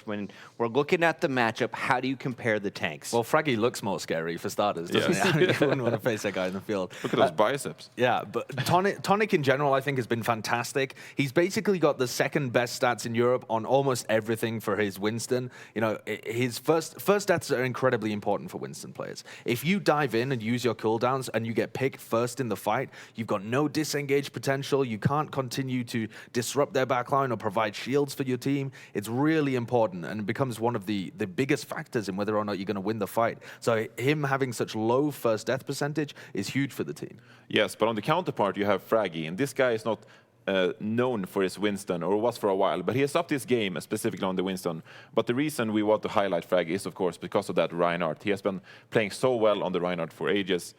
when we're looking at the matchup, how do you compare the tanks? Well, Fraggy looks more scary for starters, doesn't he? You wouldn't want to face that guy in the field. Look at those biceps. Yeah, but Tonic in general, I think, has been fantastic. He's basically got the second best stats in Europe on almost everything for his Winston. You know, his first stats are incredibly important for Winston players. If you dive in and use your cooldowns and you get picked first in the fight, you've got no disengage potential. You can't continue to disrupt their backline or provide shields for your team. It's really important, and it becomes one of the biggest factors in whether or not you're going to win the fight. So him having such low first death percentage is huge for the team. Yes, but on the counterpart, you have Fraggy, and this guy is not known for his Winston, or was for a while, but he has upped his game, specifically on the Winston. But the reason we want to highlight Fraggy is, of course, because of that Reinhardt. He has been playing so well on the Reinhardt for ages.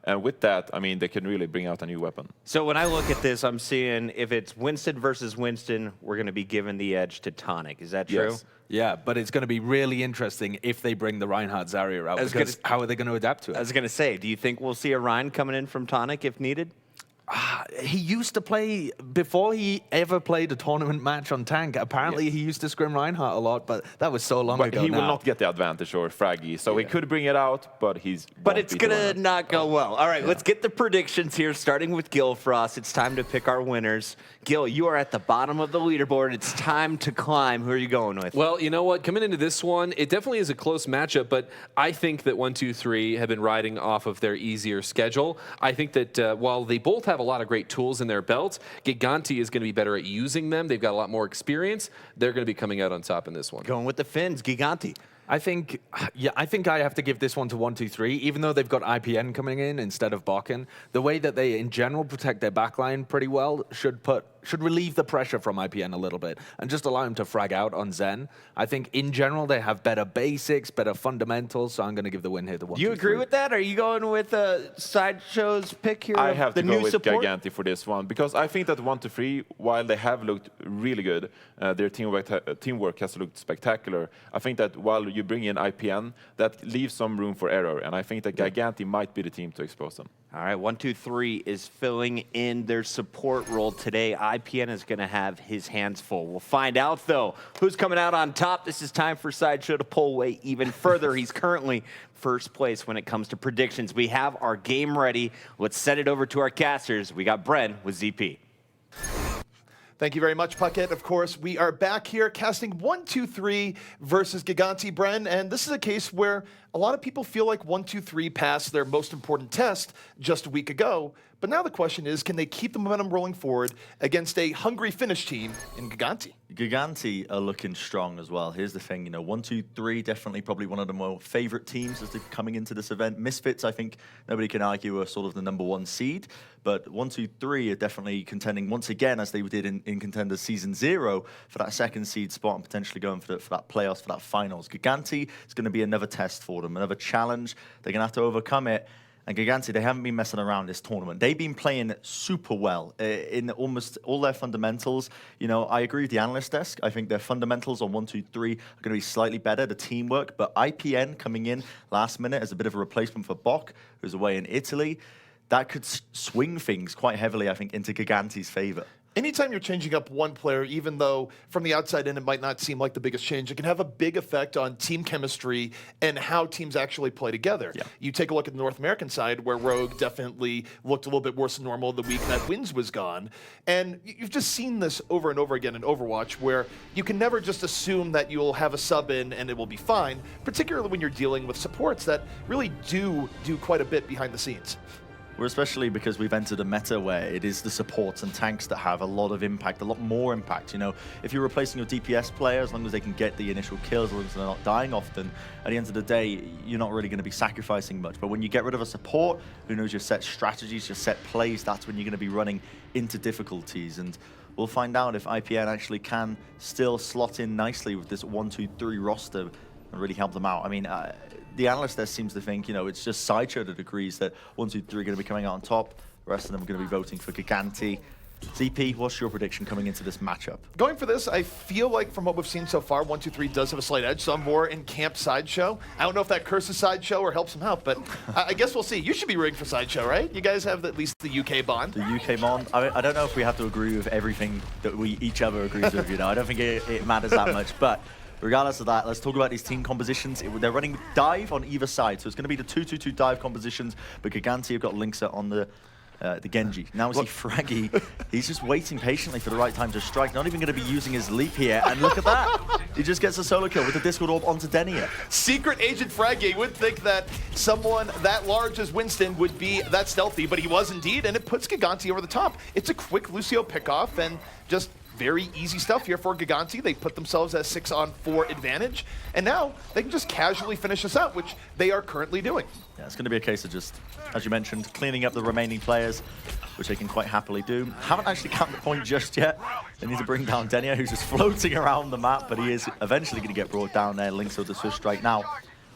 And with that, I mean, they can really bring out a new weapon. So when I look at this, I'm seeing if it's Winston versus Winston, we're going to be giving the edge to Tonic. Is that true? Yes. Yeah, but it's going to be really interesting if they bring the Reinhardt Zarya out, because how are they going to adapt to it? I was going to say, do you think we'll see a Rein coming in from Tonic if needed? He used to play, before he ever played a tournament match on tank, apparently he used to scrim Reinhardt a lot, but that was so long ago. But he will not get the advantage or Fraggy, so he could bring it out, but But it's going to not go well. All right, let's get the predictions here, starting with Gillfrost. It's time to pick our winners. Gill, you are at the bottom of the leaderboard. It's time to climb. Who are you going with? Well, you know what? Coming into this one, it definitely is a close matchup, but I think that 1, 2, 3 have been riding off of their easier schedule. I think that while they both have a lot of great tools in their belt, Gigantti is going to be better at using them. They've got a lot more experience. They're going to be coming out on top in this one. Going with the Finns, Gigantti. I think I have to give this one to 1, 2, 3, even though they've got IPN coming in instead of Bakken. The way that they, in general, protect their backline pretty well should relieve the pressure from IPN a little bit and just allow him to frag out on Zen. I think, in general, they have better basics, better fundamentals, so I'm going to give the win here to 1, 2, 3. You agree with that? Are you going with Sideshow's pick here? I have to go with support? Gigantti for this one, because I think that 1, 2, 3, while they have looked really good, their teamwork has looked spectacular. I think that while you bring in IPN, that leaves some room for error, and I think that Gigantti might be the team to expose them. All right, 1, 2, 3 is filling in their support role today. IPN is going to have his hands full. We'll find out, though, who's coming out on top. This is time for Sideshow to pull away even further. He's currently first place when it comes to predictions. We have our game ready. Let's send it over to our casters. We got Bren with ZP. Thank you very much, Puckett. Of course, we are back here casting 1, 2, 3 versus Gigantti, Bren, and this is a case where a lot of people feel like 1, 2, 3 passed their most important test just a week ago. But now the question is, can they keep the momentum rolling forward against a hungry Finnish team in Gigantti? Gigantti are looking strong as well. Here's the thing, you know, 1, 2, 3, definitely probably one of the more favorite teams as they're coming into this event. Misfits, I think nobody can argue, are sort of the #1 seed. But 1, 2, 3 are definitely contending once again, as they did in Contenders Season 0, for that 2nd seed spot and potentially going for that playoffs, for that finals. Gigantti is going to be another test for them, another challenge. They're going to have to overcome it. And Gigantti, they haven't been messing around this tournament. They've been playing super well in almost all their fundamentals. You know, I agree with the analyst desk. I think their fundamentals on 1, 2, 3 are going to be slightly better, the teamwork. But IPN coming in last minute as a bit of a replacement for Bock, who's away in Italy, that could swing things quite heavily, I think, into Gigantti's favor. Anytime you're changing up one player, even though from the outside in it might not seem like the biggest change, it can have a big effect on team chemistry and how teams actually play together. Yeah. You take a look at the North American side, where Rogue definitely looked a little bit worse than normal the week that Wins was gone. And you've just seen this over and over again in Overwatch, where you can never just assume that you'll have a sub in and it will be fine, particularly when you're dealing with supports that really do quite a bit behind the scenes. Well, especially because we've entered a meta where it is the supports and tanks that have a lot of impact, a lot more impact. You know, if you're replacing your DPS player, as long as they can get the initial kills, as long as they're not dying often, at the end of the day, you're not really going to be sacrificing much. But when you get rid of a support who knows your set strategies, your set plays, that's when you're going to be running into difficulties. And we'll find out if IPN actually can still slot in nicely with this 1, 2, 3 roster and really help them out. I mean, the analyst there seems to think, you know, it's just Sideshow that agrees that 1, 2, 3 are going to be coming out on top. The rest of them are going to be voting for Gigantti. ZP, what's your prediction coming into this matchup? Going for this, I feel like from what we've seen so far, 1, 2, 3 does have a slight edge, so I'm more in camp Sideshow. I don't know if that curses Sideshow or helps him out, but I guess we'll see. You should be rooting for Sideshow, right? You guys have at least the UK bond. The UK bond? I don't know if we have to agree with everything that we each other agrees with, you know. I don't think it matters that much, but regardless of that, let's talk about these team compositions. They're running dive on either side, so it's going to be the 2-2-2 dive compositions, but Gigantti have got Linksa on the Genji. Now we see Fraggy. He's just waiting patiently for the right time to strike. Not even going to be using his leap here. And look at that. He just gets a solo kill with the Discord Orb onto Denia. Secret Agent Fraggy. You would think that someone that large as Winston would be that stealthy, but he was indeed, and it puts Gigantti over the top. It's a quick Lucio pickoff and just very easy stuff here for Gigantti. They put themselves at 6-on-4 advantage, and now they can just casually finish this out, which they are currently doing. Yeah, it's going to be a case of just, as you mentioned, cleaning up the remaining players, which they can quite happily do. Haven't actually capped the point just yet. They need to bring down Denia, who's just floating around the map, but he is eventually going to get brought down there. Links with the Swift Strike. Now,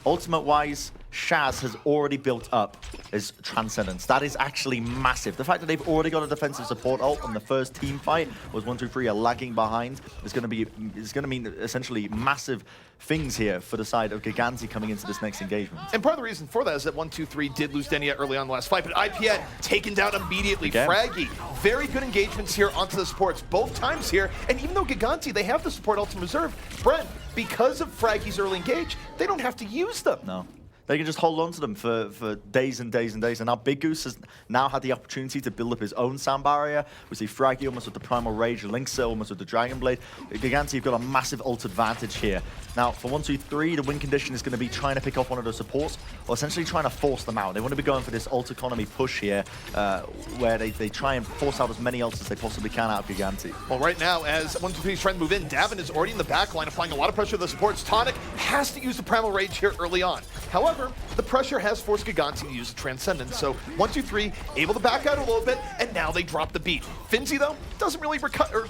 ultimate-wise, Shaz has already built up his Transcendence. That is actually massive. The fact that they've already got a defensive support ult on the first team fight was 1-2-3 are lagging behind. It's going to mean essentially massive things here for the side of Gigantti coming into this next engagement. And part of the reason for that is that 1-2-3 did lose Denia early on in the last fight, but IPN taken down immediately. Again. Fraggy, very good engagements here onto the supports, both times here. And even though Gigantti, they have the support ult in reserve, Bren, because of Fraggy's early engage, they don't have to use them. No. They can just hold on to them for days and days and days. And now Big Goose has now had the opportunity to build up his own sound barrier. We see Fraggy almost with the Primal Rage, Linksa almost with the Dragon Blade. Gigantti have got a massive ult advantage here. Now, for 1-2-3, the win condition is going to be trying to pick off one of those supports, or essentially trying to force them out. They want to be going for this ult economy push here, where they try and force out as many ults as they possibly can out of Gigantti. Well, right now, as 1-2-3 is trying to move in, Davin is already in the back line, applying a lot of pressure to the supports. Tonic has to use the Primal Rage here early on. However, the pressure has forced Gigantti to use the Transcendence, so 1-2-3 able to back out a little bit, and now they drop the beat. Finzi, though, doesn't really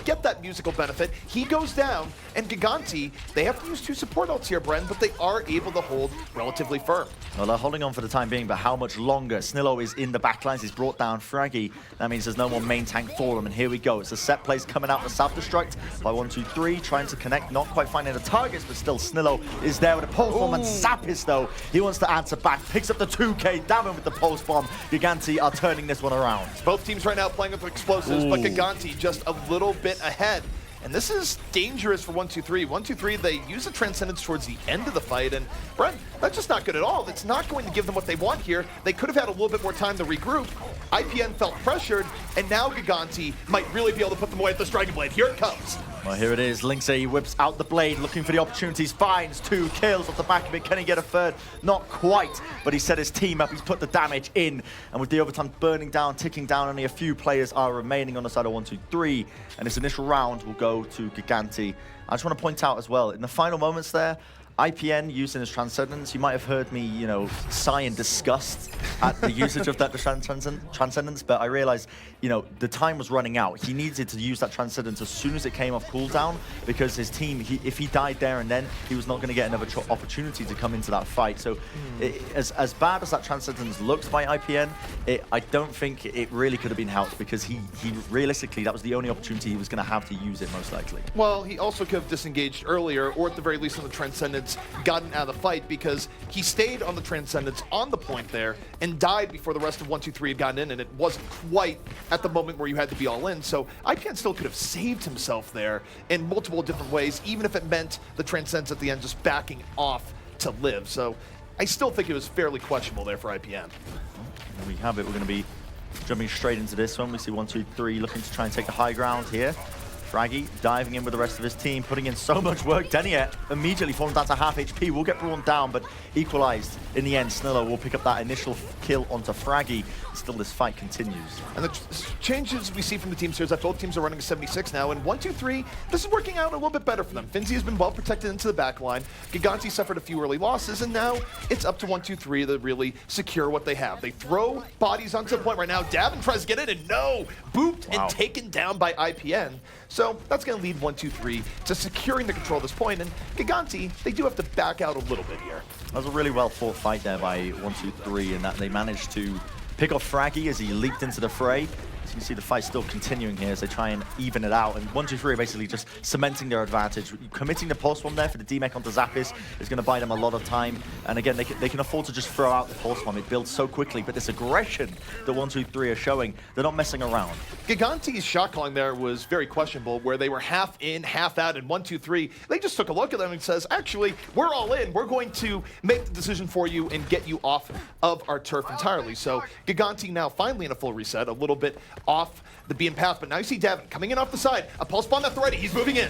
get that musical benefit. He goes down, and Gigantti, they have to use 2 support ults here, Bren, but they are able to hold relatively firm. Well, they're holding on for the time being, but how much longer? Snillo is in the backlines. He's brought down Fraggy. That means there's no more main tank for him, and here we go. It's a set plays coming out, the self-destruct by 1-2-3, trying to connect, not quite finding the targets, but still Snillo is there with a pulse bomb, and Zapis, though, he wants to answer back, picks up the 2K, Davin with the pulse bomb. Gigantti are turning this one around. Both teams right now playing with explosives, but Gigantti just a little bit ahead. And this is dangerous for 1-2-3. 1-2-3, they use the Transcendence towards the end of the fight, and Bren, that's just not good at all. It's not going to give them what they want here. They could have had a little bit more time to regroup. IPN felt pressured, and now Gigantti might really be able to put them away at this Dragon Blade. Here it comes. Well, here it is. Linksa, he whips out the blade, looking for the opportunities, finds 2 kills off the back of it. Can he get a third? Not quite, but he set his team up. He's put the damage in, and with the overtime burning down, ticking down, only a few players are remaining on the side of 1-2-3, and this initial round will go to Gigantti. I just want to point out as well, in the final moments there, IPN using his Transcendence, you might have heard me, you know, sigh in disgust at the usage of that Transcendence, but I realized, you know, the time was running out. He needed to use that Transcendence as soon as it came off cooldown, because his team, if he died there and then, he was not going to get another opportunity to come into that fight. So as bad as that Transcendence looks by IPN, I don't think it really could have been helped, because he realistically, that was the only opportunity he was going to have to use it, most likely. Well, he also could have disengaged earlier, or at the very least on the Transcendence, gotten out of the fight, because he stayed on the Transcendence on the point there and died before the rest of 1-2-3 had gotten in, and it wasn't quite at the moment where you had to be all in. So IPN still could have saved himself there in multiple different ways, even if it meant the Transcendence at the end just backing off to live. So I still think it was fairly questionable there for IPN. There we have it. We're going to be jumping straight into this one. We see 1-2-3 looking to try and take the high ground here. Fraggy diving in with the rest of his team, putting in so much work. Denia immediately falling down to half HP, will get brought down, but equalized in the end. Snillo will pick up that initial kill onto Fraggy. Still, this fight continues. And the changes we see from the teams here is that both teams are running a 76 now, and 1-2-3, this is working out a little bit better for them. Finzi has been well protected into the back line. Gigantti suffered a few early losses, and now it's up to 1-2-3 to really secure what they have. They throw bodies onto the point right now. Davin tries to get in, and no! Booped and taken down by IPN. So that's going to lead 1-2-3 to securing the control of this point, and Gigantti, they do have to back out a little bit here. That was a really well fought fight there by 1-2-3, and that they managed to pick off Fraggy as he leaped into the fray. you can see the fight still continuing here as they try and even it out. And 1-2-3 are basically just cementing their advantage. Committing the pulse bomb there for the D-Mech onto Zappis is going to buy them a lot of time. And again, they can afford to just throw out the pulse bomb. It builds so quickly, but this aggression that 1-2-3 are showing, they're not messing around. Giganti's shot calling there was very questionable, where they were half in, half out, and 1-2-3. They just took a look at them and says, actually, we're all in. We're going to make the decision for you and get you off of our turf entirely. So Gigantti now finally in a full reset, a little bit off the beaten path, but now you see Davin coming in off the side. A pulse bomb at the ready. He's moving in.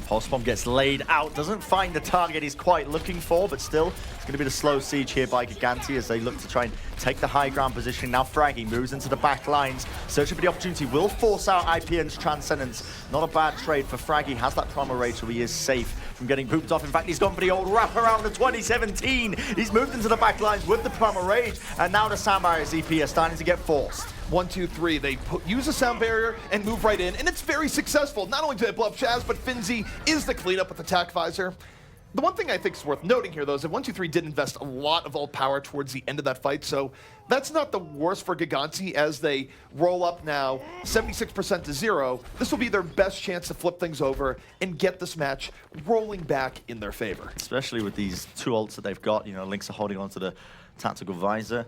Pulse bomb gets laid out, doesn't find the target he's quite looking for, but still, it's going to be the slow siege here by Gigantti as they look to try and take the high ground position. Now Fraggy moves into the back lines, searching for the opportunity, will force out IPN's Transcendence. Not a bad trade for Fraggy, has that Primal Rage, so he is safe from getting pooped off. In fact, he's gone for the old wrap around the 2017. He's moved into the back lines with the Primal Rage, and now the Sound Barrier ZP are starting to get forced. 1-2-3, they use a sound barrier and move right in, and it's very successful. Not only do they blow up Chaz, but Finzi is the cleanup with Attack Visor. The one thing I think is worth noting here, though, is that 1-2-3 did invest a lot of ult power towards the end of that fight, so that's not the worst for Gigantti as they roll up now 76% to 0. This will be their best chance to flip things over and get this match rolling back in their favor. Especially with these two ults that they've got, Lynx are holding onto the Tactical Visor.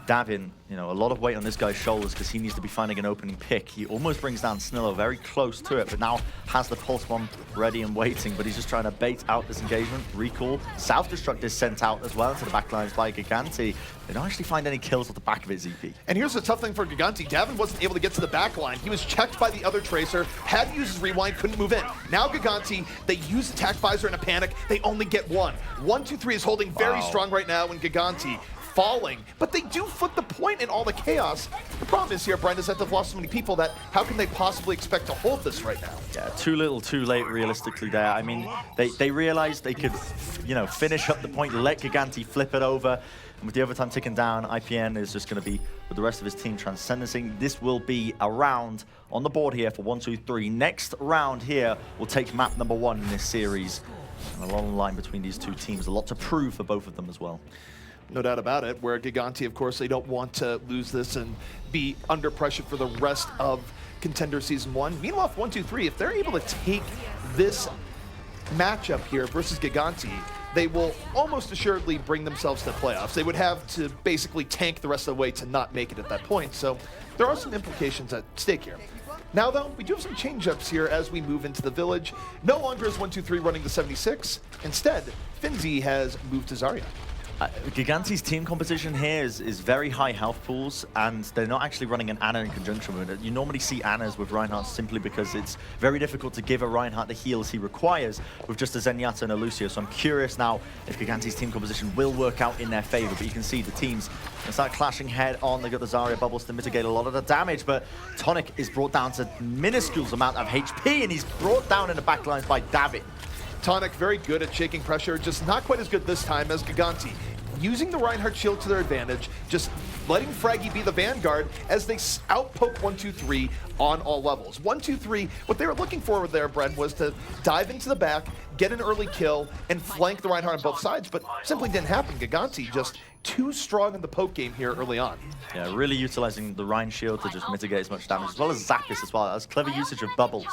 Davin, a lot of weight on this guy's shoulders because he needs to be finding an opening pick. He almost brings down Snillo very close to it, but now has the pulse bomb ready and waiting, but he's just trying to bait out this engagement. Recall. Self-destruct is sent out as well into the backlines by Gigantti. They don't actually find any kills off the back of it, ZP. And here's the tough thing for Gigantti. Davin wasn't able to get to the back line. He was checked by the other Tracer, had to use his rewind, couldn't move in. Now Gigantti, they use Attack Visor in a panic. They only get one. 1-2-3 is holding very strong right now in Gigantti. Falling, but they do flip the point in all the chaos. The problem is here, Bren, is that they've lost so many people that how can they possibly expect to hold this right now? Yeah, too little, too late, realistically there. I mean, they realized they could, finish up the point, let Gigantti flip it over. And with the overtime ticking down, IPN is just going to be with the rest of his team transcendencing. This will be a round on the board here for 1-2-3. Next round here will take map number 1 in this series. And a long line between these two teams. A lot to prove for both of them as well. No doubt about it, where Gigantti, of course, they don't want to lose this and be under pressure for the rest of Contender Season 1. Meanwhile, 1-2-3, if they're able to take this matchup here versus Gigantti, they will almost assuredly bring themselves to the playoffs. They would have to basically tank the rest of the way to not make it at that point. So there are some implications at stake here. Now, though, we do have some change-ups here as we move into the village. No longer is 1-2-3 running the 76. Instead, Finzi has moved to Zarya. Gigantti's team composition here is very high health pools, and they're not actually running an Ana in conjunction with it. You normally see Anas with Reinhardt simply because it's very difficult to give a Reinhardt the heals he requires with just a Zenyatta and a Lucio. So I'm curious now if Gigantti's team composition will work out in their favor, but you can see the teams start clashing head on. They got the Zarya bubbles to mitigate a lot of the damage, but Tonic is brought down to minuscule amount of HP, and he's brought down in the backlines by Davin. Tonic very good at shaking pressure, just not quite as good this time as Gigantti. Using the Reinhardt shield to their advantage, just letting Fraggy be the vanguard as they outpoke 1-2-3 on all levels. 1-2-3, what they were looking for there, Bren, was to dive into the back, get an early kill, and flank the Reinhardt on both sides, but simply didn't happen. Gigantti just too strong in the poke game here early on. Yeah, really utilizing the Rein shield to just mitigate as much damage, as well as Zappis as well. That was clever usage of bubbles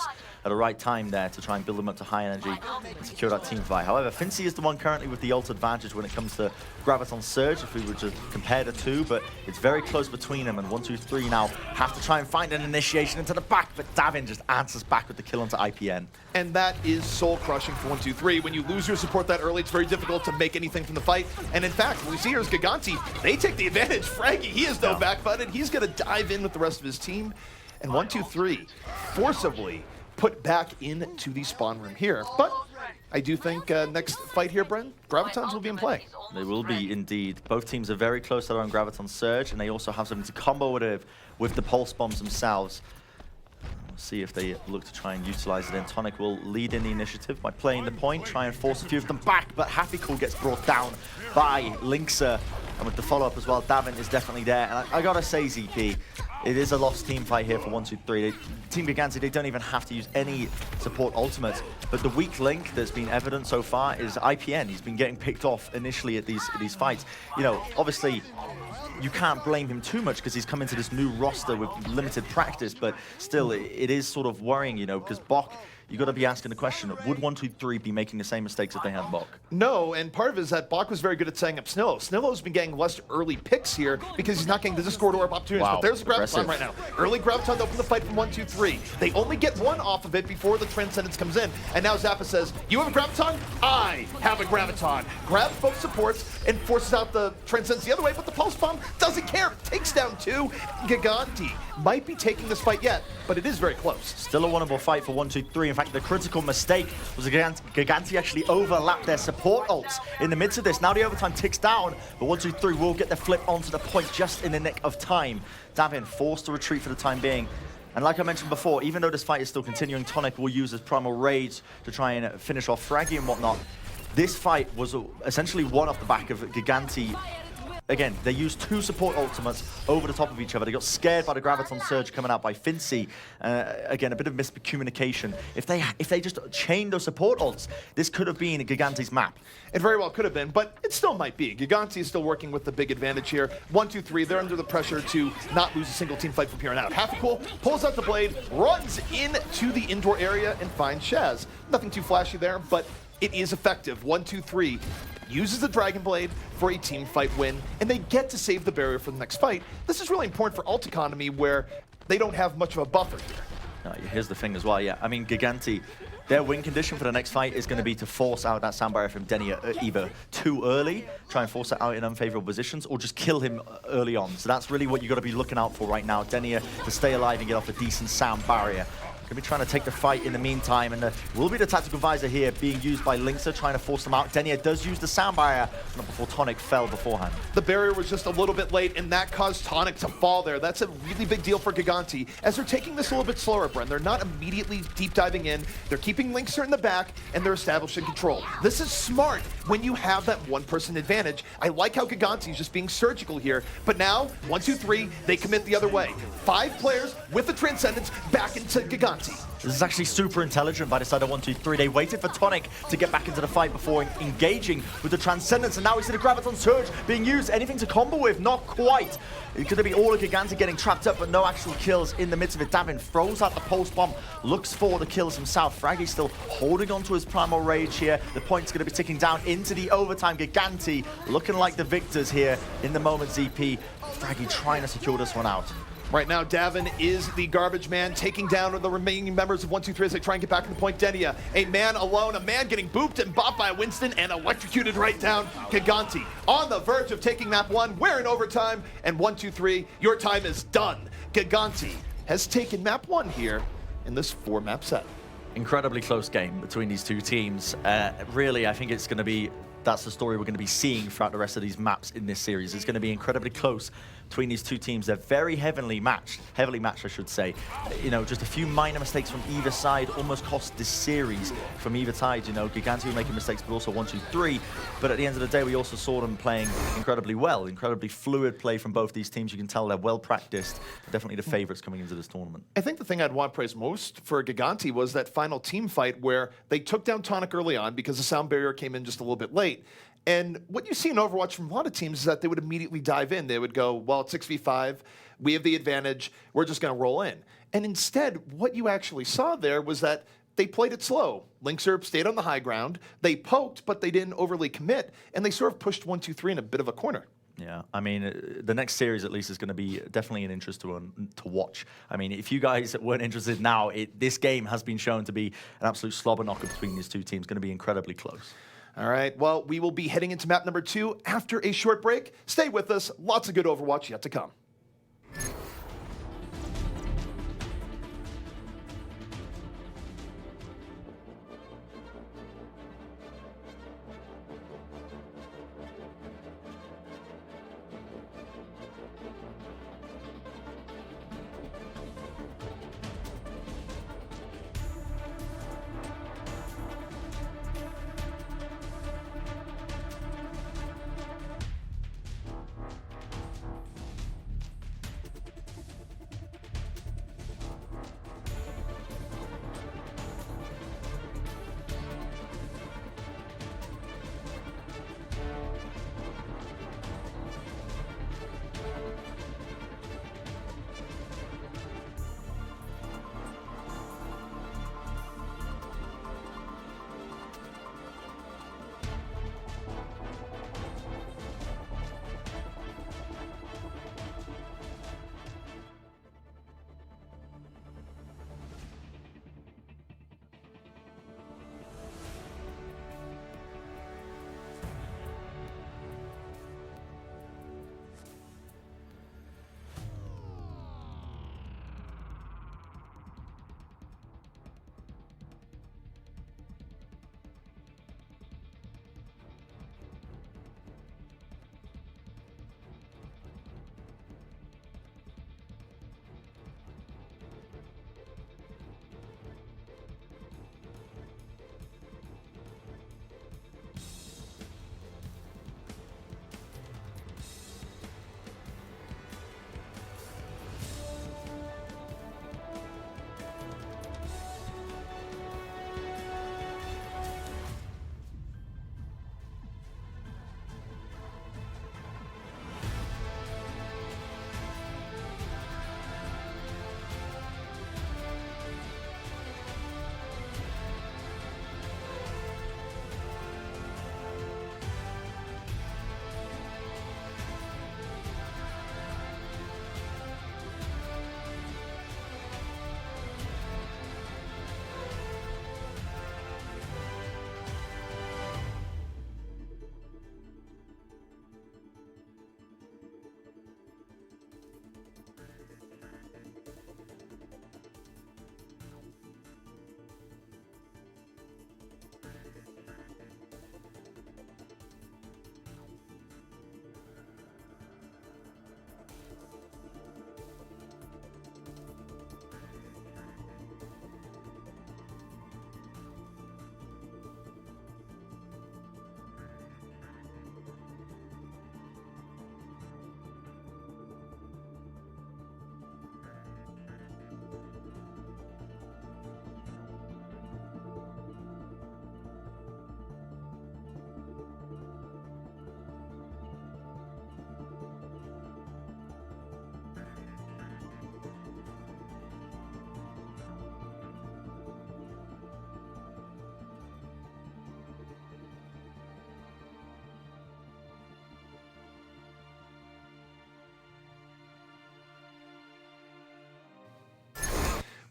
at the right time there to try and build them up to high energy and secure that team fight. However, Finzi is the one currently with the ult advantage when it comes to Graviton Surge, if we were to compare the two, but it's very close between them, and 1-2-3 now have to try and find an initiation into the back, but Davin just answers back with the kill onto IPN. And that is soul-crushing for 1-2-3. When you lose your support that early, it's very difficult to make anything from the fight. And in fact, what we see here is Gigantti, they take the advantage. Fraggy, he has no back button. He's going to dive in with the rest of his team. And 1-2-3 forcibly put back into the spawn room here. But I do think next fight here, Bren, Gravitons will be in play. They will be indeed. Both teams are very close to their own Graviton Surge, and they also have something to combo with the Pulse Bombs themselves. We'll see if they look to try and utilize it. And Tonic will lead in the initiative by playing the point, try and force a few of them back, but Happy Cool gets brought down by Linkser. And with the follow-up as well, Davin is definitely there. And I gotta say, ZP, it is a lost team fight here for 1-2-3. Team Gigantti, they don't even have to use any support ultimates, but the weak link that's been evident so far is IPN. He's been getting picked off initially at these fights. You know, obviously, you can't blame him too much because he's come into this new roster with limited practice, but still, it is sort of worrying, you know, because Bok, you got to be asking the question, would 1-2-3 be making the same mistakes if they had Bok? No, and part of it is that Bok was very good at setting up Snillo. Snillo's been getting less early picks here because he's not getting the Discord orb opportunities. Wow, but there's a Graviton aggressive. right now. Early Graviton to open the fight from 1-2-3. They only get one off of it before the Transcendence comes in. And now Zappa says, you have a Graviton? I have a Graviton. Grabs both supports and forces out the Transcendence the other way, but the Pulse Bomb doesn't care. Takes down 2. Gigantti might be taking this fight yet, but it is very close. Still a winnable fight for 1-2-3. In fact, the critical mistake was Gigantti actually overlapped their support ults in the midst of this. Now the overtime ticks down, but 1-2-3 will get the flip onto the point just in the nick of time. Davin forced to retreat for the time being. And like I mentioned before, even though this fight is still continuing, Tonic will use his Primal Rage to try and finish off Fraggy and whatnot. This fight was essentially won off the back of Gigantti. Again, they used 2 support ultimates over the top of each other. They got scared by the Graviton Surge coming out by Fincy. Again, a bit of miscommunication. If they just chained those support ults, this could have been Gigantti's map. It very well could have been, but it still might be. Gigantti is still working with the big advantage here. 1-2-3, they're under the pressure to not lose a single team fight from here on out. Half-Cool pulls out the blade, runs into the indoor area, and finds Shaz. Nothing too flashy there, but it is effective. 1-2-3 uses the Dragon Blade for a team fight win, and they get to save the barrier for the next fight. This is really important for ult economy, where they don't have much of a buffer here. Here's the thing as well, yeah. I mean, Gigantti, their win condition for the next fight is going to be to force out that sound barrier from Denny either too early, try and force it out in unfavorable positions, or just kill him early on. So that's really what you got to be looking out for right now. Denny to stay alive and get off a decent sound barrier. Going to be trying to take the fight in the meantime, and will be the tactical visor here being used by Linkser, trying to force them out. Denia does use the sound barrier, not before Tonic fell beforehand. The barrier was just a little bit late, and that caused Tonic to fall there. That's a really big deal for Gigantti, as they're taking this a little bit slower, Bren. They're not immediately deep diving in. They're keeping Linkser in the back, and they're establishing control. This is smart when you have that one-person advantage. I like how Gigantti is just being surgical here, but now, 1, 2, 3, they commit the other way. 5 players with the Transcendence back into Gigantti. This is actually super intelligent by the side of 1, 2, 3. They waited for Tonic to get back into the fight before engaging with the Transcendence, and now we see the Graviton Surge being used. Anything to combo with? Not quite. It could be all of Gigantti getting trapped up, but no actual kills in the midst of it. Davin throws out the Pulse Bomb, looks for the kills himself. Fraggy's still holding on to his Primal Rage here. The point's going to be ticking down into the overtime. Gigantti looking like the victors here in the moment, ZP. Fraggy trying to secure this one out. Right now, Davin is the garbage man, taking down the remaining members of 1, 2, 3 as they try and get back to the point. Denia, a man alone, a man getting booped and bopped by Winston and electrocuted right down. Gigantti on the verge of taking map 1. We're in overtime, and 1, 2, 3, your time is done. Gigantti has taken map 1 here in this 4-map set. Incredibly close game between these two teams. Really, I think it's going to be, that's the story we're going to be seeing throughout the rest of these maps in this series. It's going to be incredibly close between these two teams. They're very heavily matched, I should say. You know, just a few minor mistakes from either side almost cost this series from either side. You know, Gigantti were making mistakes, but also 1, 2, 3. But at the end of the day, we also saw them playing incredibly well, incredibly fluid play from both these teams. You can tell they're well practiced. Definitely the favorites coming into this tournament. I think the thing I'd want to praise most for Gigantti was that final team fight where they took down Tonic early on because the sound barrier came in just a little bit late. And what you see in Overwatch from a lot of teams is that they would immediately dive in. They would go, well, it's 6v5. We have the advantage. We're just going to roll in. And instead, what you actually saw there was that they played it slow. Linkser stayed on the high ground. They poked, but they didn't overly commit. And they sort of pushed 1, 2, 3 in a bit of a corner. Yeah, I mean, the next series at least is going to be definitely an interest to watch. I mean, if you guys weren't interested now, this game has been shown to be an absolute slobber knocker between these two teams. Going to be incredibly close. All right, well, we will be heading into map number 2 after a short break. Stay with us. Lots of good Overwatch yet to come.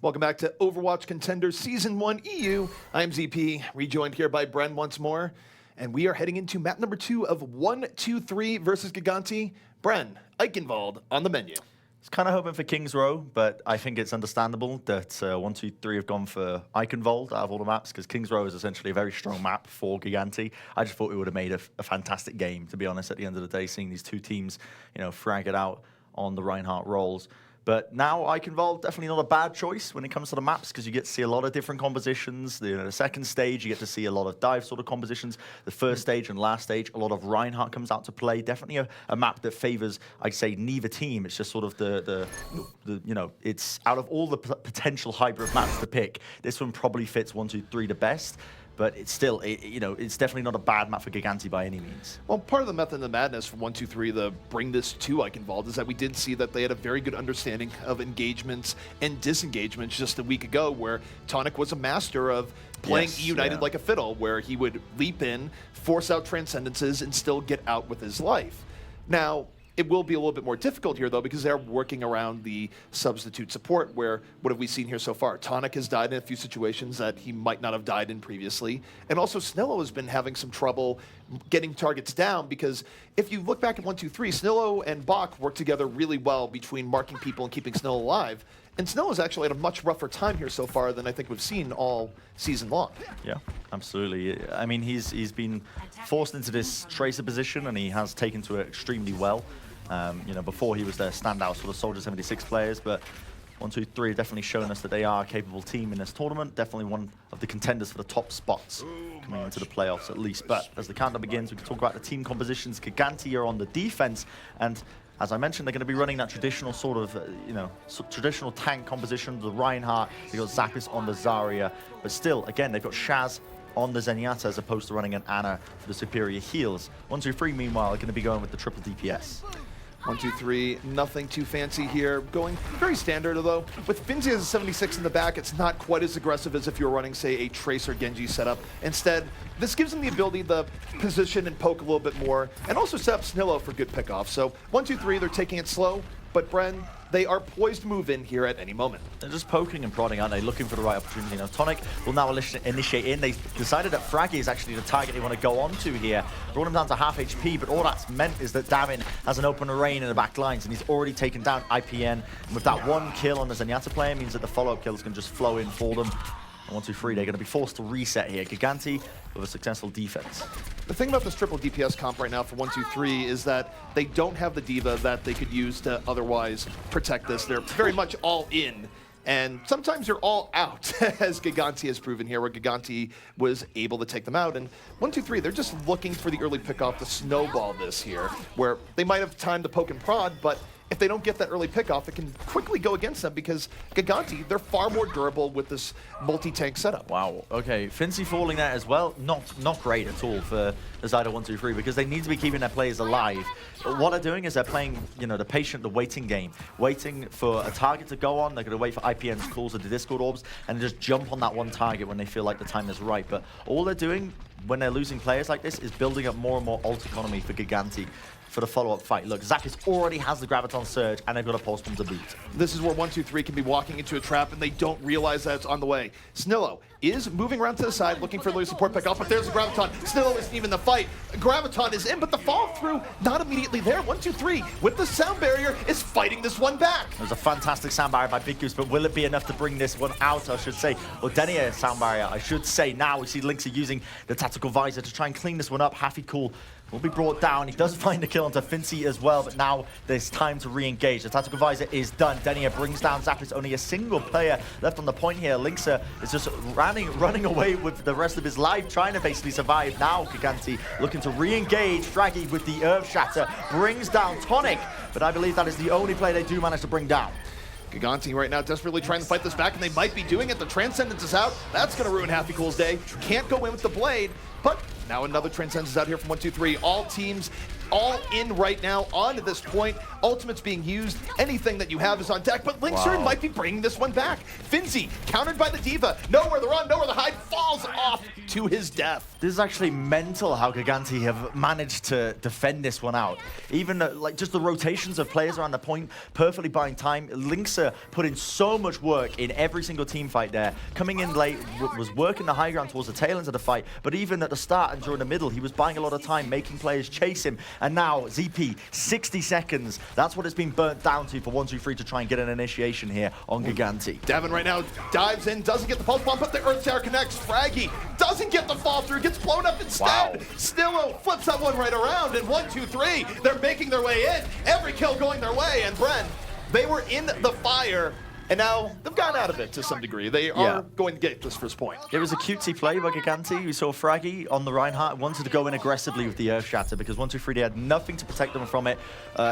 Welcome back to Overwatch Contenders Season 1 EU. I'm ZP, rejoined here by Bren once more. And we are heading into map number 2 of 1-2-3 versus Gigantti. Bren, Eichenwald on the menu. I was kind of hoping for King's Row, but I think it's understandable that 1, 2, 3 have gone for Eichenwald out of all the maps, because King's Row is essentially a very strong map for Gigantti. I just thought it would have made a fantastic game, to be honest, at the end of the day, seeing these two teams, frag it out on the Reinhardt roles. But now Eichenwald, definitely not a bad choice when it comes to the maps, because you get to see a lot of different compositions. The second stage, you get to see a lot of dive sort of compositions. The first stage and last stage, a lot of Reinhardt comes out to play. Definitely a map that favors, I'd say, neither team. It's just sort of it's out of all the potential hybrid maps to pick, this one probably fits 1, 2, 3 the best. But it's still, it's definitely not a bad map for Gigantti by any means. Well, part of the method of the madness for 1-2-3 to bring this to Eichenwald is that we did see that they had a very good understanding of engagements and disengagements just a week ago, where Tonic was a master of playing United like a fiddle, where he would leap in, force out transcendences, and still get out with his life. Now, it will be a little bit more difficult here, though, because they're working around the substitute support, where, what have we seen here so far? Tonic has died in a few situations that he might not have died in previously. And also, Snillo has been having some trouble getting targets down, because if you look back at 1-2-3, Snillo and Bach work together really well between marking people and keeping Snillo alive. And Snillo's actually had a much rougher time here so far than I think we've seen all season long. Yeah, absolutely. I mean, he's been forced into this tracer position, and he has taken to it extremely well. Before he was their standout sort of Soldier 76 players, but 1, 2, 3 definitely shown us that they are a capable team in this tournament. Definitely one of the contenders for the top spots coming into the playoffs at least. But as the countdown begins, we can talk about the team compositions. Gigantti are on the defense, and as I mentioned, they're going to be running that traditional sort of, traditional tank composition. The Reinhardt, they've got Zappis on the Zarya, but still, again, they've got Shaz on the Zenyatta as opposed to running an Ana for the superior heals. 1, 2, 3, meanwhile, are going to be going with the triple DPS. 1, 2, 3, nothing too fancy here. Going very standard, although with Finzi as a 76 in the back, it's not quite as aggressive as if you were running, say, a Tracer Genji setup. Instead, this gives them the ability to position and poke a little bit more, and also set up Snillo for good pickoff. So 1, 2, 3, they're taking it slow, but Bren, they are poised to move in here at any moment. They're just poking and prodding, aren't they? Looking for the right opportunity. Now, Tonic will now initiate in. They decided that Fraggy is actually the target they want to go on to here. Brought him down to half HP, but all that's meant is that Davin has an open arraign in the back lines, and he's already taken down IPN. And with that one kill on the Zenyatta player, means that the follow-up kills can just flow in for them. 1, 2, 3, they're going to be forced to reset here. Gigantti with a successful defense. The thing about this triple DPS comp right now for 1, 2, 3 is that they don't have the diva that they could use to otherwise protect this. They're very much all in, and sometimes you're all out, as Gigantti has proven here, where Gigantti was able to take them out. And 1, 2, 3, they're just looking for the early pickoff to snowball this here, where they might have time to poke and prod, but if they don't get that early pickoff, it can quickly go against them, because Gigantti, they're far more durable with this multi-tank setup. Wow, okay. Finzi falling there as well, not great at all for the side of 1, 2, 3, because they need to be keeping their players alive. But what they're doing is they're playing, the patient, the waiting game, waiting for a target to go on. They're going to wait for IPN's calls of the Discord orbs and just jump on that one target when they feel like the time is right. But all they're doing when they're losing players like this is building up more and more ult economy for Gigantti for the follow-up fight. Look, Zappis already has the Graviton Surge, and they've got a pulse bomb to boot. This is where 1, 2, 3 can be walking into a trap, and they don't realize that it's on the way. Snillo is moving around to the side, looking for a support pick off, but there's the Graviton. Snillo isn't even in the fight. Graviton is in, but the follow-through not immediately there. 1, 2, 3 with the sound barrier is fighting this one back. There's a fantastic sound barrier by Big Goose, but will it be enough to bring this one out, I should say? Or Denier sound barrier, I should say. Now we see Lynx are using the tactical visor to try and clean this one up. Happy Cool will be brought down. He does find a kill onto Finzi as well, but now there's time to re-engage. The tactical visor is done. Denier brings down Zappis. Only a single player left on the point here. Lynxer is just running away with the rest of his life, trying to basically survive. Now Gigantti looking to re-engage. Fraggy with the Earth Shatter brings down Tonic, but I believe that is the only player they do manage to bring down. Gigantti right now desperately trying to fight this back, and they might be doing it. The Transcendence is out. That's going to ruin Happy Cool's day. Can't go in with the Blade, but now another Transcendence is out here from 1, 2, 3. All teams all in right now onto this point. Ultimate's being used. Anything that you have is on deck, but Linkser might be bringing this one back. Finzi, countered by the Diva. Nowhere to run, nowhere to hide, falls off to his death. This is actually mental how Gigantti have managed to defend this one out. Even like just the rotations of players around the point, perfectly buying time. Linkser put in so much work in every single team fight there. Coming in late, was working the high ground towards the tail end of the fight, but even at the start and during the middle, he was buying a lot of time, making players chase him. And now, ZP, 60 seconds. That's what it's been burnt down to for 1-2-3 to try and get an initiation here on Gigantti. Devin right now dives in, doesn't get the pulse bomb, but the Earth Tower connects. Fraggy doesn't get the fall through, gets blown up instead. Wow. Snillo flips that one right around, and 1-2-3, they're making their way in. Every kill going their way, and Bren, they were in the fire, and now they've gotten out of it to some degree. They are going to get this first point. It was a cutesy play by Gigantti. We saw Fraggy on the Reinhardt wanted to go in aggressively with the Earth Shatter because 1-2-3 they had nothing to protect them from it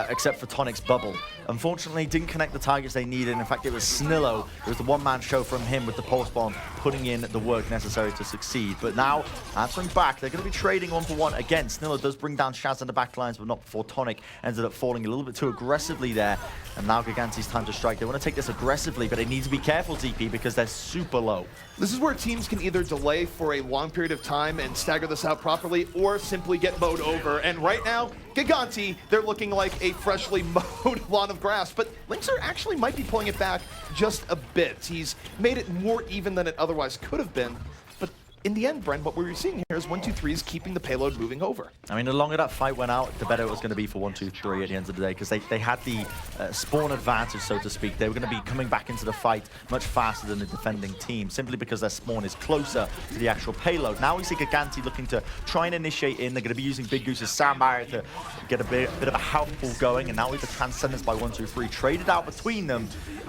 except for Tonic's bubble. Unfortunately, didn't connect the targets they needed. In fact, it was Snillo. It was the one-man show from him with the pulse bomb, putting in the work necessary to succeed. But now, answering back, they're going to be trading 1-for-1 again. Snillo does bring down Shaz on the back lines, but not before Tonic ended up falling a little bit too aggressively there. And now Gigantti's time to strike. They want to take this aggressively, but they need to be careful, ZP, because they're super low. This is where teams can either delay for a long period of time and stagger this out properly, or simply get mowed over. And right now, Gigantti, they're looking like a freshly mowed lawn of grass, but Linkser actually might be pulling it back just a bit. He's made it more even than it otherwise could have been. But in the end, Bren, what we're seeing here is 1-2-3 is keeping the payload moving over. I mean, the longer that fight went out, the better it was going to be for 1-2-3 at the end of the day, because they had the spawn advantage, so to speak. They were going to be coming back into the fight much faster than the defending team, simply because their spawn is closer to the actual payload. Now we see Gigantti looking to try and initiate in. They're going to be using Big Goose's sound barrier to get a bit of a health pool going, and now with the Transcendence by 1-2-3 traded out between them,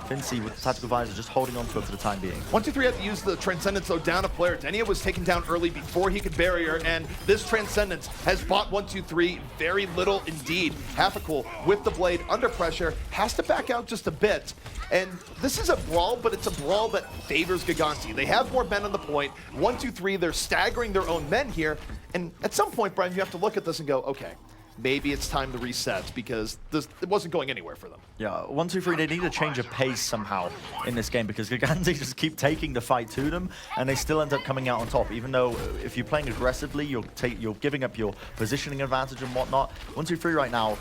Finzi with the Tactical Visor just holding on to it for the time being. 1-2-3 had to use the Transcendence though down a player. Denia was taken down early before he could barrier, and this Transcendence has bought 1-2-3 very little indeed. Half-a-cool with the blade under pressure, has to back out just a bit. And this is a brawl, but it's a brawl that favors Gigantti. They have more men on the point. 1-2-3, they're staggering their own men here. And at some point, Brian, you have to look at this and go, okay, maybe it's time to reset, because it wasn't going anywhere for them. Yeah, 1-2-3, they need a change of pace somehow in this game, because Gigantti just keep taking the fight to them, and they still end up coming out on top, even though if you're playing aggressively, you're giving up your positioning advantage and whatnot. 1-2-3 right now,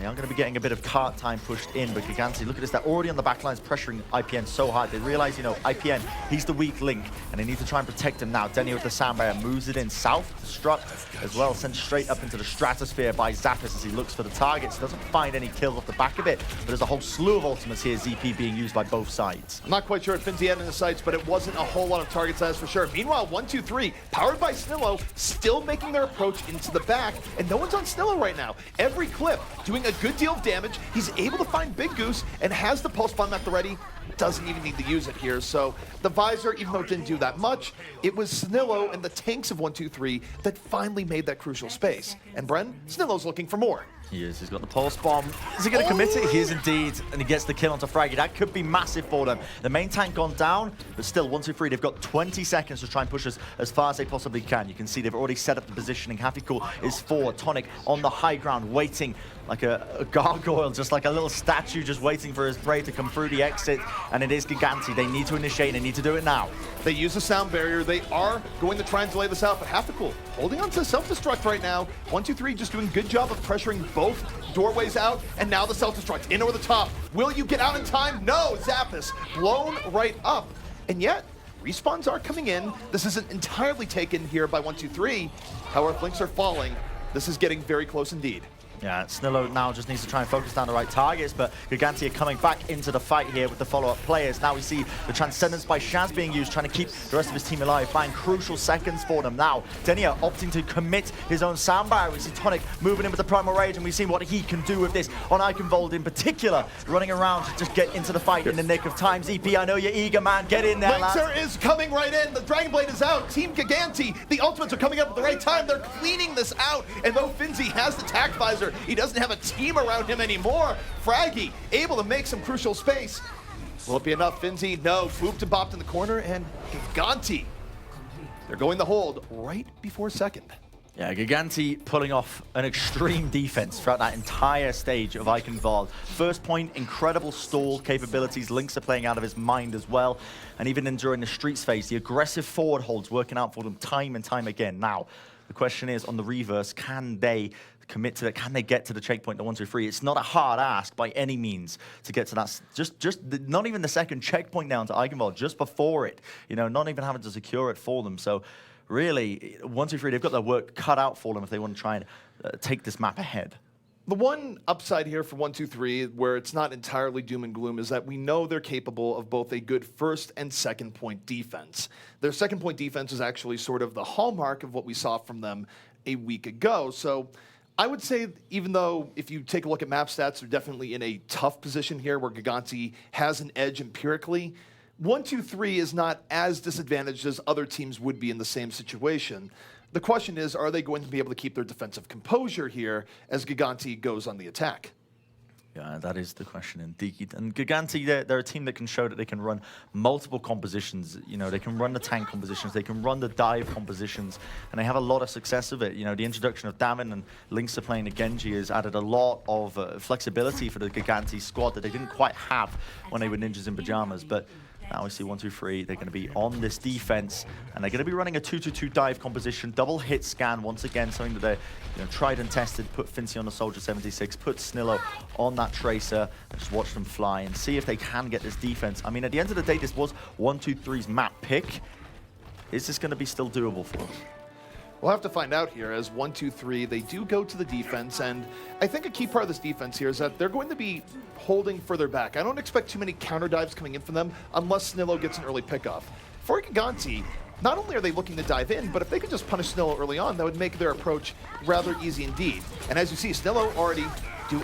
they are going to be getting a bit of cart time pushed in, but Gigantti, look at this, they're already on the back lines pressuring IPN so hard. They realize, you know, IPN, he's the weak link, and they need to try and protect him now. Denia with the sound barrier moves it in south, Strut as well, sent straight up into the stratosphere by Zappis as he looks for the targets. Doesn't find any kills off the back of it, but there's a whole slew of ultimates here, ZP being used by both sides. I'm not quite sure if Finzi had in the sights, but it wasn't a whole lot of targets, that's for sure. Meanwhile, 1-2-3, powered by Snillo, still making their approach into the back, and no one's on Snillo right now. Every clip doing a good deal of damage. He's able to find Big Goose and has the pulse bomb at the ready. Doesn't even need to use it here. So the visor, even though it didn't do that much, it was Snillo and the tanks of 1-2-3 that finally made that crucial space. And Bren, Snillo's looking for more. He is. He's got the pulse bomb. Is he going to commit it? He is indeed, and he gets the kill onto Fraggy. That could be massive for them. The main tank gone down, but still, 1-2-3, they've got 20 seconds to try and push us as far as they possibly can. You can see they've already set up the positioning. Happy-Cool is forward. Tonic on the high ground, waiting like a gargoyle, just like a little statue, just waiting for his prey to come through the exit. And it is Gigantti. They need to initiate. They need to do it now. They use the sound barrier. They are going to try and delay this out, but Half-a-Cool holding on to self-destruct right now. 1-2-3 just doing a good job of pressuring both doorways out, and now the self-destruct in over the top. Will you get out in time? No, Zappis blown right up. And yet, respawns are coming in. This isn't entirely taken here by 1-2-3. However, if Links are falling, this is getting very close indeed. Yeah, Snillo now just needs to try and focus down the right targets, but Gigantti are coming back into the fight here with the follow-up players. Now we see the Transcendence by Shaz being used, trying to keep the rest of his team alive, buying crucial seconds for them. Now, Denia opting to commit his own sound barrier. We see Tonic moving in with the Primal Rage, and we see what he can do with this on Eichenwald in particular, running around to just get into the fight in the nick of time. ZP, I know you're eager, man. Get in there, Linkser is coming right in. The Dragon Blade is out. Team Gigantti, the ultimates are coming up at the right time. They're cleaning this out, and though Finzi has the tac visor, he doesn't have a team around him anymore. Fraggy able to make some crucial space. Will it be enough? Finzi, no. Booped and bopped in the corner, and Gigantti, they're going the hold right before second. Yeah, Gigantti pulling off an extreme defense throughout that entire stage of Eichenwald. First point, incredible stall capabilities. Lynx are playing out of his mind as well. And even in during the streets phase, the aggressive forward holds working out for them time and time again. Now, the question is on the reverse, can they commit to that? Can they get to the checkpoint, the 1-2-3? It's not a hard ask by any means to get to that. Not even the second checkpoint down to Eichenwald, just before it. You know, not even having to secure it for them. So really, 1-2-3, they've got their work cut out for them if they want to try and take this map ahead. The one upside here for 1-2-3, where it's not entirely doom and gloom, is that we know they're capable of both a good first and second point defense. Their second point defense is actually sort of the hallmark of what we saw from them a week ago. So I would say, even though if you take a look at map stats, they're definitely in a tough position here where Gigantti has an edge empirically. 1-2-3 is not as disadvantaged as other teams would be in the same situation. The question is, are they going to be able to keep their defensive composure here as Gigantti goes on the attack? Yeah, that is the question indeed. And Gigantti, they're a team that can show that they can run multiple compositions. You know, they can run the tank compositions, they can run the dive compositions, and they have a lot of success of it. You know, the introduction of Davin and Lynx are playing the Genji has added a lot of flexibility for the Gigantti squad that they didn't quite have when they were ninjas in pajamas. But now we see 1-2-3. They're going to be on this defense, and they're going to be running a 2-2-2 dive composition, double hit scan once again, something that they tried and tested. Put Fincy on the Soldier 76, put Snillo on that Tracer, and just watch them fly and see if they can get this defense. I mean, at the end of the day, this was 1-2-3's map pick. Is this going to be still doable for them? We'll have to find out here as 1-2-3, they do go to the defense, and I think a key part of this defense here is that they're going to be holding further back. I don't expect too many counter dives coming in from them unless Snillo gets an early pickoff. For Gigantti, not only are they looking to dive in, but if they could just punish Snillo early on, that would make their approach rather easy indeed. And as you see, Snillo already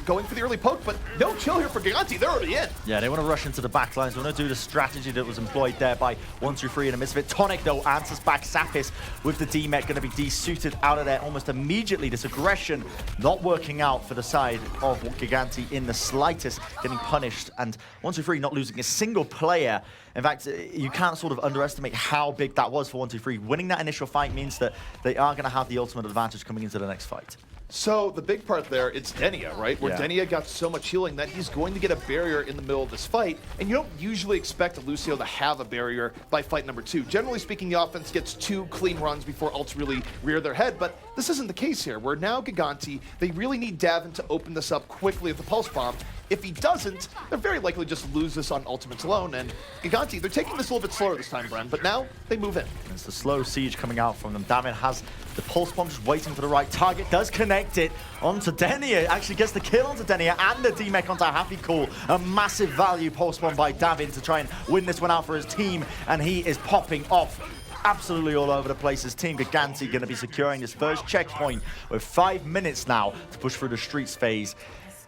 going for the early poke, but no chill here for Gigantti. They're already in. Yeah, they want to rush into the back lines. They want to do the strategy that was employed there by 1-2-3 and a misfit. Tonic, though, answers back. Sapis with the D-Mech going to be desuited out of there almost immediately. This aggression not working out for the side of Gigantti in the slightest, getting punished. And 1-2-3 not losing a single player. In fact, you can't sort of underestimate how big that was for 1-2-3. Winning that initial fight means that they are going to have the ultimate advantage coming into the next fight. So the big part there, it's Denia, right? Where Denia got so much healing that he's going to get a barrier in the middle of this fight. And you don't usually expect Lucio to have a barrier by fight number 2. Generally speaking, the offense gets 2 clean runs before ults really rear their head. But this isn't the case here, where now Gigantti, they really need Davin to open this up quickly with the Pulse Bomb. If he doesn't, they're very likely just lose this on ultimates alone. And Gigantti, they're taking this a little bit slower this time, Bren, but now they move in. It's the slow siege coming out from them. Davin has the Pulse Bomb just waiting for the right target, does connect it onto Denia, actually gets the kill onto Denia and the D-Mech onto Happy Cool. A massive value Pulse Bomb by Davin to try and win this one out for his team, and he is popping off absolutely all over the place. His Team Gigantti going to be securing this first checkpoint with 5 minutes now to push through the streets phase.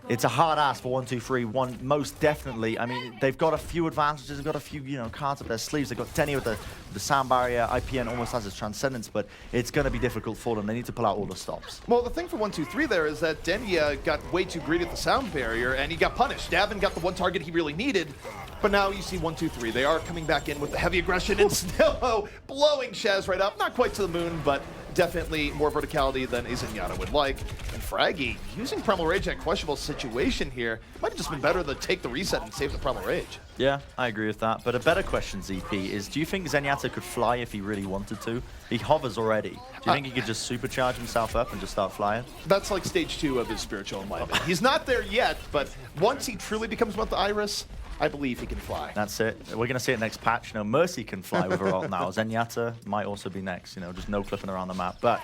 It's a hard ask for 1-2-3, most definitely. I mean, they've got a few advantages, they've got a few, cards up their sleeves. They've got Denia with the sound barrier, IPN almost has his transcendence, but it's going to be difficult for them. They need to pull out all the stops. Well, the thing for 1-2-3 there is that Denia got way too greedy at the sound barrier, and he got punished. Davin got the one target he really needed, but now you see 1-2-3. They are coming back in with the heavy aggression, and Snillo blowing Shaz right up. Not quite to the moon, but definitely more verticality than a Zenyatta would like. And Fraggy using Primal Rage in a questionable situation here. Might have just been better to take the reset and save the Primal Rage. Yeah, I agree with that. But a better question, ZP, is do you think Zenyatta could fly if he really wanted to? He hovers already. Do you think he could just supercharge himself up and just start flying? That's like stage 2 of his spiritual enlightenment. He's not there yet, but once he truly becomes one with the Iris, I believe he can fly. That's it. We're going to see it next patch. Mercy can fly with her ult now. Zenyatta might also be next. Just no clipping around the map. But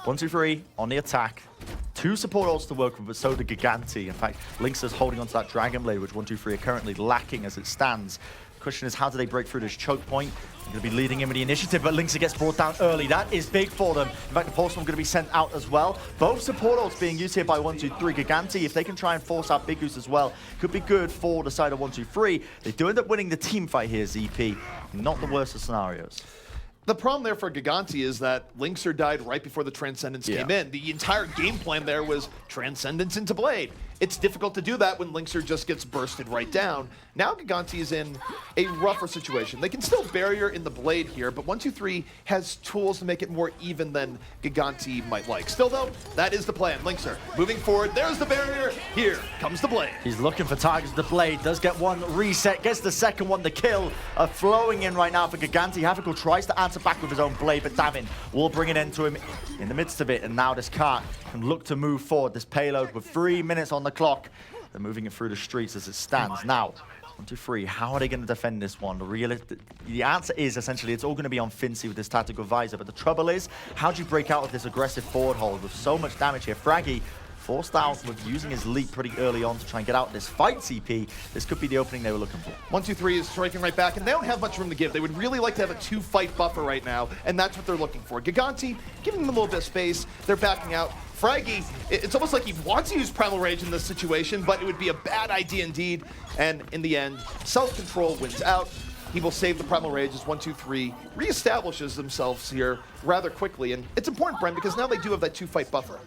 1-2-3 on the attack. 2 support ults to work with, but so did Gigantti. In fact, Lynx is holding onto that Dragon Blade, which 1-2-3 are currently lacking as it stands. The question is, how do they break through this choke point? They're going to be leading in with the initiative, but Lynx gets brought down early. That is big for them. In fact, the Pulse Bomb going to be sent out as well. Both support ults being used here by 1-2-3. Gigantti, if they can try and force out Big Goose as well, could be good for the side of 1-2-3. They do end up winning the team fight here, ZP. Not the worst of scenarios. The problem there for Gigantti is that Lynxer died right before the Transcendence came in. The entire game plan there was Transcendence into Blade. it's difficult to do that when Linkser just gets bursted right down. Now Gigantti is in a rougher situation. They can still barrier in the blade here, but 1-2-3 has tools to make it more even than Gigantti might like. Still though, that is the plan. Linkser moving forward. There's the barrier. Here comes the blade. He's looking for targets. The blade does get one reset, gets the second one. The kill flowing in right now for Gigantti. Havikul tries to answer back with his own blade, but Davin will bring it into him in the midst of it. And now this cart can look to move forward. This payload with 3 minutes on the clock. They're moving it through the streets as it stands. Now, 1-2-3, how are they going to defend this one? The answer is essentially it's all going to be on Fincy with this tactical visor. But the trouble is, how do you break out of this aggressive forward hold with so much damage here? Fraggy forced out with using his leap pretty early on to try and get out this fight CP. This could be the opening they were looking for. 1-2-3 is striking right back, and they don't have much room to give. They would really like to have a 2-fight buffer right now, and that's what they're looking for. Gigantti, giving them a little bit of space. They're backing out. Fraggy, it's almost like he wants to use Primal Rage in this situation, but it would be a bad idea indeed. And in the end, self-control wins out. He will save the Primal Rage as 1-2-3 reestablishes themselves here rather quickly. And it's important, Bren, because now they do have that 2-fight buffer.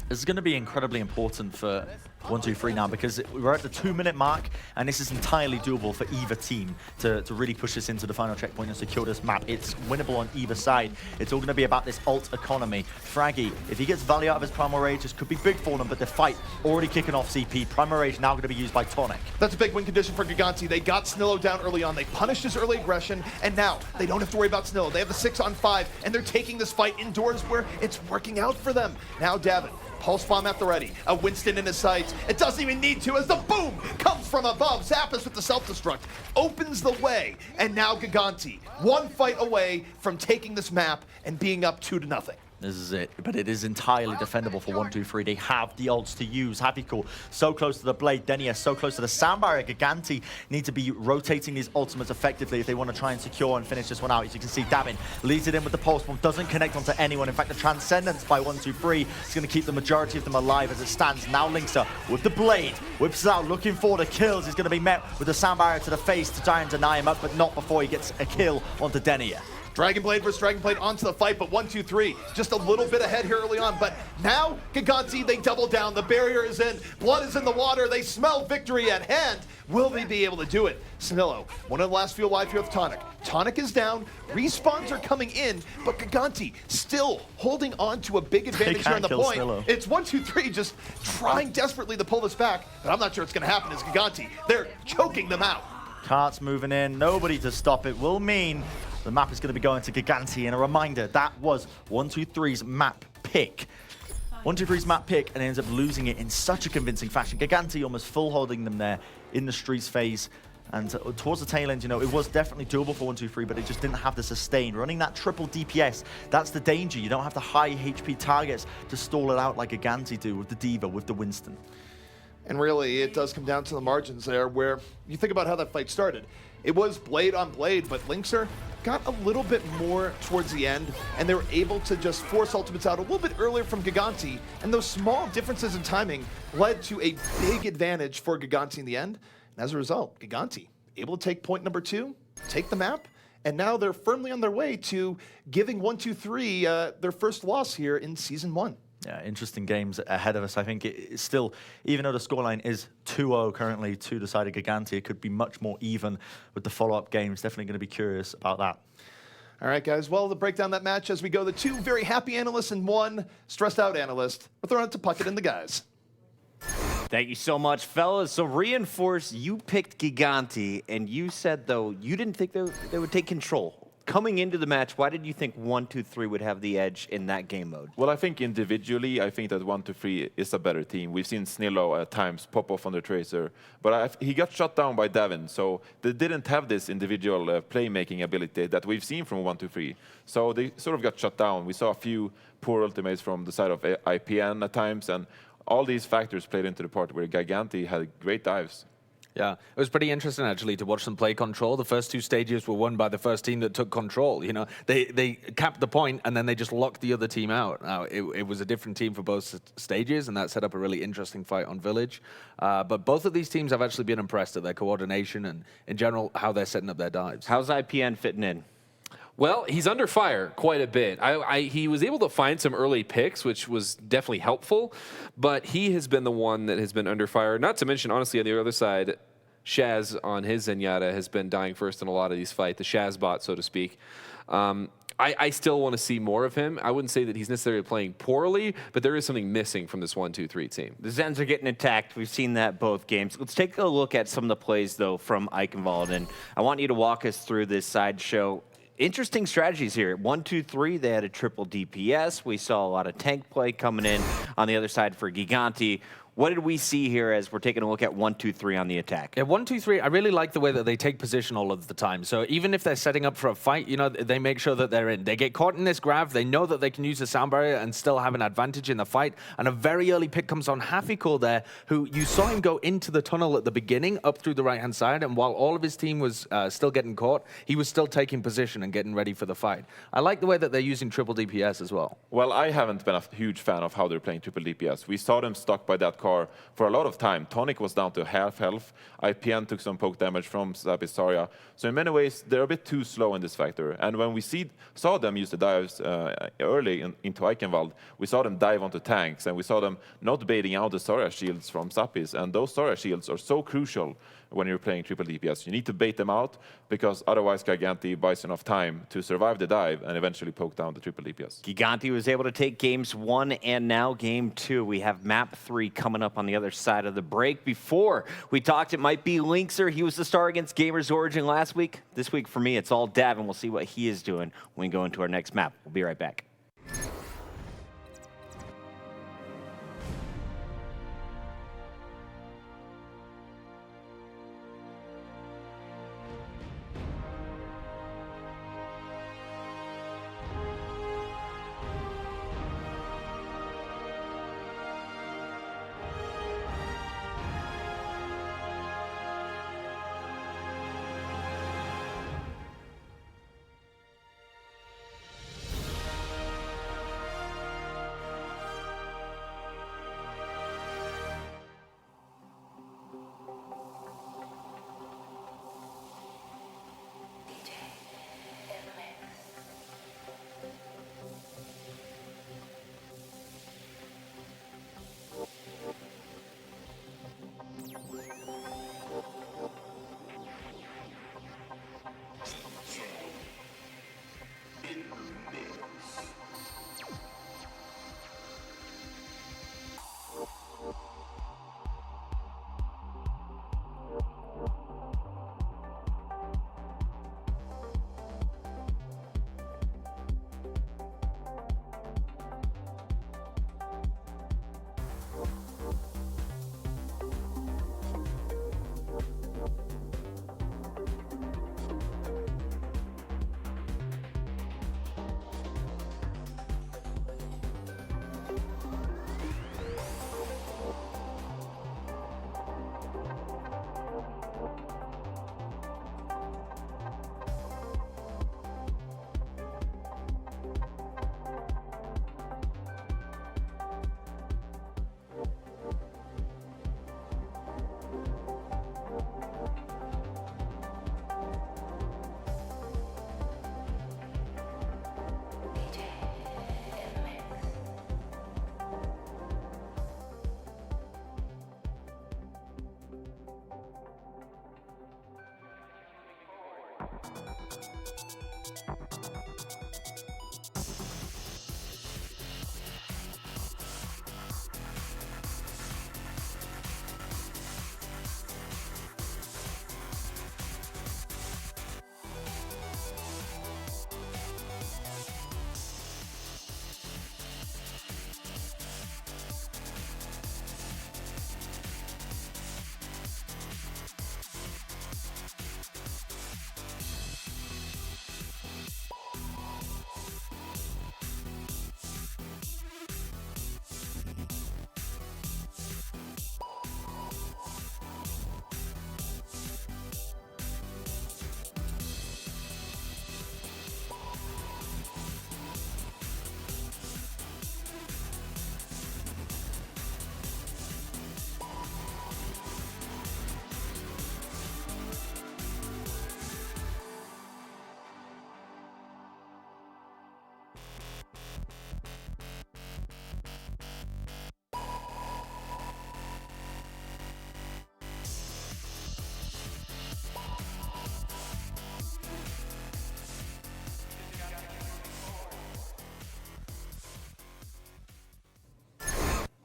This is going to be incredibly important for 1-2-3 now, because we're at the 2-minute mark, and this is entirely doable for either team to really push this into the final checkpoint and secure this map. It's winnable on either side. It's all going to be about this ult economy. Fraggy, if he gets value out of his Primal Rage, this could be big for them, but the fight already kicking off CP. Primal Rage now going to be used by Tonic. That's a big win condition for Gigantti. They got Snillo down early on. They punished his early aggression, and now they don't have to worry about Snillo. They have the 6-on-5, and they're taking this fight indoors where it's working out for them. Now Davin. Pulse bomb at the ready. A Winston in his sights. It doesn't even need to as the boom comes from above. Zappos with the self-destruct. Opens the way. And now Gigantti, one fight away from taking this map and being up 2-0. This is it, but it is entirely defendable for 1-2-3. They have the ults to use. Havikul so close to the blade. Denia so close to the sound barrier. Gigantti need to be rotating these ultimates effectively if they want to try and secure and finish this one out. As you can see, Davin leads it in with the pulse bomb, doesn't connect onto anyone. In fact, the transcendence by 1-2-3 is going to keep the majority of them alive as it stands. Now Linkser with the blade whips out, looking for the kills. He's going to be met with the sound barrier to the face to try and deny him up, but not before he gets a kill onto Denia. Dragonblade versus Dragonblade onto the fight, but 1-2-3 just a little bit ahead here early on. But now Gigantti, they double down. The barrier is in. Blood is in the water. They smell victory at hand. Will they be able to do it? Snillo, one of the last few alive here with Tonic. Tonic is down. Respawns are coming in, but Gigantti still holding on to a big advantage here on the point. Snillo. It's 1-2-3 just trying desperately to pull this back, but I'm not sure it's going to happen. It's Gigantti. They're choking them out. Carts moving in. Nobody to stop it will mean the map is going to be going to Gigantti. And a reminder, that was 1-2-3's map pick. 1-2-3's map pick, and ends up losing it in such a convincing fashion. Gigantti almost full holding them there in the streets phase. And towards the tail end, you know, it was definitely doable for 1-2-3, but it just didn't have the sustain. Running that triple DPS, that's the danger. You don't have the high HP targets to stall it out like Gigantti do with the D.Va, with the Winston. And really, it does come down to the margins there, where you think about how that fight started. It was blade on blade, but Linkser got a little bit more towards the end, and they were able to just force ultimates out a little bit earlier from Gigantti, and those small differences in timing led to a big advantage for Gigantti in the end. And as a result, Gigantti able to take point number 2, take the map, and now they're firmly on their way to giving 1-2-3 their first loss here in Season 1. Yeah, interesting games ahead of us. I think it's still, even though the scoreline is 2-0 currently to the side of Gigantti, it could be much more even with the follow-up games. Definitely going to be curious about that. All right, guys. Well, to break down that match as we go, the 2 very happy analysts and 1 stressed out analyst. We're throwing it to Puckett and the guys. Thank you so much, fellas. So reinforce, you picked Gigantti, and you said, though, you didn't think they would take control. Coming into the match, why did you think 1-2-3 would have the edge in that game mode? Well, I think individually, I think that 1-2-3 is a better team. We've seen Snillo at times pop off on the Tracer, but he got shut down by Davin, so they didn't have this individual playmaking ability that we've seen from 1-2-3. So they sort of got shut down. We saw a few poor ultimates from the side of IPN at times, and all these factors played into the part where Gigantti had great dives. Yeah, it was pretty interesting actually to watch them play control. The first 2 stages were won by the first team that took control. You know, they capped the point and then they just locked the other team out. Now it was a different team for both stages, and that set up a really interesting fight on Village. But both of these teams, I've actually been impressed at their coordination and in general how they're setting up their dives. How's IPN fitting in? Well, he's under fire quite a bit. He was able to find some early picks, which was definitely helpful, but he has been the one that has been under fire. Not to mention, honestly, on the other side, Shaz on his Zenyatta has been dying first in a lot of these fights, the Shaz bot, so to speak. I still want to see more of him. I wouldn't say that he's necessarily playing poorly, but there is something missing from this 1-2-3 team. The Zens are getting attacked. We've seen that both games. Let's take a look at some of the plays, though, from Eichenwald, and I want you to walk us through this Sideshow. Interesting strategies here. 1-2-3, they had a triple DPS. We saw a lot of tank play coming in on the other side for Gigantti. What did we see here as we're taking a look at 1-2-3 on the attack? Yeah, 1-2-3, I really like the way that they take position all of the time. So even if they're setting up for a fight, you know, they make sure that they're in. They get caught in this grab. They know that they can use the sound barrier and still have an advantage in the fight. And a very early pick comes on Hafikul there, who you saw him go into the tunnel at the beginning, up through the right-hand side. And while all of his team was still getting caught, he was still taking position and getting ready for the fight. I like the way that they're using triple DPS as well. Well, I haven't been a huge fan of how they're playing triple DPS. We saw them stuck by that car for a lot of time. Tonic was down to half health. IPN took some poke damage from Zapisaria. So in many ways, they're a bit too slow in this factor. And when we saw them use the dives early into Eichenwald, we saw them dive onto tanks, and we saw them not baiting out the Zarya shields from Zapis. And those Zarya shields are so crucial when you're playing triple DPS. You need to bait them out, because otherwise Gigantti buys enough time to survive the dive and eventually poke down the triple DPS. Gigantti was able to take games 1 and now game 2. We have map 3 coming up on the other side of the break. Before we talked, it might be Linkser. He was the star against Gamers Origin last week. This week for me, it's all Dav, and we'll see what he is doing when we go into our next map. We'll be right back.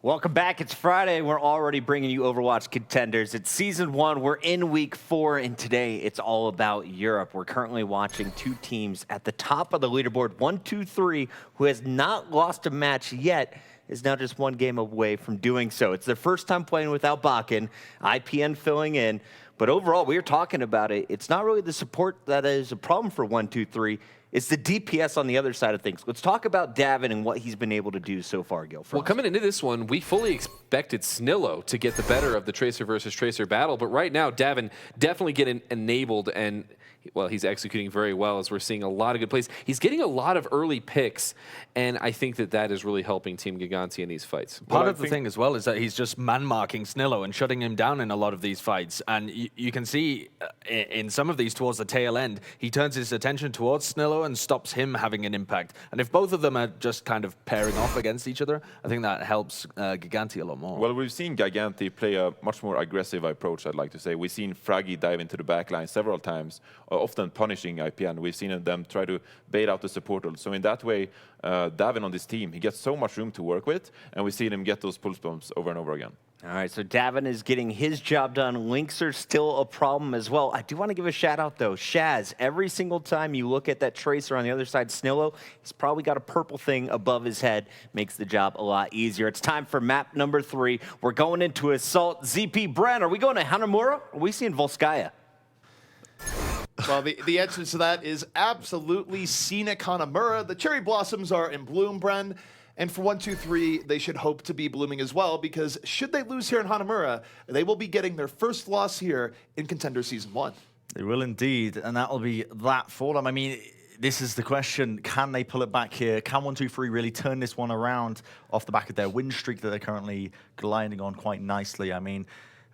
Welcome back. It's Friday. We're already bringing you Overwatch Contenders. It's Season 1. We're in Week 4, and today it's all about Europe. We're currently watching two teams at the top of the leaderboard. 1-2-3, who has not lost a match yet, is now just one game away from doing so. It's their first time playing without Bakken, IPN filling in. But overall, we were talking about it. It's not really the support that is a problem for 1-2-3. It's the DPS on the other side of things. Let's talk about Davin and what he's been able to do so far, Gillfrost. Well, coming into this one, we fully expected Snillo to get the better of the Tracer versus Tracer battle, but right now, Davin definitely getting enabled, and well, he's executing very well as we're seeing a lot of good plays. He's getting a lot of early picks, and I think that that is really helping Team Gigantti in these fights. Part of the thing as well is that he's just man-marking Snillo and shutting him down in a lot of these fights. And you can see in some of these towards the tail end, he turns his attention towards Snillo and stops him having an impact. And if both of them are just kind of pairing off against each other, I think that helps Gigantti a lot more. Well, we've seen Gigantti play a much more aggressive approach, I'd like to say. We've seen Fraggy dive into the back line several times, often punishing IPN. We've seen them try to bait out the support role. So in that way, Davin on this team, he gets so much room to work with, and we see him get those pulse bumps over and over again. All right, so Davin is getting his job done. Links are still a problem as well. I do want to give a shout out, though. Shaz, every single time you look at that Tracer on the other side, Snillo, he's probably got a purple thing above his head. Makes the job a lot easier. It's time for map number 3. We're going into Assault. ZP Bren, are we going to Hanamura? Or are we seeing Volskaya? Well, the answer to that is absolutely scenic Hanamura. The cherry blossoms are in bloom, Bren. And for 1-2-3, they should hope to be blooming as well, because should they lose here in Hanamura, they will be getting their first loss here in Contender Season 1. They will indeed, and that will be that for them. I mean, this is the question. Can they pull it back here? Can 1-2-3 really turn this one around off the back of their win streak that they're currently gliding on quite nicely? I mean,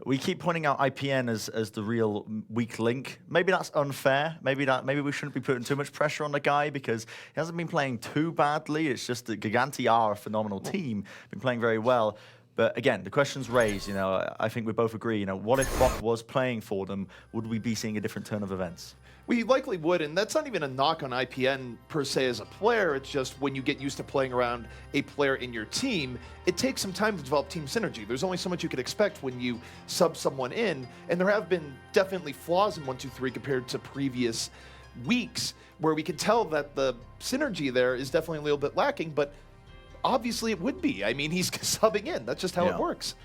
we keep pointing out IPN as the real weak link. Maybe that's unfair. Maybe we shouldn't be putting too much pressure on the guy because he hasn't been playing too badly. It's just that Gigantti are a phenomenal team, been playing very well. But again, the question's raised. You know, I think we both agree. You know, what if Bok was playing for them? Would we be seeing a different turn of events? We likely would, and that's not even a knock on IPN per se as a player. It's just when you get used to playing around a player in your team, it takes some time to develop team synergy. There's only so much you could expect when you sub someone in, and there have been definitely flaws in 1-2-3 compared to previous weeks where we can tell that the synergy there is definitely a little bit lacking, but obviously it would be. I mean, he's subbing in. That's just how it works.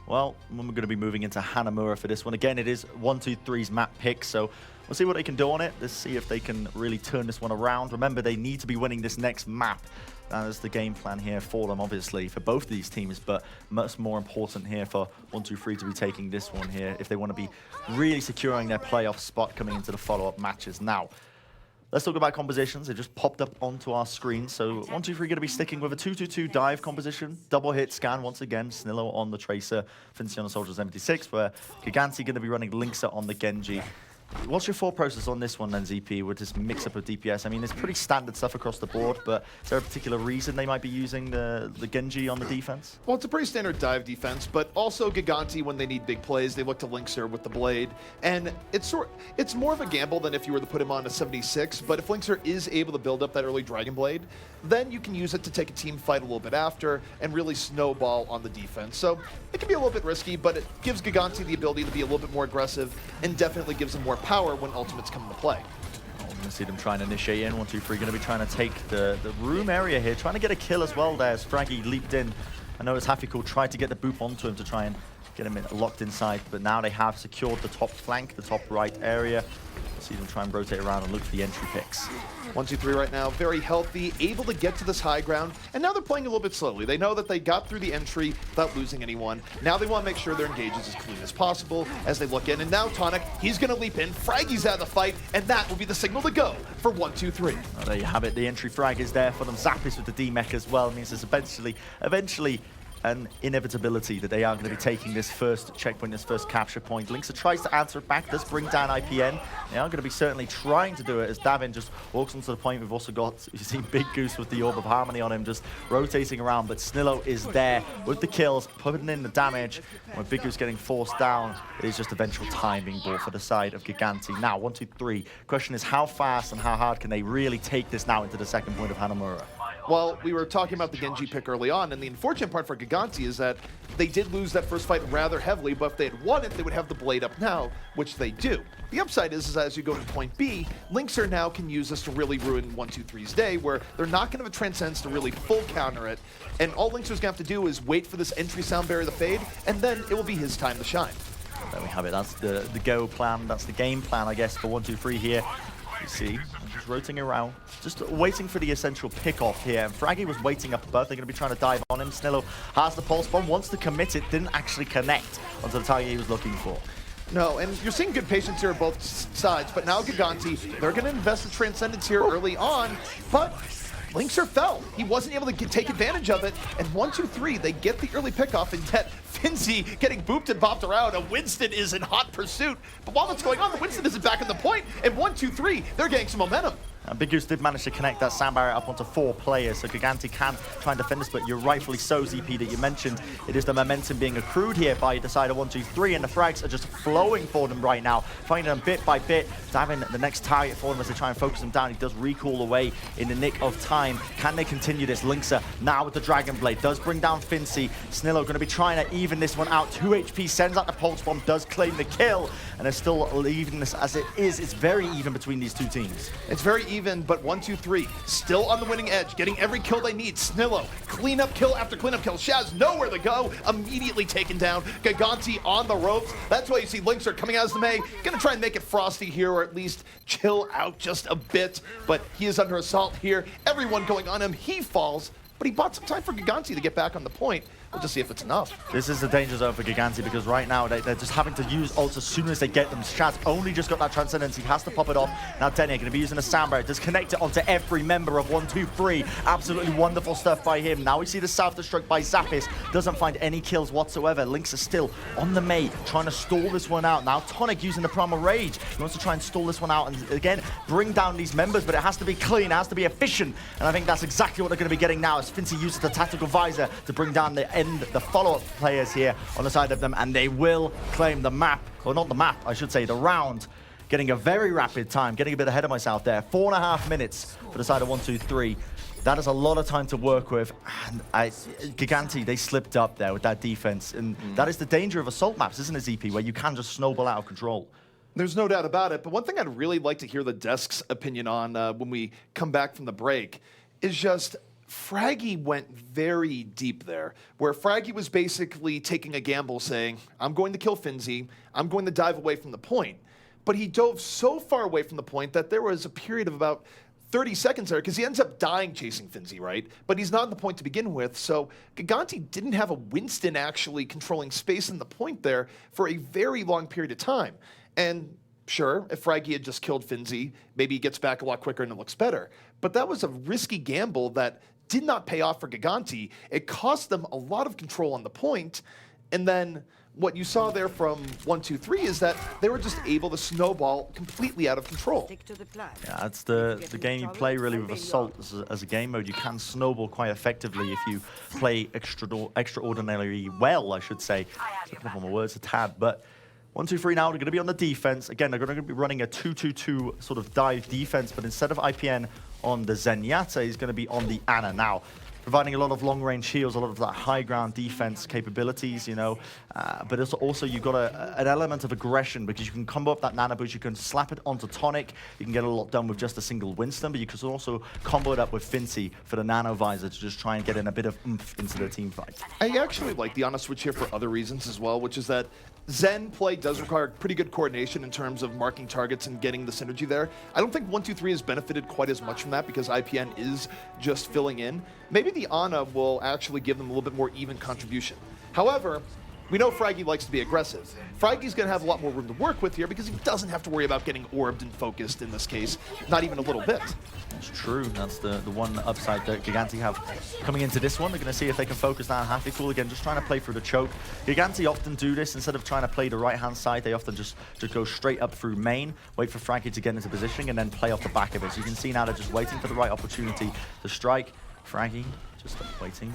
Well, we're going to be moving into Hanamura for this one. Again, it is 1-2-3's map pick, so we'll see what they can do on it. Let's see if they can really turn this one around. Remember, they need to be winning this next map. That is the game plan here for them, obviously, for both of these teams, but much more important here for 1-2-3 to be taking this one here if they want to be really securing their playoff spot coming into the follow-up matches. Now, let's talk about compositions. They just popped up onto our screen. So 1-2-3 going to be sticking with a 2-2-2 dive composition. Double hit scan once again. Snillo on the Tracer, Fincy on the Soldier 76, where Gigantti going to be running Linksa on the Genji. What's your thought process on this one then, ZP, with this mix-up of DPS? I mean, it's pretty standard stuff across the board, but is there a particular reason they might be using the Genji on the defense? Well, it's a pretty standard dive defense, but also Gigantti, when they need big plays, they look to Linkser with the Blade. And it's more of a gamble than if you were to put him on a 76, but if Linkser is able to build up that early Dragon Blade, then you can use it to take a team fight a little bit after and really snowball on the defense. So it can be a little bit risky, but it gives Gigantti the ability to be a little bit more aggressive and definitely gives them more power when ultimates come into play. We're going to see them trying to initiate in. 1-2-3 going to be trying to take the room area here, trying to get a kill as well there as Fraggy leaped in. I know as Hafiko tried to get the boop onto him to try and get him locked inside, but now they have secured the top flank, the top right area. See them try and rotate around and look for the entry picks. 1-2-3 right now, very healthy, able to get to this high ground, and now they're playing a little bit slowly. They know that they got through the entry without losing anyone. Now they want to make sure their engage is as clean as possible as they look in, and now Tonic, he's going to leap in, Fraggy's out of the fight, and that will be the signal to go for 1-2-3. Well, there you have it, the entry frag is there for them. Zappis with the D-Mech as well, means there's eventually an inevitability that they are going to be taking this first checkpoint, this first capture point. Linksa tries to answer it back, does bring down IPN. They are going to be certainly trying to do it as Davin just walks onto the point. We've also got, you see Big Goose with the Orb of Harmony on him, just rotating around, but Snillo is there with the kills, putting in the damage. When Big Goose getting forced down, it is just eventual time being brought for the side of Gigantti. Now, 1-2-3. Question is how fast and how hard can they really take this now into the second point of Hanamura? Well, we were talking about the Genji pick early on, and the unfortunate part for Gigantti is that they did lose that first fight rather heavily, but if they had won it, they would have the blade up now, which they do. The upside is as you go to point B, Linkser now can use this to really ruin 1-2-3's day, where they're not going to have a Transcendence to really full counter it, and all Linkser's going to have to do is wait for this entry sound barrier to fade, and then it will be his time to shine. There we have it. That's the go plan. That's the game plan, I guess, for 1-2-3 here. You see, just rotating around, just waiting for the essential pick-off here. And Fraggy was waiting up above. They're going to be trying to dive on him. Snillo has the pulse bomb, wants to commit it, didn't actually connect onto the target he was looking for. No, and you're seeing good patience here on both sides, but now Gigantti, they're going to invest in Transcendence here early on, but Linkser fell. He wasn't able to take advantage of it, and 1-2-3, they get the early pickoff, and yet Finzi getting booped and bopped around, and Winston is in hot pursuit. But while that's going on, the Winston isn't back in the point, and 1-2-3, they're getting some momentum. Big Goose did manage to connect that sound barrier up onto 4 players, so Gigantti can try and defend this, but you're rightfully so, ZP, that you mentioned. It is the momentum being accrued here by Decider 1-2-3, and the frags are just flowing for them right now, finding them bit by bit, having the next target for them as they try and focus him down. He does recall away in the nick of time. Can they continue this? Linkser now with the Dragon Blade does bring down Finzi. Snillo going to be trying to even this one out. 2 HP, sends out the Pulse Bomb, does claim the kill, and they're still leaving this as it is. It's very even between these two teams. It's very even, but 1-2-3 still on the winning edge, getting every kill they need. Snillo, cleanup kill after cleanup kill. Shaz nowhere to go, immediately taken down. Gigantti on the ropes. That's why you see Linkser coming out as the May, gonna try and make it frosty here, or at least chill out just a bit. But he is under assault here. Everyone going on him. He falls, but he bought some time for Gigantti to get back on the point. We'll just see if it's enough. This is the danger zone for Gigantti because right now they're just having to use ults as soon as they get them. Shaz only just got that Transcendence. He has to pop it off. Now Denny going to be using a sound barrier. Just connect it onto every member of 1-2-3. Absolutely wonderful stuff by him. Now we see the self-destruct by Zappis. Doesn't find any kills whatsoever. Lynx are still on the mate, trying to stall this one out. Now Tonic using the Primal Rage. He wants to try and stall this one out and again bring down these members, but it has to be clean, it has to be efficient. And I think that's exactly what they're going to be getting now as Finzi uses the Tactical Visor to bring down the follow-up players here on the side of them, and they will claim the map, or not the map, I should say, the round. Getting a very rapid time, getting a bit ahead of myself there. 4.5 minutes for the side of 1-2-3. That is a lot of time to work with. And Gigantti, they slipped up there with that defense, and that is the danger of assault maps, isn't it, ZP, where you can just snowball out of control. There's no doubt about it, but one thing I'd really like to hear the desk's opinion on when we come back from the break is just Fraggy went very deep there, where Fraggy was basically taking a gamble saying, I'm going to kill Finzi, I'm going to dive away from the point. But he dove so far away from the point that there was a period of about 30 seconds there, because he ends up dying chasing Finzi, right? But he's not on the point to begin with, so Gigantti didn't have a Winston actually controlling space in the point there for a very long period of time. And sure, if Fraggy had just killed Finzi, maybe he gets back a lot quicker and it looks better. But that was a risky gamble that did not pay off for Gigantti. It cost them a lot of control on the point, and then what you saw there from 1-2-3 is that they were just able to snowball completely out of control. Yeah, that's the game you play really with Assault as a game mode. You can snowball quite effectively if you play extraordinarily well, I should say. Looking up on my words a tad, but 1-2-3 now, they're going to be on the defense. Again, they're going to be running a 2-2-2 sort of dive defense, but instead of IPN on the Zenyatta, he's going to be on the Ana now, providing a lot of long-range heals, a lot of that high-ground defense capabilities, you know. But also you've got an element of aggression because you can combo up that Nano Boost, you can slap it onto Tonic, you can get a lot done with just a single Winston, but you can also combo it up with Finzi for the Nano Visor to just try and get in a bit of oomph into the team fight. I actually like the Ana switch here for other reasons as well, which is that Zen play does require pretty good coordination in terms of marking targets and getting the synergy there. I don't think 1-2-3 has benefited quite as much from that because IPN is just filling in. Maybe the Ana will actually give them a little bit more even contribution. However, we know Fraggy likes to be aggressive. Fraggy's going to have a lot more room to work with here because he doesn't have to worry about getting orbed and focused in this case, not even a little bit. That's true. That's the one upside that Gigantti have coming into this one. They're going to see if they can focus down half equal again, just trying to play through the choke. Gigantti often do this. Instead of trying to play the right-hand side, they often just go straight up through main, wait for Fraggy to get into positioning, and then play off the back of it. So you can see now they're just waiting for the right opportunity to strike. Fraggy just waiting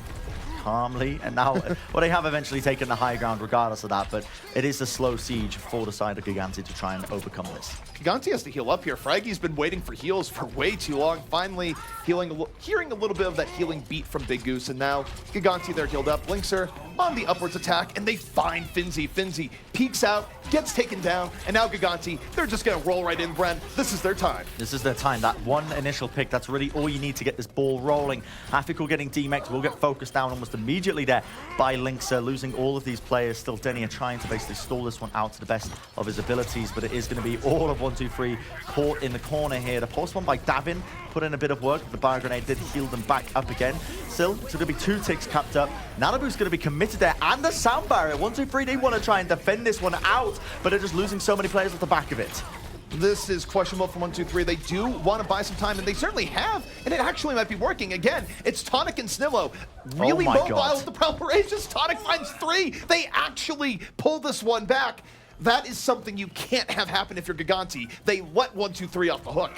calmly. And now, well, they have eventually taken the high ground regardless of that, but it is a slow siege for the side of Gigantti to try and overcome this. Gigantti has to heal up here. Fraggy's been waiting for heals for way too long. Finally, hearing a little bit of that healing beat from Big Goose, and now Gigantti, they're healed up. Linkser on the upwards attack, and they find Finzi. Finzi peeks out, gets taken down, and now Gigantti, they're just gonna roll right in, Bren. This is their time. This is their time. That one initial pick, that's really all you need to get this ball rolling. Hafiko getting DMEX will get focused down almost immediately there by Linkser, losing all of these players. Still, Denia trying to basically stall this one out to the best of his abilities, but it is going to be all of 1-2-3 caught in the corner here. The pulse one by Davin put in a bit of work. The Bio Grenade did heal them back up again. Still, it's going to be 2 ticks capped up. Nanabu's going to be committed there, and the sound barrier. 1-2-3, they want to try and defend this one out, but they're just losing so many players off the back of it. This is questionable for 1-2-3. They do want to buy some time, and they certainly have, and it actually might be working. Again, it's Tonic and Snillo. Really mobile with the Proper Ages. Tonic finds 3. They actually pull this one back. That is something you can't have happen if you're Gigantti. They let 1-2-3 off the hook.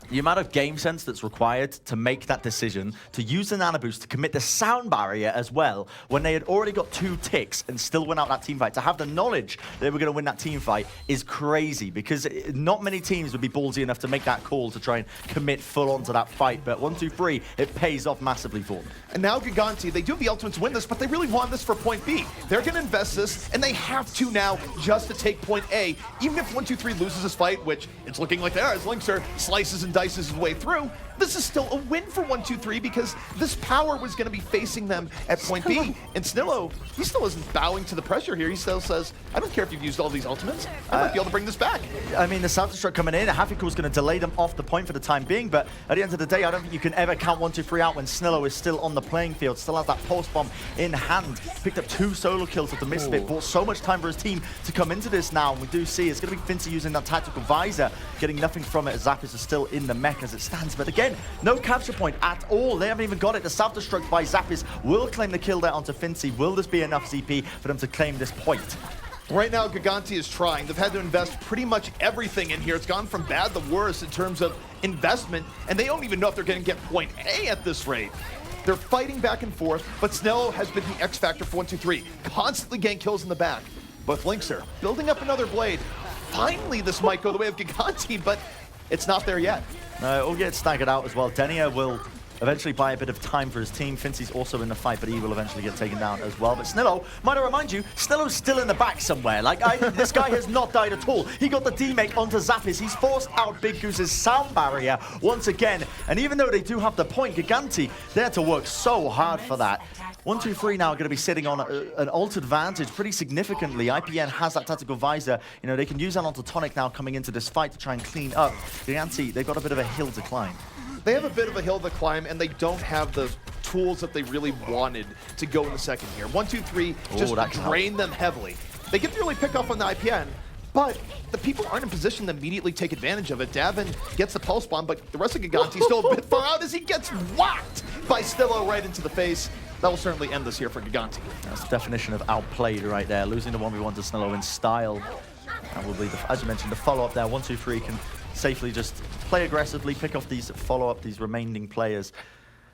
The amount of game sense that's required to make that decision, to use the Nano Boost, to commit the sound barrier as well, when they had already got 2 ticks and still win out that team fight, to have the knowledge they were going to win that team fight is crazy, because not many teams would be ballsy enough to make that call to try and commit full on to that fight. But 1-2-3, it pays off massively for them. And now Gigantti, they do have the ultimate to win this, but they really want this for point B. They're going to invest this, and they have to now just to take point A. Even if 1-2-3 loses this fight, which it's looking like they are, as Linkser slices and dices his way through, this is still a win for 1-2-3, because this power was going to be facing them at point B. And Snillo, he still isn't bowing to the pressure here. He still says, I don't care if you've used all these ultimates. I might be able to bring this back. I mean, the self-destruct coming in, Hafiko's going to delay them off the point for the time being, but at the end of the day, I don't think you can ever count 1-2-3 out when Snillo is still on the playing field, still has that pulse bomb in hand, picked up 2 solo kills with the Misfit, bought so much time for his team to come into this now, and we do see it's going to be Finzi using that tactical visor, getting nothing from it as Zappis is still in the mech as it stands, but again, no capture point at all. They haven't even got it. The self-destruct by Zappis will claim the kill there onto Finzi. Will this be enough CP for them to claim this point? Right now, Gigantti is trying. They've had to invest pretty much everything in here. It's gone from bad to worse in terms of investment, and they don't even know if they're going to get point A at this rate. They're fighting back and forth, but Snello has been the X factor for 1-2-3, constantly getting kills in the back. But Linkser building up another blade. Finally, this might go the way of Gigantti, but it's not there yet. It will get staggered out as well. Denia will eventually buy a bit of time for his team. Finzi's also in the fight, but he will eventually get taken down as well. But Snillo, might I remind you, Snillo's still in the back somewhere. Like, this guy has not died at all. He got the D-make onto Zappis. He's forced out Big Goose's sound barrier once again. And even though they do have the point, Gigantti, they had to work so hard for that. 1-2-3 now going to be sitting on an ult advantage pretty significantly. IPN has that tactical visor. You know, they can use that onto Tonic now coming into this fight to try and clean up. Gigantti, they've got a bit of a hill to climb. They have a bit of a hill to climb, and they don't have the tools that they really wanted to go in the second here. 1-2-3 just drain them heavily. They get to really pick off on the IPN, but the people aren't in position to immediately take advantage of it. Davin gets the pulse bomb, but the rest of Gigantti still a bit far out as he gets whacked by Snillo right into the face. That will certainly end this here for Gigantti. That's the definition of outplayed right there, losing the 1v1 to Snillo in style. And will be, as you mentioned, the follow-up there. 1-2-3 can safely just play aggressively, pick off these follow-up, these remaining players.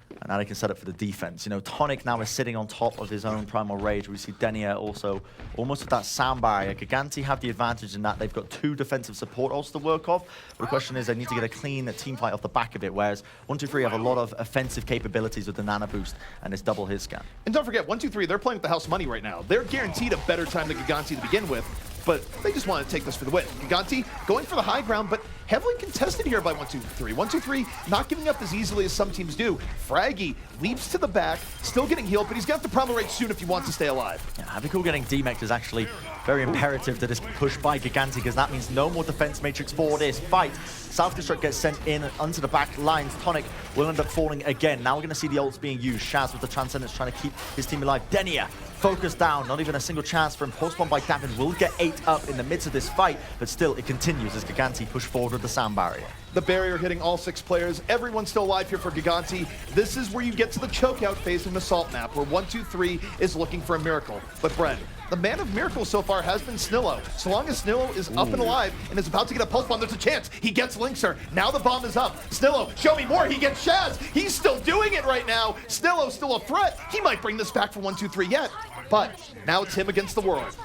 And now they can set up for the defense. You know, Tonic now is sitting on top of his own Primal Rage. We see Denia also almost at that sound barrier. Gigantti have the advantage in that they've got 2 defensive support ults to work off. But the question is they need to get a clean team fight off the back of it, whereas 1-2-3 have a lot of offensive capabilities with the Nano Boost and this double hit scan. And don't forget, 1-2-3, they're playing with the house money right now. They're guaranteed a better time than Gigantti to begin with, but they just want to take this for the win. Gigantti going for the high ground, but heavily contested here by 1-2-3. 1-2-3 not giving up as easily as some teams do. Fraggy leaps to the back, still getting healed, but he's got the Primal Rage soon if he wants to stay alive. Yeah, Havoc getting D-Mech is actually very imperative to this push by Gigantti, because that means no more defense matrix for this fight. Self-destruct gets sent in onto the back lines. Tonic will end up falling again. Now we're going to see the ults being used. Shaz with the Transcendence trying to keep his team alive. Denia focused down, not even a single chance for him. Pulse bomb by Davin will get 8 up in the midst of this fight, but still it continues as Gigantti push forward with the sound barrier. The barrier hitting all 6 players. Everyone's still alive here for Gigantti. This is where you get to the chokeout phase in the Assault map, where 1-2-3 is looking for a miracle. But Bren, the man of miracles so far has been Snillo. So long as Snillo is up and alive and is about to get a pulse bomb, there's a chance. He gets Linkser. Now the bomb is up. Snillo, show me more. He gets Shaz. He's still doing it right now. Snillo's still a threat. He might bring this back for 1-2-3 yet. But now it's him against the world.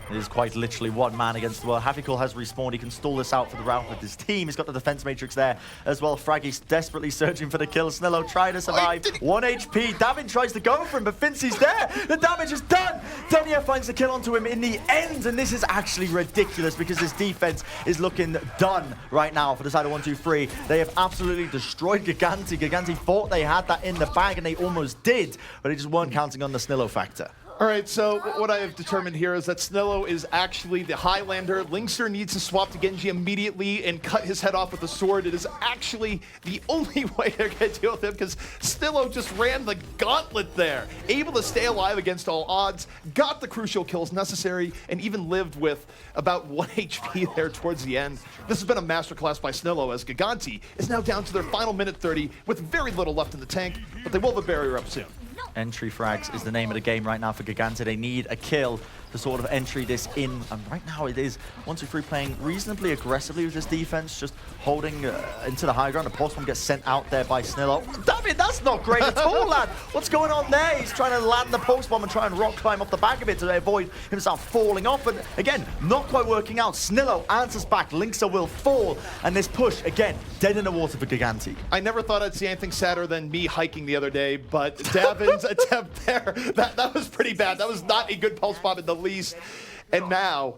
It is quite literally one man against the world. Hafikul has respawned. He can stall this out for the round with his team. He's got the defense matrix there as well. Fraggy's desperately searching for the kill. Snillo trying to survive. 1 HP. Davin tries to go for him, but Fincy's there. The damage is done. Denia finds the kill onto him in the end, and this is actually ridiculous because this defense is looking done right now for the side of 1-2-3. They have absolutely destroyed Gigantti. Gigantti thought they had that in the bag, and they almost did, but they just weren't counting on the Snillo factor. All right, so what I have determined here is that Snillo is actually the Highlander. Linkser needs to swap to Genji immediately and cut his head off with a sword. It is actually the only way they're going to deal with him because Snillo just ran the gauntlet there. Able to stay alive against all odds, got the crucial kills necessary, and even lived with about 1 HP there towards the end. This has been a masterclass by Snillo as Gigantti is now down to their final minute 30 with very little left in the tank, but they will have a barrier up soon. Entry frags is the name of the game right now for Gigantti. They need a kill to sort of entry this in. And right now it is 1-2-3 playing reasonably aggressively with this defense, just holding into the high ground. The pulse bomb gets sent out there by Snillo. Damn it, that's not great at all, lad. What's going on there? He's trying to land the pulse bomb and try and rock climb off the back of it to avoid himself falling off. But again, not quite working out. Snillo answers back. Linkser will fall. And this push, again, dead in the water for Gigantti. I never thought I'd see anything sadder than me hiking the other day, but Davin's attempt there, that was pretty bad. That was not a good pulse bomb in the least. And now,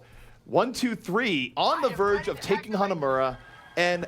1-2-3 on the verge of taking Hanamura and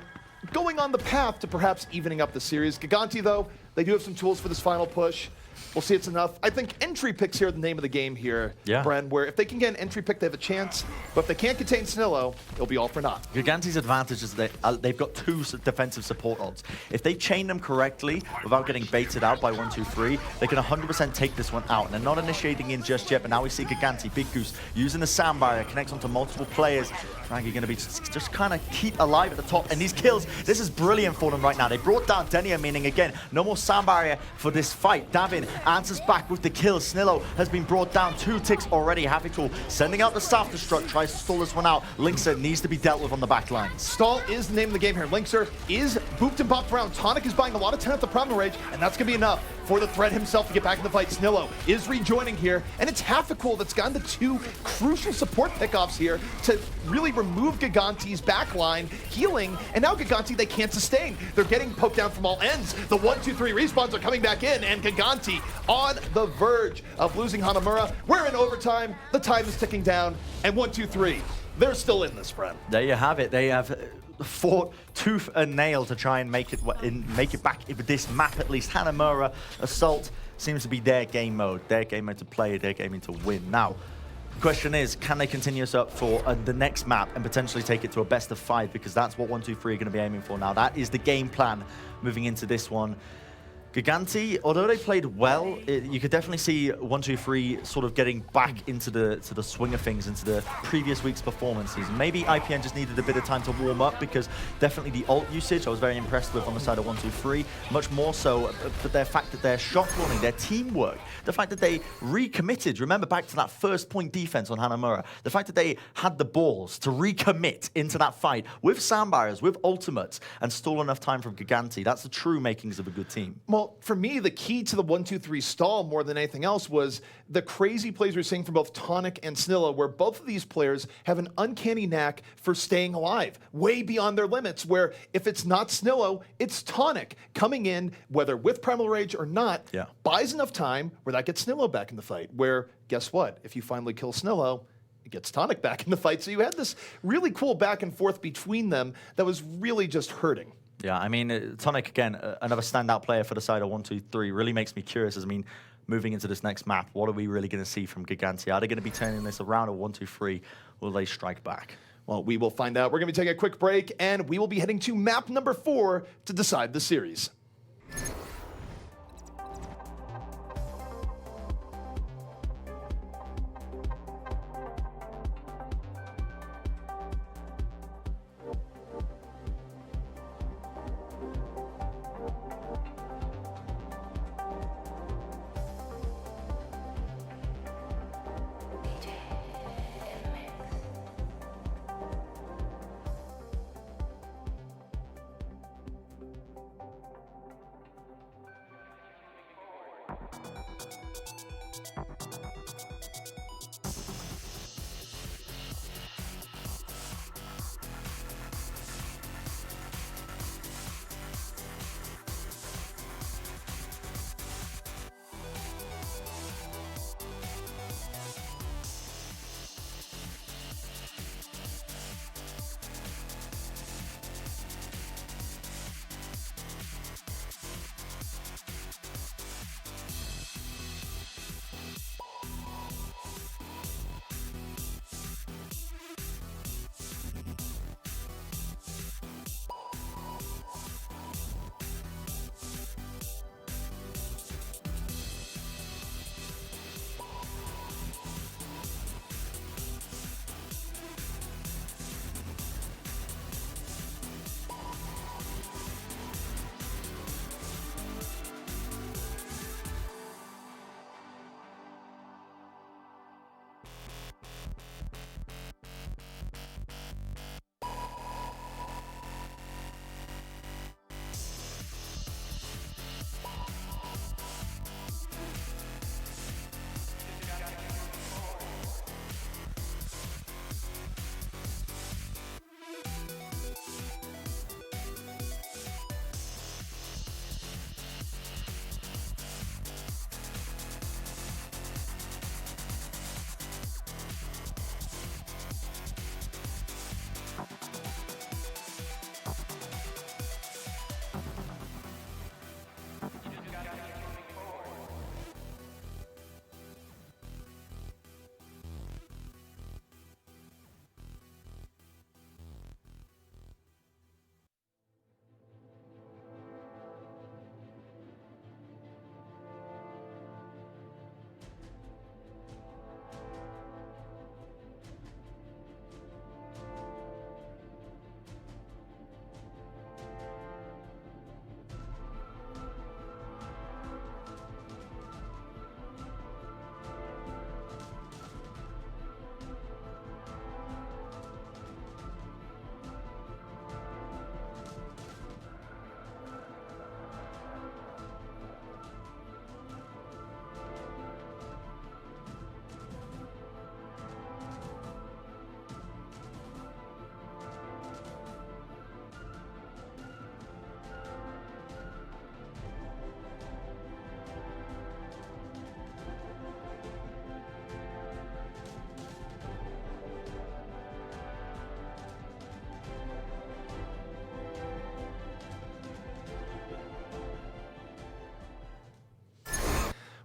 going on the path to perhaps evening up the series. Gigantti, though, they do have some tools for this final push. We'll see it's enough. I think entry picks here are the name of the game here, Bren, where if they can get an entry pick, they have a chance. But if they can't contain Snillo, it'll be all for naught. Gigantti's advantage is that they've got 2 defensive support odds. If they chain them correctly without getting baited out by 1-2-3, they can 100% take this one out. And they're not initiating in just yet, but now we see Gigantti, Big Goose, using the sand barrier, connects onto multiple players. Fraggy going to be just kind of keep alive at the top. And these kills, this is brilliant for them right now. They brought down Denia, meaning, again, no more sand barrier for this fight. Davin answers back with the kill. Snillo has been brought down 2 ticks already. Hafikul sending out the self-destruct, tries to stall this one out. Linkser needs to be dealt with on the back lines. Stall is the name of the game here. Linkser is booped and bopped around. Tonic is buying a lot of 10 at the Primal Rage, and that's going to be enough for the threat himself to get back in the fight. Snillo is rejoining here, and it's Hafikul that's gotten the 2 crucial support pickoffs here to really remove Gigantti's backline, healing, and now Gigantti they can't sustain. They're getting poked down from all ends. The 1-2-3 respawns are coming back in, and Gigantti on the verge of losing Hanamura. We're in overtime. The time is ticking down, and 1-2-3, they're still in this, friend. There you have it. They have fought tooth and nail to try and make it back with this map at least. Hanamura Assault seems to be their game mode to play, their game to win. Now, the question is, can they continue this up for the next map and potentially take it to a best of 5? Because that's what 1-2-3 are going to be aiming for now. That is the game plan moving into this one. Gigantti, although they played well, you could definitely see 1-2-3 sort of getting back into the swing of things, into the previous week's performances. Maybe IPN just needed a bit of time to warm up because definitely the ult usage I was very impressed with on the side of 1-2-3. Much more so for their fact that their shot calling, their teamwork, the fact that they recommitted. Remember back to that first point defense on Hanamura. The fact that they had the balls to recommit into that fight with sand barriers, with ultimates, and stall enough time from Gigantti. That's the true makings of a good team. Well, for me, the key to the 1-2-3 stall more than anything else was the crazy plays we're seeing from both Tonic and Snillo, where both of these players have an uncanny knack for staying alive, way beyond their limits, where if it's not Snillo, it's Tonic coming in, whether with Primal Rage or not, buys enough time where that gets Snillo back in the fight, where, guess what? If you finally kill Snillo, it gets Tonic back in the fight. So you had this really cool back and forth between them that was really just hurting. Yeah, I mean, Tonic, again, another standout player for the side of 1-2-3, really makes me curious. I mean, moving into this next map, what are we really going to see from Gigantti? Are they going to be turning this around at 1-2-3? Will they strike back? Well, we will find out. We're going to be taking a quick break, and we will be heading to map number 4 to decide the series.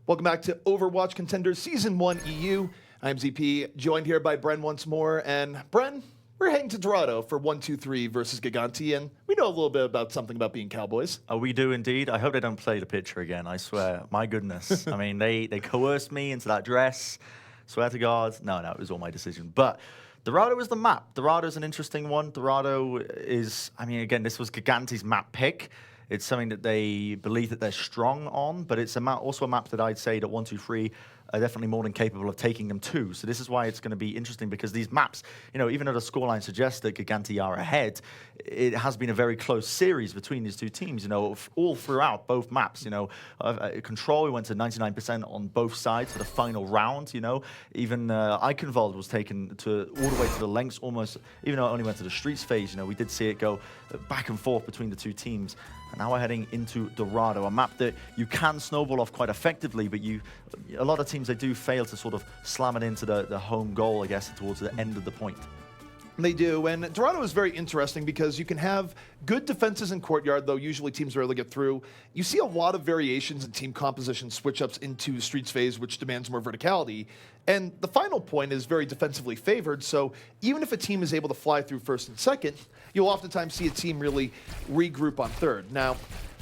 Welcome back to Overwatch Contenders Season 1 EU. I'm ZP, joined here by Bren once more. And Bren, we're heading to Dorado for 1-2-3 versus Gigantti, and we know a little bit about something about being Cowboys. Oh, we do indeed. I hope they don't play the picture again, I swear. My goodness. I mean, they coerced me into that dress. Swear to God. No, it was all my decision. But Dorado is the map. Dorado is an interesting one. Dorado is, I mean, again, this was Gigantti's map pick. It's something that they believe that they're strong on, but it's also a map that I'd say that 1-2-3 are definitely more than capable of taking them to. So this is why it's going to be interesting, because these maps, even though the scoreline suggests that Gigantti are ahead, it has been a very close series between these two teams, all throughout both maps. Control, we went to 99% on both sides for the final round, Even Eichenwald was taken all the way to the lengths almost, even though it only went to the streets phase, we did see it go back and forth between the two teams. And now we're heading into Dorado, a map that you can snowball off quite effectively, but a lot of teams, they do fail to sort of slam it into the home goal, I guess, towards the end of the point. They do, and Dorado is very interesting because you can have good defenses in Courtyard, though usually teams rarely get through. You see a lot of variations in team composition switch-ups into Streets phase, which demands more verticality. And the final point is very defensively favored, so even if a team is able to fly through first and second, you'll oftentimes see a team really regroup on third. Now,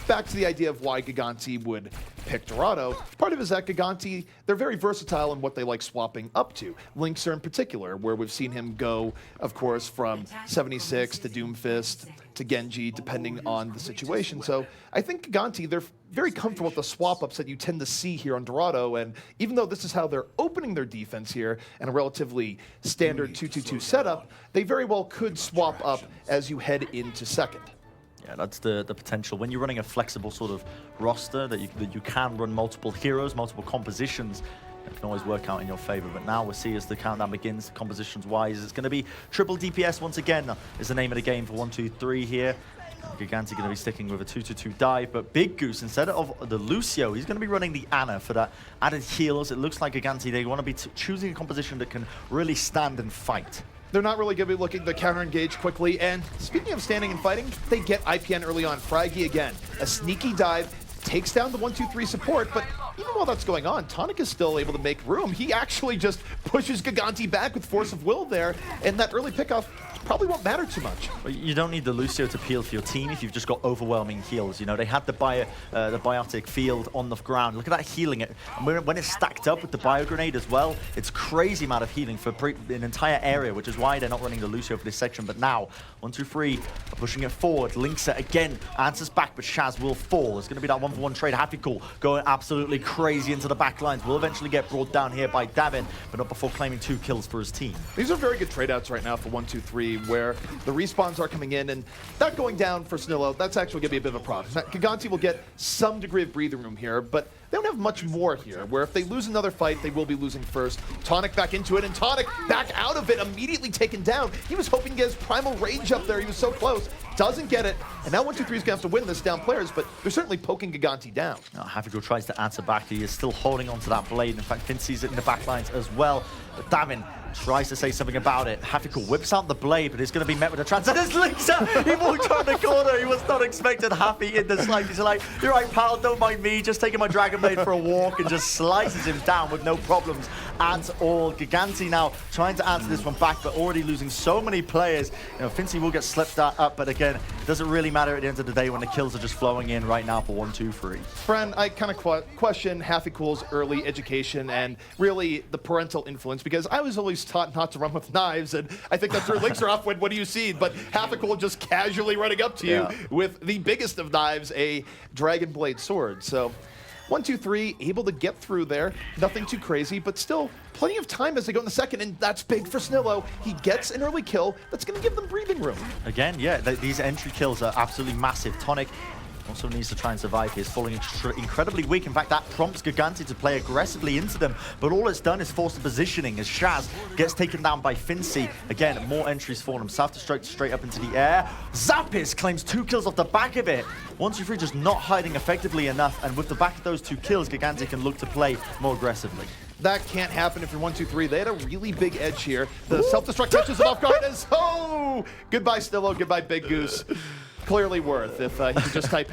back to the idea of why Gigantti would pick Dorado. Part of it is that Gigantti, they're very versatile in what they like swapping up to. Linkser in particular, where we've seen him go, of course, from 76 to Doomfist to Genji, depending on the situation. So I think Gigantti, they're very comfortable with the swap-ups that you tend to see here on Dorado, and even though this is how they're opening their defense here in a relatively standard 2-2-2 setup, they very well could swap up as you head into second. Yeah, that's the potential. When you're running a flexible sort of roster that you can run multiple heroes, multiple compositions, It can always work out in your favor. But now we'll see as the countdown begins, compositions-wise, it's going to be triple DPS once again is the name of the game for 1-2-3 here. Gigantti going to be sticking with a 2-2-2 dive, but Big Goose, instead of the Lucio, he's going to be running the Ana for that added heals. It looks like Gigantti, they want to be choosing a composition that can really stand and fight. They're not really going to be looking to counter-engage quickly, and speaking of standing and fighting, they get IPN early on. Fraggy again, a sneaky dive, takes down the 1-2-3 support, but even while that's going on, Tonic is still able to make room. He actually just pushes Gigantti back with force of will there, and that early pickoff probably won't matter too much. Well, you don't need the Lucio to peel for your team if you've just got overwhelming heals. You know, they had the biotic field on the ground. Look at that healing. And when it's stacked up with the bio grenade as well, it's crazy amount of healing for an entire area, which is why they're not running the Lucio for this section. But now, 1-2-3, pushing it forward, links it again, answers back, but Shaz will fall. It's going to be that 1-for-1 trade. Happy Cool going absolutely crazy into the back lines. Will eventually get brought down here by Davin, but not before claiming 2 kills for his team. These are very good trade-outs right now for 1-2-3, where the respawns are coming in, and that going down for Snillo, that's actually going to be a bit of a problem. Gigantti will get some degree of breathing room here, but they don't have much more here, where if they lose another fight, they will be losing first. Tonic back into it, and Tonic back out of it, immediately taken down. He was hoping to get his Primal Rage up there. He was so close. Doesn't get it, and now 1-2-3 is going to have to win this down players, but they're certainly poking Gigantti down. Now, Havigal tries to answer back. He is still holding onto that blade. In fact, Finn sees it in the back lines as well. But Davin tries to say something about it. Havigal whips out the blade, but it's going to be met with a transcendence. Lisa, he walked around the corner. He was not expecting Happy in the slice. He's like, you're right, pal, don't mind me. Just taking my Dragon Blade for a walk, and just slices him down with no problems at all. Gigantti now trying to answer this one back, but already losing so many players. You know, Fincy will get slipped up, but again, it doesn't really matter at the end of the day when the kills are just flowing in right now for 1-2-3. Bren, I kind of question Happy Cool's early education and really the parental influence, because I was always taught not to run with knives, and I think that's where links are off when what do you see? But Happy Cool just casually running up to you with the biggest of knives, a Dragon Blade sword. So 1-2-3, able to get through there. Nothing too crazy, but still plenty of time as they go in the second, and that's big for Snillo. He gets an early kill. That's going to give them breathing room. Again, yeah, these entry kills are absolutely massive. Tonic also needs to try and survive. He's falling incredibly weak. In fact, that prompts Gigantti to play aggressively into them, but all it's done is force the positioning as Shaz gets taken down by Fincy. Again, more entries for him. Self-destruct straight up into the air. Zappis claims 2 kills off the back of it. 1-2-3 just not hiding effectively enough, and with the back of those 2 kills, Gigantti can look to play more aggressively. That can't happen if you're 1-2-3. They had a really big edge here. The self-destruct touches him off guard as, oh! Goodbye, Snillo. Goodbye, Big Goose. Clearly Worth. If you could just type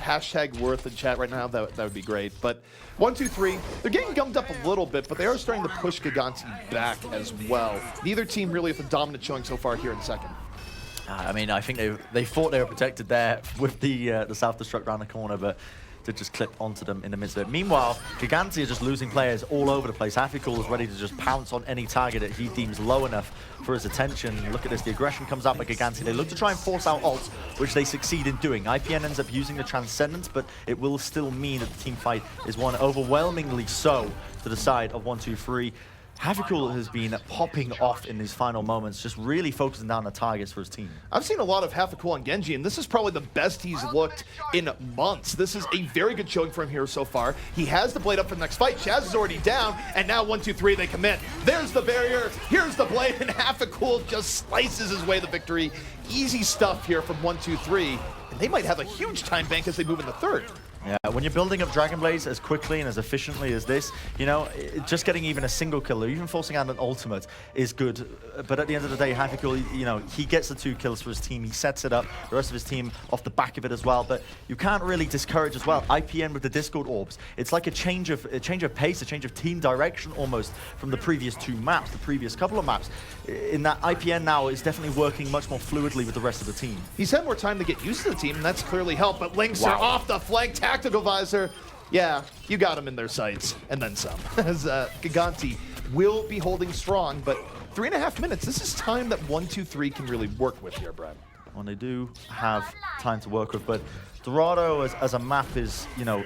#Worth in chat right now, that would be great. But 1-2-3, they're getting gummed up a little bit, but they are starting to push Gigantti back as well. Neither team really with a dominant showing so far here in second. I mean, I think they thought they were protected there with the self-destruct around the corner, but to just clip onto them in the midst of it. Meanwhile, Gigantti are just losing players all over the place. Hafikul is ready to just pounce on any target that he deems low enough for his attention. Look at this, the aggression comes out by Gigantti. They look to try and force out ults, which they succeed in doing. IPN ends up using the Transcendence, but it will still mean that the team fight is won overwhelmingly so to the side of 1-2-3. Havikul has been popping off in these final moments, just really focusing down the targets for his team. I've seen a lot of Hafikul on Genji, and this is probably the best he's looked in months. This is a very good showing for him here so far. He has the blade up for the next fight. Shaz is already down, and now 1-2-3, they commit. There's the barrier, here's the blade, and Hafikul just slices his way to victory. Easy stuff here from 1-2-3, and they might have a huge time bank as they move into third. Yeah, when you're building up Dragon Blades as quickly and as efficiently as this, you know, just getting even a single kill or even forcing out an ultimate is good. But at the end of the day, Hafikul, you know, he gets the 2 kills for his team. He sets it up, the rest of his team off the back of it as well. But you can't really discourage as well. IPN with the Discord orbs. It's like a change of pace, a change of team direction almost from the previous 2 maps, the previous couple of maps. In that IPN now is definitely working much more fluidly with the rest of the team. He's had more time to get used to the team, and that's clearly helped. But Lynx are off the flank. Tactical visor, yeah, you got him in their sights, and then some. As Gigantti will be holding strong, but 3.5 minutes, this is time that 1-2-3 can really work with here, Bren. Well, they do have time to work with, but Dorado as a map is, you know,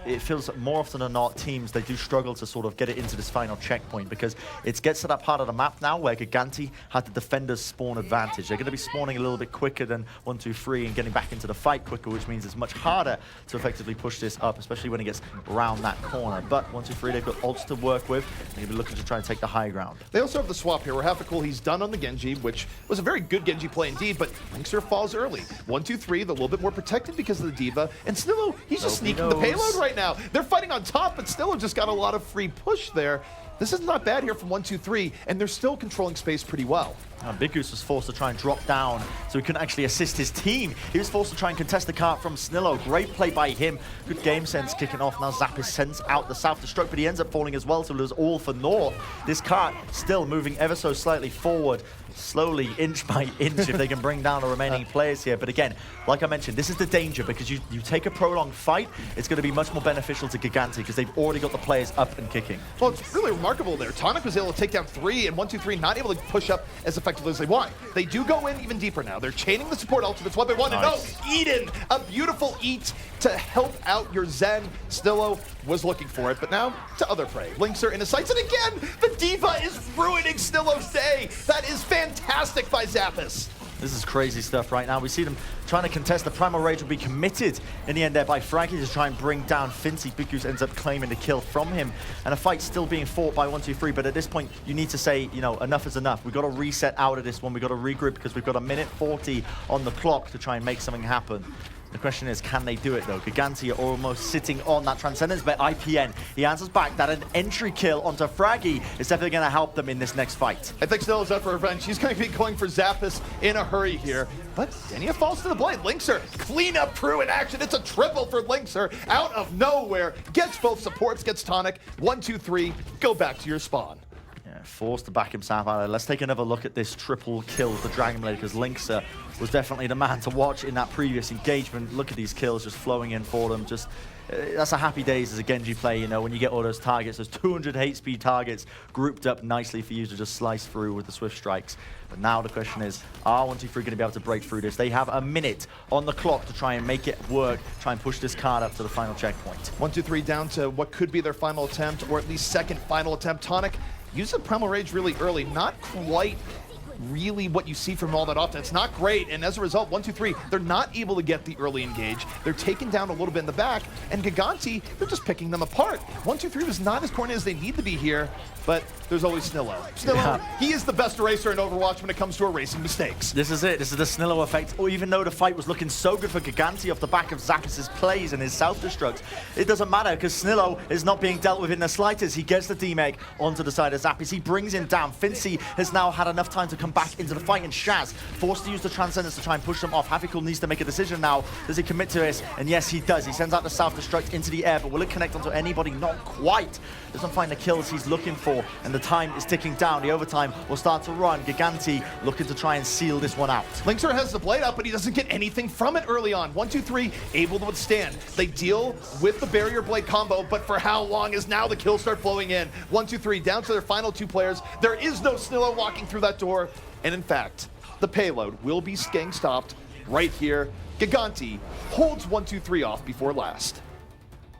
it feels that more often than not, teams, they do struggle to sort of get it into this final checkpoint because it gets to that part of the map now where Gigantti had the defenders spawn advantage. They're going to be spawning a little bit quicker than 1, 2, 3 and getting back into the fight quicker, which means it's much harder to effectively push this up, especially when it gets around that corner. But 1, 2, 3, they've got ults to work with. They're going to be looking to try and take the high ground. They also have the swap here where Half-a-Cool, he's done on the Genji, which was a very good Genji play indeed, but Linkser falls early. 1, 2, 3, they're a little bit more protected because of the D.Va, and Snillo, he's just sneaking the payload right now. They're fighting on top, but Snillo just got a lot of free push there. This is not bad here from 1, 2, 3, and they're still controlling space pretty well. Big Goose was forced to try and drop down, so he couldn't actually assist his team. He was forced to try and contest the cart from Snillo. Great play by him. Good game sense kicking off. Now Zappis sends out the self-destruct, but he ends up falling as well, so it was all for North. This cart still moving ever so slightly forward, slowly, inch by inch, if they can bring down the remaining players here. But again, like I mentioned, this is the danger, because you take a prolonged fight, it's going to be much more beneficial to Gigantti, because they've already got the players up and kicking. Well, it's really remarkable there. Tonic was able to take down 3, and 1, 2, 3 not able to push up as effectively as they want. They do go in even deeper now. They're chaining the support ultimates 1 by 1, Nice. and Eden, a beautiful eat to help out your Zen. Snillo was looking for it, but now to other prey. Linkser in his sights, and again, the D.Va is ruining Snillo's day. That is fantastic by Zappis. This is crazy stuff right now. We see them trying to contest. The Primal Rage will be committed in the end there by Fraggy to try and bring down Fincy. Big Goose ends up claiming the kill from him. And a fight still being fought by 1, 2, 3. But at this point, you need to say, you know, enough is enough. We've got to reset out of this one. We've got to regroup because we've got a minute 40 on the clock to try and make something happen. The question is, can they do it though? Gigantti are almost sitting on that Transcendence, but IPN, he answers back that an entry kill onto Fraggy is definitely going to help them in this next fight. I think Snillo's up for revenge. He's going to be going for Zappis in a hurry here. But Denia falls to the blade. Linkser, clean up crew in action. It's a triple for Linkser out of nowhere. Gets both supports, gets Tonic. 1, 2, 3, go back to your spawn. Forced to back himself out. Let's take another look at this triple kill with the Dragon Blade, because Linkser was definitely the man to watch in that previous engagement. Look at these kills just flowing in for them. Just that's a happy days as a Genji player, you know, when you get all those targets, those 200 hate speed targets grouped up nicely for you to just slice through with the swift strikes. But now the question is, are 1, 2, 3 going to be able to break through this? They have a minute on the clock to try and make it work, try and push this card up to the final checkpoint. 1, 2, 3 down to what could be their final attempt, or at least second final attempt. Tonic uses the Primal Rage really early, not quite really what you see from all that often. It's not great, and as a result, 1, 2, 3, they're not able to get the early engage. They're taken down a little bit in the back, and Gigantti, they're just picking them apart. 1, 2, 3 was not as corny as they need to be here, but there's always Snillo. Snillo, he is the best eraser in Overwatch when it comes to erasing mistakes. This is it. This is the Snillo effect. Or even though the fight was looking so good for Gigantti off the back of Zappis' plays and his self-destruct, it doesn't matter because Snillo is not being dealt with in the slightest. He gets the DMEG onto the side of Zappis. He brings him down. Fincy has now had enough time to come back into the fight, and Shaz forced to use the Transcendence to try and push them off. Half-a-Cool needs to make a decision now. Does he commit to this? And yes, he does. He sends out the self-destruct into the air, but will it connect onto anybody? Not quite. Doesn't find the kills he's looking for, and the time is ticking down. The overtime will start to run. Gigantti looking to try and seal this one out. Linkser has the blade up, but he doesn't get anything from it early on. 1, 2, 3, able to withstand. They deal with the barrier blade combo, but for how long is now the kills start flowing in? 1, 2, 3, down to their final 2 players. There is no Snillo walking through that door, and in fact, the payload will be gang stopped right here. Gigantti holds 1, 2, 3 off before last.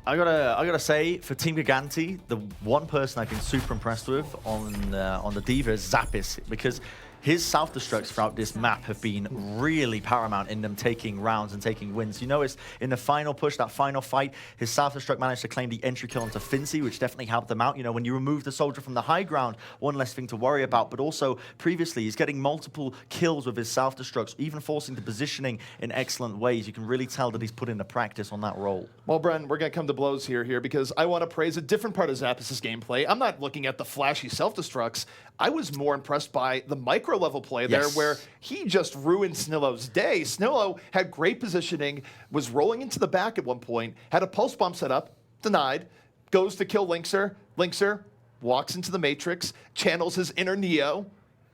I gotta say, for Team Gigantti, the one person I've been super impressed with on the D.Va is Zappis, because his self-destructs throughout this map have been really paramount in them taking rounds and taking wins. You notice in the final push, that final fight, his self-destruct managed to claim the entry kill onto Fincy, which definitely helped them out. You know, when you remove the soldier from the high ground, one less thing to worry about. But also, previously, he's getting multiple kills with his self-destructs, even forcing the positioning in excellent ways. You can really tell that he's put into practice on that role. Well, Bren, we're going to come to blows here because I want to praise a different part of Zappis' gameplay. I'm not looking at the flashy self-destructs. I was more impressed by the micro-level play there, where he just ruined Snillo's day. Snillo had great positioning, was rolling into the back at one point, had a pulse bomb set up, denied, goes to kill Linkser. Linkser walks into the Matrix, channels his inner Neo,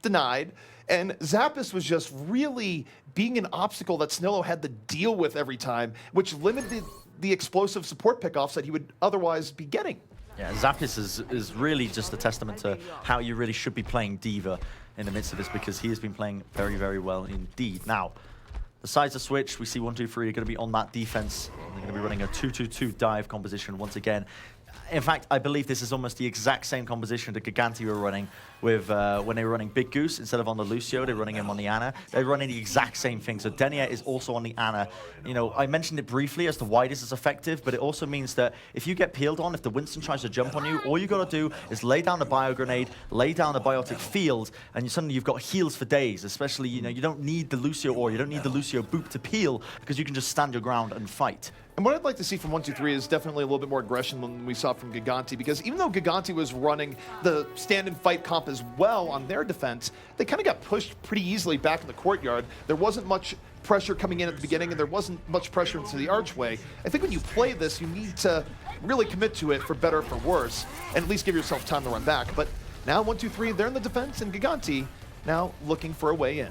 denied. And Zappis was just really being an obstacle that Snillo had to deal with every time, which limited the explosive support pickoffs that he would otherwise be getting. Yeah, Zappis is really just a testament to how you really should be playing D.Va in the midst of this, because he has been playing very, very well indeed. Now, the sides are switched. We see 1-2-3 are going to be on that defense. They're going to be running a 2-2-2 dive composition once again. In fact, I believe this is almost the exact same composition that Gigantti were running with when they were running Big Goose instead of on the Lucio. They're running him on the Ana. They're running the exact same thing. So Denier is also on the Ana. You know, I mentioned it briefly as to why this is effective, but it also means that if you get peeled on, if the Winston tries to jump on you, all you got to do is lay down the bio grenade, lay down the biotic field, and suddenly you've got heals for days. Especially, you know, you don't need the Lucio or you don't need the Lucio boop to peel because you can just stand your ground and fight. And what I'd like to see from 1-2-3 is definitely a little bit more aggression than we saw from Gigantti, because even though Gigantti was running the stand and fight comp as well on their defense, they kind of got pushed pretty easily back in the courtyard. There wasn't much pressure coming in at the beginning, and there wasn't much pressure into the archway. I think when you play this, you need to really commit to it for better or for worse, and at least give yourself time to run back. But now 1-2-3, they're in the defense, and Gigantti now looking for a way in.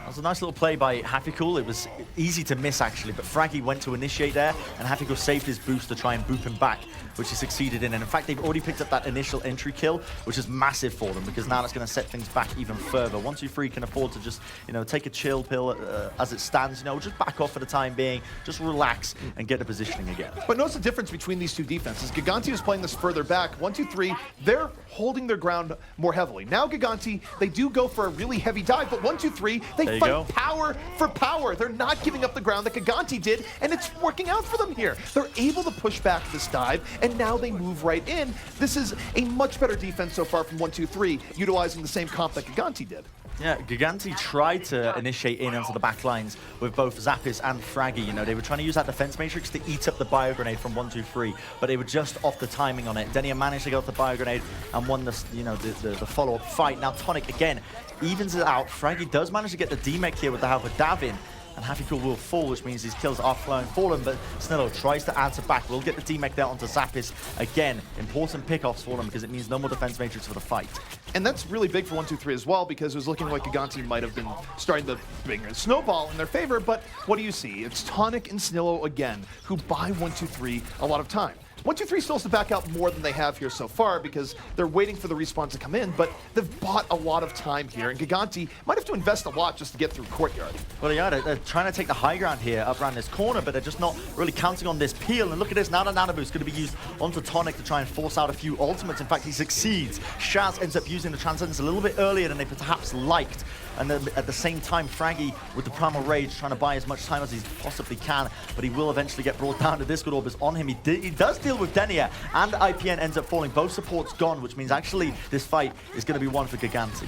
That was a nice little play by HappyCool. It was easy to miss, actually, but Fraggy went to initiate there, and HappyCool saved his boost to try and boop him back, which he succeeded in. And in fact, they've already picked up that initial entry kill, which is massive for them, because now that's going to set things back even further. 1-2-3 can afford to just, you know, take a chill pill as it stands, you know, just back off for the time being, just relax and get the positioning again. But notice the difference between these two defenses. Gigantti was playing this further back. 1-2-3, they're holding their ground more heavily. Now Gigantti, they do go for a really heavy dive, but 1-2-3, they fight power for power. They're not giving up the ground that Gigantti did, and it's working out for them here. They're able to push back this dive, and now they move right in. This is a much better defense so far from 1-2-3, utilizing the same comp that Gigantti did. Yeah, Gigantti tried to initiate in onto the back lines with both Zappis and Fraggy. You know, they were trying to use that defense matrix to eat up the bio grenade from 1-2-3, but they were just off the timing on it. Denier managed to get off the bio grenade and won the, you know, the follow-up fight. Now Tonic again evens it out. Fraggy does manage to get the D-Mech here with the help of Davin. And HappyCool will fall, which means his kills are flowing for him, but Snillo tries to answer back. We'll get the D-Mech there onto Zappis. Again, important pickoffs for them because it means no more defense matrix for the fight. And that's really big for 1-2-3 as well, because it was looking like Gigantti might have been starting to bring a snowball in their favor, but what do you see? It's Tonic and Snillo again, who buy 1-2-3 a lot of time. 1-2-3 still has to back out more than they have here so far because they're waiting for the respawns to come in, but they've bought a lot of time here, and Gigantti might have to invest a lot just to get through courtyard. Well, yeah, they're trying to take the high ground here up around this corner, but they're just not really counting on this peel. And look at this, now the Nano Boost is going to be used onto Tonic to try and force out a few ultimates. In fact, he succeeds. Shaz ends up using the Transcendence a little bit earlier than they perhaps liked. And then at the same time, Fraggy with the Primal Rage trying to buy as much time as he possibly can, but he will eventually get brought down. The Discord Orb is on him. He does deal with Denier, and IPN ends up falling. Both supports gone, which means actually this fight is going to be one for Gigantti.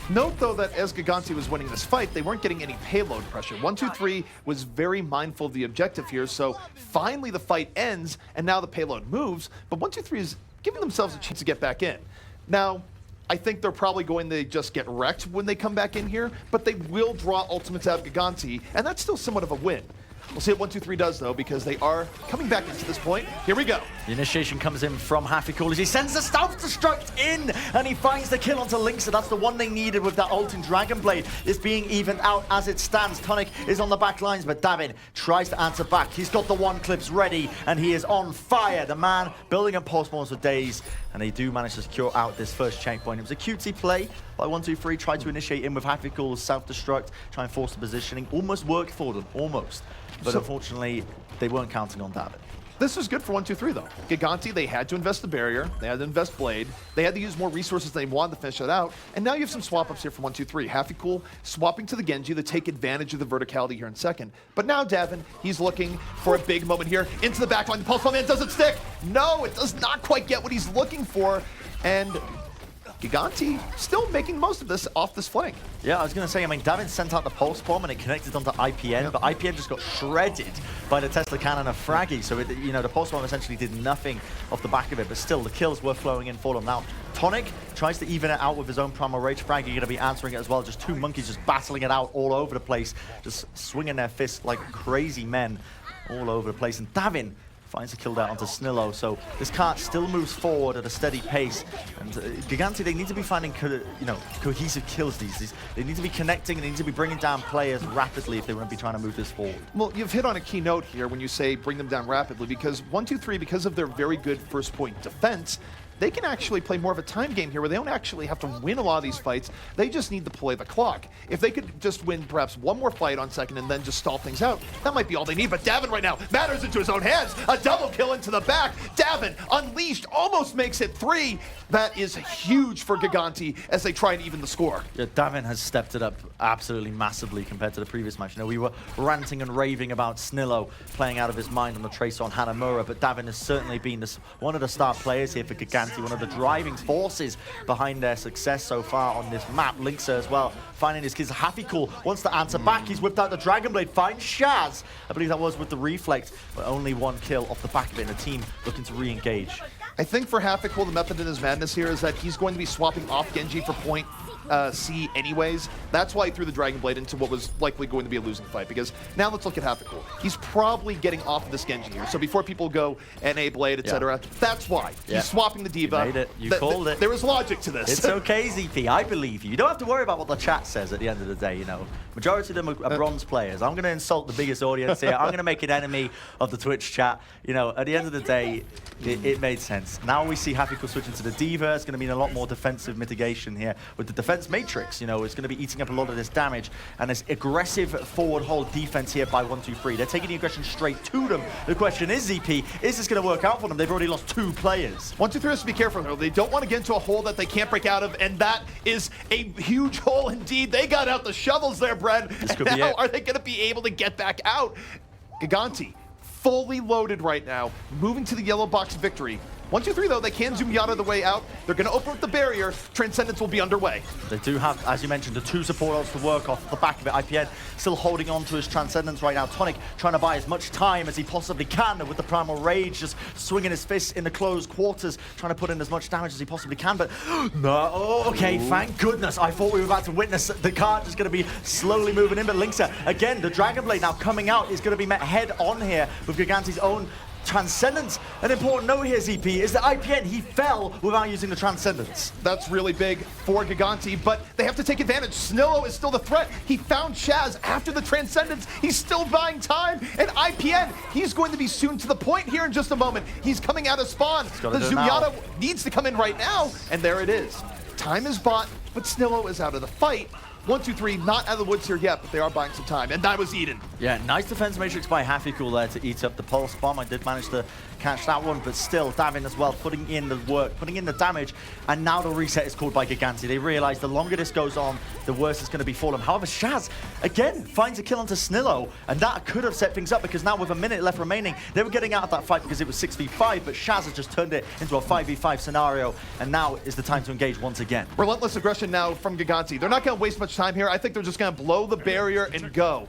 Note, though, that as Gigantti was winning this fight, they weren't getting any payload pressure. 1-2-3 was very mindful of the objective here, so finally the fight ends, and now the payload moves, but 1-2-3 is giving themselves a chance to get back in. Now, I think they're probably going to just get wrecked when they come back in here, but they will draw ultimates out of Gigantti, and that's still somewhat of a win. We'll see what 1-2-3 does, though, because they are coming back into this point. Here we go. The initiation comes in from HappyCool as he sends the self-destruct in, and he finds the kill onto Link, so that's the one they needed with that ult in Dragon Blade. It's being evened out as it stands. Tonic is on the back lines, but David tries to answer back. He's got the one clips ready, and he is on fire. The man building up pulse bombs for days, and they do manage to secure out this first checkpoint. It was a cutesy play by 1-2-3, tried to initiate in with HappyCool's self-destruct, try and force the positioning. Almost worked for them, almost. But unfortunately, they weren't counting on David. This was good for 1-2-3, though. Gigantti, they had to invest the barrier, they had to invest Blade, they had to use more resources than they wanted to finish it out, and now you have some swap-ups here from 1-2-3. HappyCool swapping to the Genji to take advantage of the verticality here in second. But now Davin, he's looking for a big moment here into the backline. The Pulse Bomb in, does it stick? No, it does not quite get what he's looking for, and Gigantti still making most of this off this flank. Yeah, I was going to say, I mean, Davin sent out the Pulse Bomb and it connected onto IPN, but IPN just got shredded by the Tesla Cannon of Fraggy. So, you know, the Pulse Bomb essentially did nothing off the back of it, but still, the kills were flowing in for them. Now, Tonic tries to even it out with his own Primal Rage. Fraggy going to be answering it as well. Just two monkeys just battling it out all over the place, just swinging their fists like crazy men all over the place. And Davin finds a kill there onto Snillo, so this cart still moves forward at a steady pace. And Gigantti, they need to be finding cohesive kills these. They need to be connecting and they need to be bringing down players rapidly if they want to be trying to move this forward. Well, you've hit on a key note here when you say bring them down rapidly, because 1-2-3, because of their very good first point defense, they can actually play more of a time game here where they don't actually have to win a lot of these fights. They just need to play the clock. If they could just win perhaps one more fight on second and then just stall things out, that might be all they need. But Davin right now matters into his own hands. A double kill into the back. Davin unleashed, almost makes it 3. That is huge for Gigantti as they try and even the score. Yeah, Davin has stepped it up absolutely massively compared to the previous match. You know, we were ranting and raving about Snillo playing out of his mind on the trace on Hanamura, but Davin has certainly been one of the star players here for Gigantti, one of the driving forces behind their success so far on this map. Linkser as well, finding his kids. Happy-Cool wants to answer back. He's whipped out the Dragon Blade, finds Shaz. I believe that was with the reflect, but only 1 kill off the back of it, and the team looking to re-engage. I think for Happy-Cool, the method in his madness here is that he's going to be swapping off Genji for point C anyways. That's why he threw the Dragon Blade into what was likely going to be a losing fight, because now let's look at Happy-Cool. He's probably getting off of this Genji here. So before people go NA Blade, etc., that's why. Yeah. He's swapping the Diva. You made it. You called it. There is logic to this. It's okay, ZP. I believe you. You don't have to worry about what the chat says at the end of the day, you know. Majority of them are bronze players. I'm going to insult the biggest audience here. I'm going to make an enemy of the Twitch chat. You know, at the end of the day, it made sense. Now we see Happy-Cool switching to the Diva. It's going to mean a lot more defensive mitigation here with the defense matrix. You know, it's going to be eating up a lot of this damage. And this aggressive forward hold defense here by 1-2-3. They're taking the aggression straight to them. The question is, ZP, is this going to work out for them? They've already lost 2 players. 1-2-3 has to be careful though. They don't want to get into a hole that they can't break out of, and that is a huge hole indeed. They got out the shovels there, Bren. This could and be now it. are they going to be able to get back out? Gigantti, fully loaded right now, moving to the yellow box victory. 1-2-3 though, they can zoom Yada the way out. They're going to open up the barrier. Transcendence will be underway. They do have, as you mentioned, the 2 support ults to work off the back of it. IPN still holding on to his Transcendence right now. Tonic trying to buy as much time as he possibly can with the Primal Rage, just swinging his fists in the closed quarters, trying to put in as much damage as he possibly can. But no, okay, thank goodness. I thought we were about to witness the card just going to be slowly moving in. But Linkser, again, the Dragon Blade now coming out is going to be met head on here with Gigantti's own Transcendence. An important note here, ZP, is that IPN, he fell without using the Transcendence. That's really big for Gigantti, but they have to take advantage. Snillo is still the threat. He found Shaz after the Transcendence. He's still buying time, and IPN, he's going to be soon to the point here in just a moment. He's coming out of spawn. The Zumyata needs to come in right now, and there it is. Time is bought, but Snillo is out of the fight. 1-2-3, not out of the woods here yet, but they are buying some time, and that was Eden. Yeah, nice defense matrix by Happy-Cool there to eat up the pulse bomb. I did manage to catch that one, but still, Davin as well, putting in the work, putting in the damage, and now the reset is called by Gigantti. They realize the longer this goes on, the worse it's going to be for them. However, Shaz, again, finds a kill onto Snillo, and that could have set things up, because now with a minute left remaining, they were getting out of that fight because it was 6v5, but Shaz has just turned it into a 5v5 scenario, and now is the time to engage once again. Relentless aggression now from Gigantti. They're not going to waste much time here. I think they're just going to blow the barrier and go.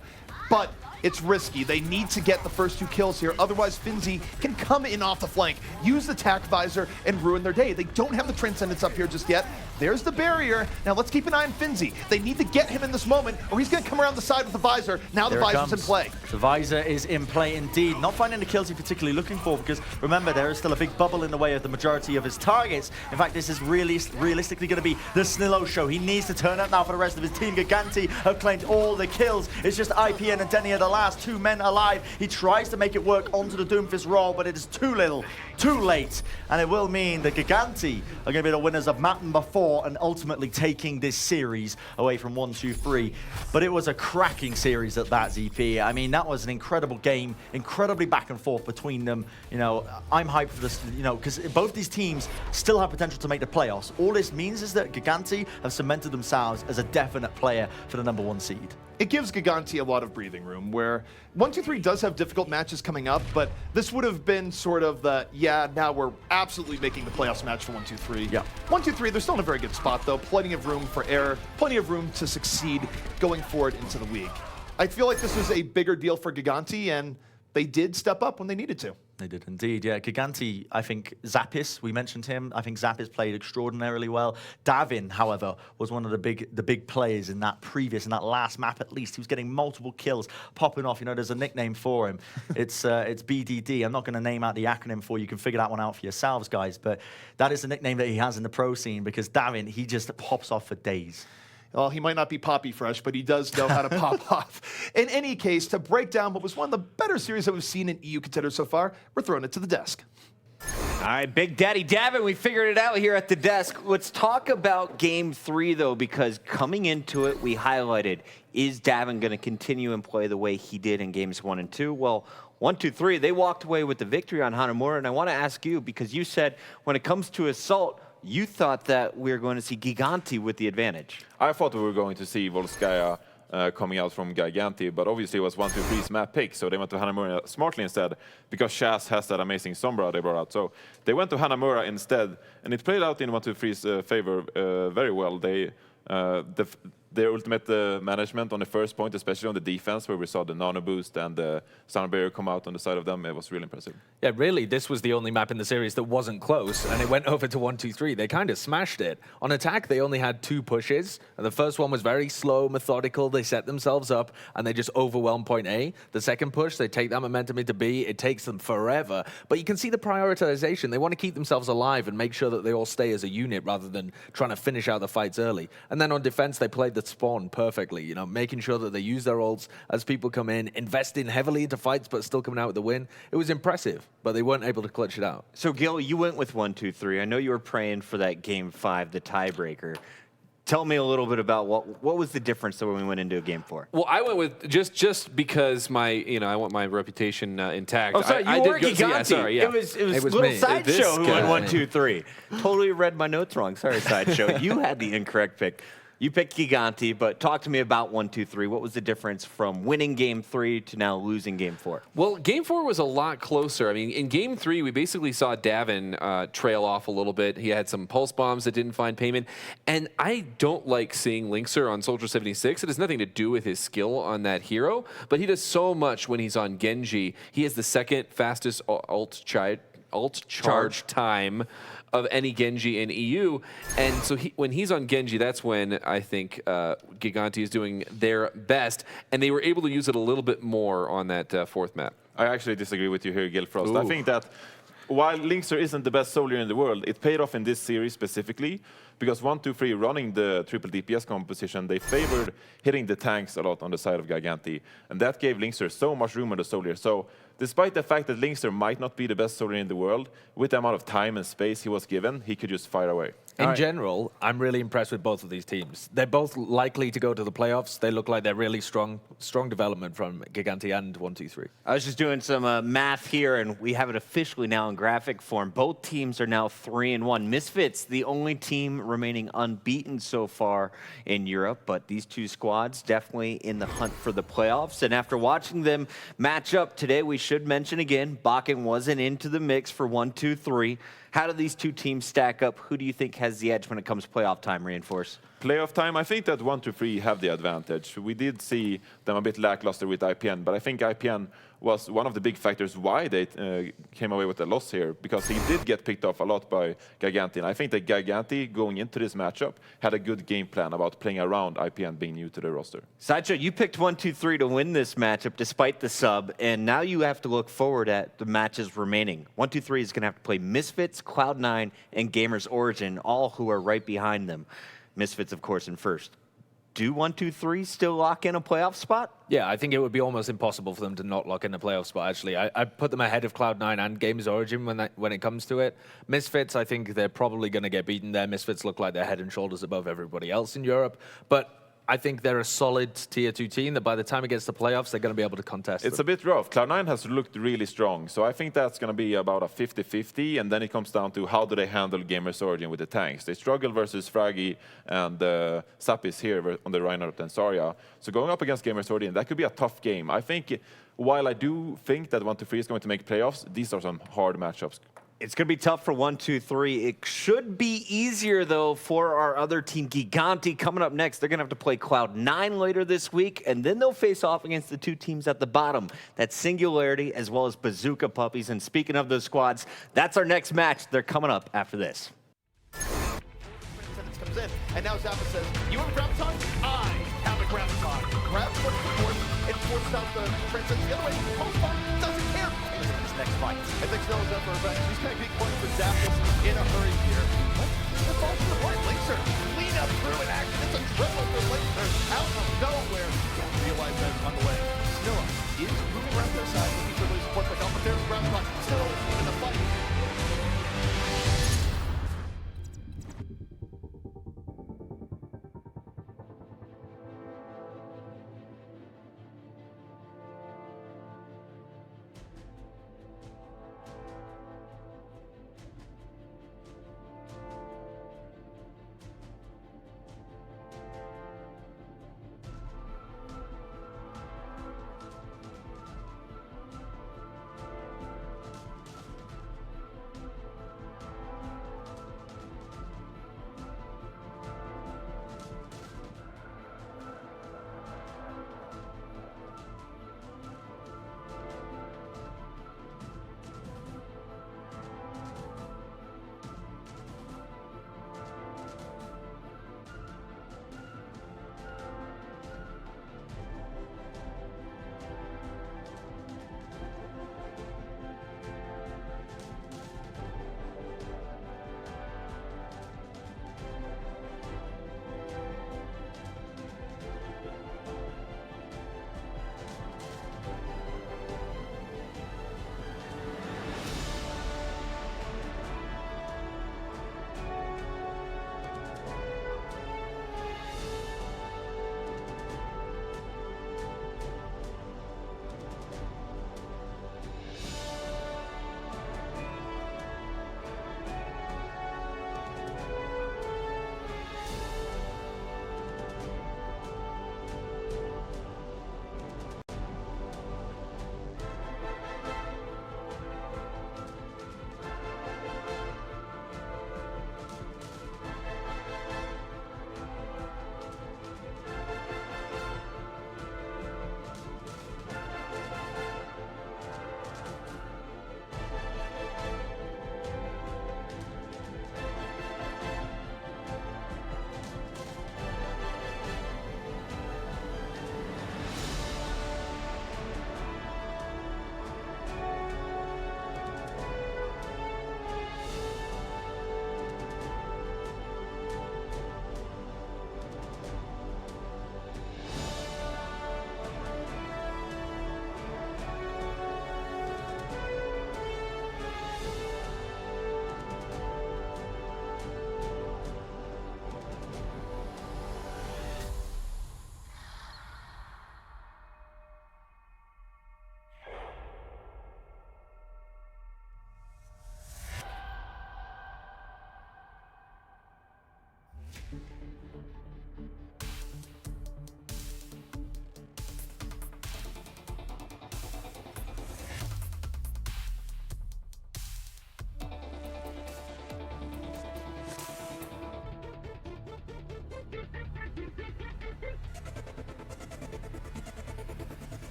But it's risky. They need to get the first 2 kills here. Otherwise, Finzi can come in off the flank, use the tack visor, and ruin their day. They don't have the Transcendence up here just yet. There's the barrier. Now let's keep an eye on Finzi. They need to get him in this moment, or he's going to come around the side with the visor. Now the visor's in play. The visor is in play indeed. Not finding the kills he's particularly looking for, because remember, there is still a big bubble in the way of the majority of his targets. In fact, this is realistically going to be the Snillo show. He needs to turn up now for the rest of his team. Gigantti have claimed all the kills. It's just IPN and Denny are the last 2 men alive. He tries to make it work onto the Doomfist roll, but it is too little, too late. And it will mean that Gigantti are going to be the winners of map number 4 and ultimately taking this series away from 1-2-3. But it was a cracking series at that, ZP. I mean, that was an incredible game, incredibly back and forth between them. You know, I'm hyped for this, you know, because both these teams still have potential to make the playoffs. All this means is that Gigantti have cemented themselves as a definite player for the #1 seed. It gives Gigantti a lot of breathing room, where 1-2-3 does have difficult matches coming up, but this would have been sort of the, yeah, now we're absolutely making the playoffs match for 1-2-3. Yeah. 1-2-3, they're still in a very good spot, though. Plenty of room for error, plenty of room to succeed going forward into the league. I feel like this was a bigger deal for Gigantti, and they did step up when they needed to. They did indeed, yeah. Gigantti, I think Zappis, we mentioned him. I think Zappis played extraordinarily well. Davin, however, was one of the big players in that last map at least. He was getting multiple kills, popping off. You know, there's a nickname for him. It's BDD. I'm not going to name out the acronym for you. You can figure that one out for yourselves, guys. But that is the nickname that he has in the pro scene, because Davin, he just pops off for days. Well, he might not be poppy fresh, but he does know how to pop off. In any case, to break down what was one of the better series that we've seen in EU Contenders so far, we're throwing it to the desk. All right, Big Daddy Davin, we figured it out here at the desk. Let's talk about Game 3, though, because coming into it, we highlighted, is Davin going to continue and play the way he did in Games 1 and 2? Well, 1, 2, 3, they walked away with the victory on Hanamura, and I want to ask you, because you said when it comes to Assault, you thought that we were going to see Gigantti with the advantage. I thought we were going to see Volskaya coming out from Gigantti, but obviously it was 1, 2, 3's map pick, so they went to Hanamura smartly instead, because Shaz has that amazing Sombra they brought out. So they went to Hanamura instead, and it played out in 1, 2, 3's favor very well. They their ultimate management on the first point, especially on the defense, where we saw the nano boost and the sound barrier come out on the side of them, it was really impressive. Yeah, really, this was the only map in the series that wasn't close, and it went over to 1, 2, 3. They kind of smashed it. On attack, they only had 2 pushes, and the first one was very slow, methodical. They set themselves up, and they just overwhelmed point A. The second push, they take that momentum into B. It takes them forever, but you can see the prioritization. They want to keep themselves alive and make sure that they all stay as a unit rather than trying to finish out the fights early. And then on defense, they played the spawn perfectly, you know, making sure that they use their ults as people come in, investing heavily into fights, but still coming out with the win. It was impressive, but they weren't able to clutch it out. So, Gil, you went with 1, 2, 3. I know you were praying for that Game 5, the tiebreaker. Tell me a little bit about what was the difference when we went into a Game 4? Well, I went with just because I want my reputation intact. Oh, sorry, I you were did Gigantti. Yeah, sorry, yeah. It was was little me. Sideshow who This went guy. 1, 2, 3. Totally read my notes wrong. Sorry, Sideshow. You had the incorrect pick. You picked Gigantti, but talk to me about 1, 2, 3. What was the difference from winning Game 3 to now losing Game 4? Well, Game 4 was a lot closer. I mean, in Game 3, we basically saw Davin trail off a little bit. He had some pulse bombs that didn't find payment. And I don't like seeing Linkser on Soldier 76. It has nothing to do with his skill on that hero, but he does so much when he's on Genji. He has the second fastest ult charge time of any Genji in EU. And so when he's on Genji, that's when I think Gigantti is doing their best. And they were able to use it a little bit more on that fourth map. I actually disagree with you here, Gillfrost. I think that while Linkser isn't the best soldier in the world, it paid off in this series specifically because 1, 2, 3 running the triple DPS composition, they favored hitting the tanks a lot on the side of Gigantti. And that gave Linkser so much room on the soldier. So despite the fact that Linkser might not be the best soldier in the world, with the amount of time and space he was given, he could just fire away. In general, I'm really impressed with both of these teams. They're both likely to go to the playoffs. They look like they're really strong development from Gigantti and 1, 2, 3. I was just doing some math here, and we have it officially now in graphic form. Both teams are now 3-1. Misfits, the only team remaining unbeaten so far in Europe, but these two squads definitely in the hunt for the playoffs. And after watching them match up today, we should mention again, Bakken wasn't into the mix for 1, 2, 3. How do these two teams stack up? Who do you think has the edge when it comes to playoff time, Reinforce? Playoff time, I think that 1, 2, 3 have the advantage. We did see them a bit lackluster with IPN, but I think IPN was one of the big factors why they came away with a loss here, because he did get picked off a lot by Gigantti. And I think that Gigantti, going into this matchup, had a good game plan about playing around IPN being new to the roster. Sideshow, you picked 1, 2, 3 to win this matchup despite the sub, and now you have to look forward at the matches remaining. 1, 2, 3 is going to have to play Misfits, Cloud9, and Gamers Origin, all who are right behind them. Misfits, of course, in first. Do 1, 2, 3 still lock in a playoff spot? Yeah, I think it would be almost impossible for them to not lock in a playoff spot, actually. I put them ahead of Cloud9 and Gamers Origin when it comes to it. Misfits, I think they're probably going to get beaten there. Misfits look like they're head and shoulders above everybody else in Europe. But I think they're a solid Tier 2 team that by the time it gets to playoffs, they're going to be able to contest It's them. a bit rough. Cloud9 has looked really strong, so I think that's going to be about a 50-50, and then it comes down to how do they handle Gamers Origin with the tanks. They struggle versus Fraggy and Sapis here on the Reinhardt and Zarya. So going up against Gamers Origin, that could be a tough game. I think, while I do think that 1, 2, 3 is going to make playoffs, these are some hard matchups. It's going to be tough for 1, 2, 3. It should be easier, though, for our other team, Gigantti. Coming up next, they're going to have to play Cloud9 later this week, and then they'll face off against the two teams at the bottom. That's Singularity as well as Bazooka Puppies. And speaking of those squads, that's our next match. They're coming up after this. Comes in, and now Zappa says, "You have a graviton? I have a graviton." Grabs one force and forces out the transcendence the other way. Postbomb doesn't care. This next fight. I think Snow's up for revenge. He's going to be going for Zappas in a hurry here. Let's fall to the point. Linkser clean up through in action. It's a triple for Linkser out of nowhere. Don't realize that on the way. Snilla is moving around their side, looking for those support by Commentators. Graviton still in the fight.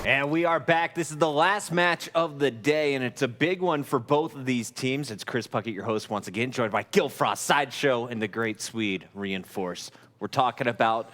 And we are back. This is the last match of the day, and it's a big one for both of these teams. It's Chris Puckett, your host, once again, joined by Gillfrost, Sideshow, and the great Swede, Reinforce. We're talking about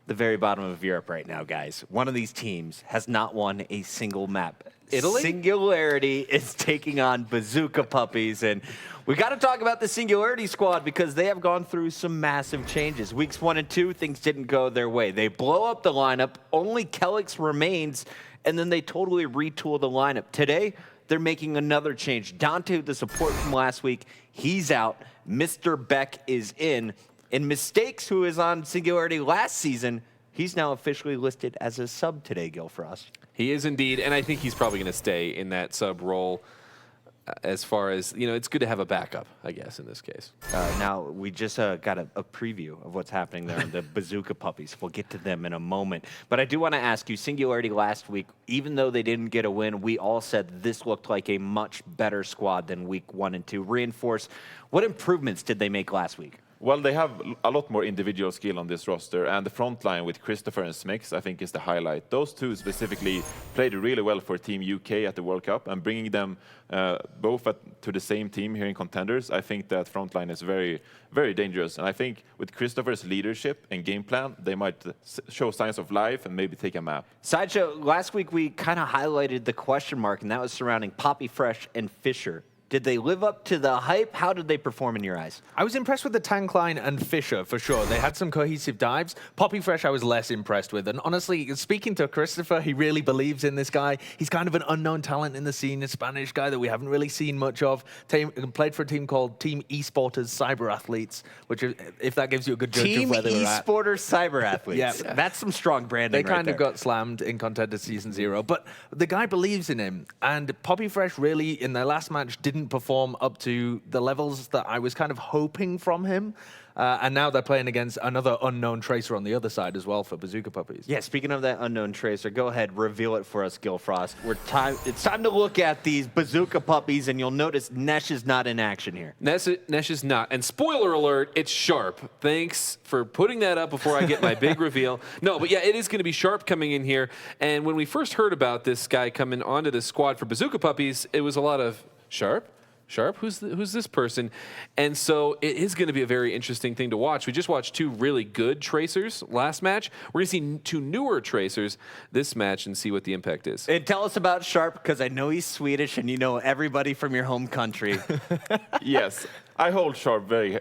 the very bottom of Europe right now, guys. One of these teams has not won a single map. Italy? Singularity is taking on Bazooka Puppies, and we got to talk about the Singularity squad because they have gone through some massive changes. Weeks 1 and 2, things didn't go their way. They blow up the lineup, only Kellix remains, and then they totally retool the lineup. Today, they're making another change. Dante, the support from last week, he's out. Mr. Beck is in. And Mistakes, who is on Singularity last season, he's now officially listed as a sub today, Gillfrost. He is indeed, and I think he's probably going to stay in that sub role as far as, it's good to have a backup, I guess, in this case. Now, we just got a preview of what's happening there in the Bazooka Puppies. We'll get to them in a moment. But I do want to ask you, Singularity last week, even though they didn't get a win, we all said this looked like a much better squad than week 1 and 2. Reinforce, what improvements did they make last week? Well, they have a lot more individual skill on this roster, and the front line with Christopher and Smix, I think, is the highlight. Those two specifically played really well for Team UK at the World Cup, and bringing them both to the same team here in Contenders, I think that front line is very, very dangerous. And I think with Christopher's leadership and game plan, they might show signs of life and maybe take a map. Sideshow, last week we kind of highlighted the question mark, and that was surrounding Poppy Fresh and Fisher. Did they live up to the hype? How did they perform in your eyes? I was impressed with the tank line and Fisher, for sure. They had some cohesive dives. Poppy Fresh I was less impressed with. And honestly, speaking to Christopher, he really believes in this guy. He's kind of an unknown talent in the scene, a Spanish guy that we haven't really seen much of. Played for a team called Team Esporters Cyber Athletes, which, if that gives you a good judge of where they were at. Team Esporters Cyber Athletes. Yeah. That's some strong branding. They kind of got slammed in Contenders Season 0. But the guy believes in him. And Poppy Fresh really, in their last match, didn't perform up to the levels that I was kind of hoping from him. And now they're playing against another unknown tracer on the other side as well for Bazooka Puppies. Yeah, speaking of that unknown tracer, go ahead, reveal it for us, Gillfrost. It's time to look at these Bazooka Puppies, and you'll notice Nesh is not in action here. Nesh is not. And spoiler alert, it's Sharp. Thanks for putting that up before I get my big reveal. No, but yeah, it is going to be Sharp coming in here. And when we first heard about this guy coming onto the squad for Bazooka Puppies, it was a lot of Sharp? Who's this person? And so it is going to be a very interesting thing to watch. We just watched 2 really good tracers last match. We're going to see 2 newer tracers this match and see what the impact is. And tell us about Sharp, because I know he's Swedish and you know everybody from your home country. Yes, I hold Sharp very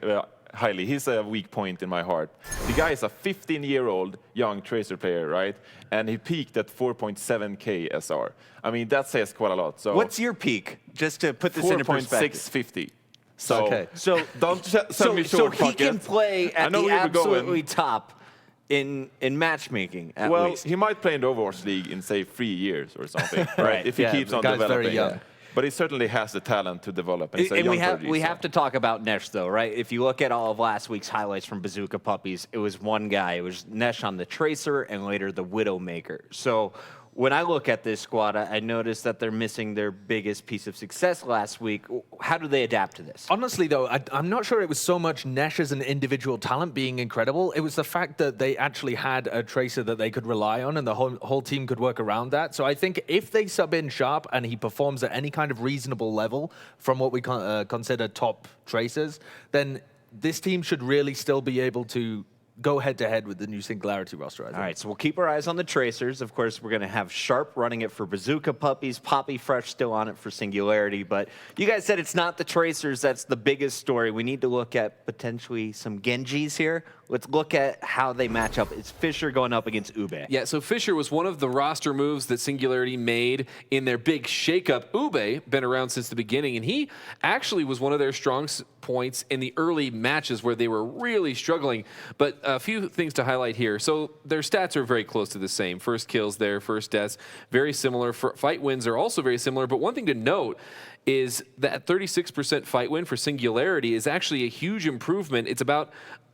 highly. He's a weak point in my heart. The guy is a 15-year-old young tracer player, right? And he peaked at 4.7k SR. I mean, that says quite a lot. So what's your peak? Just to put this into perspective. 4.650. So, okay. So don't sell me short, so he Puckett. can play at the absolutely top in matchmaking, at well, least. he might play in the Overwatch League in, say, 3 years or something, right? If he keeps on developing. Very young. But he certainly has the talent to develop. And, we have to talk about Nesh, though, right? If you look at all of last week's highlights from Bazooka Puppies, it was one guy. It was Nesh on the Tracer and later the Widowmaker. So when I look at this squad, I noticed that they're missing their biggest piece of success last week. How do they adapt to this? Honestly, though, I'm not sure it was so much Nesh as an individual talent being incredible. It was the fact that they actually had a tracer that they could rely on, and the whole team could work around that. So I think if they sub in Sharp and he performs at any kind of reasonable level from what we consider top tracers, then this team should really still be able to go head-to-head with the new Singularity roster, I think. All right, so we'll keep our eyes on the Tracers. Of course, we're going to have Sharp running it for Bazooka Puppies, Poppy Fresh still on it for Singularity. But you guys said it's not the Tracers that's the biggest story. We need to look at potentially some Genjis here. Let's look at how they match up. It's Fisher going up against Ube. Yeah, so Fisher was one of the roster moves that Singularity made in their big shakeup. Ube, been around since the beginning, and he actually was one of their strong points in the early matches where they were really struggling. But a few things to highlight here. So their stats are very close to the same. First kills there, first deaths, very similar. Fight wins are also very similar. But one thing to note is that 36% fight win for Singularity is actually a huge improvement. It's about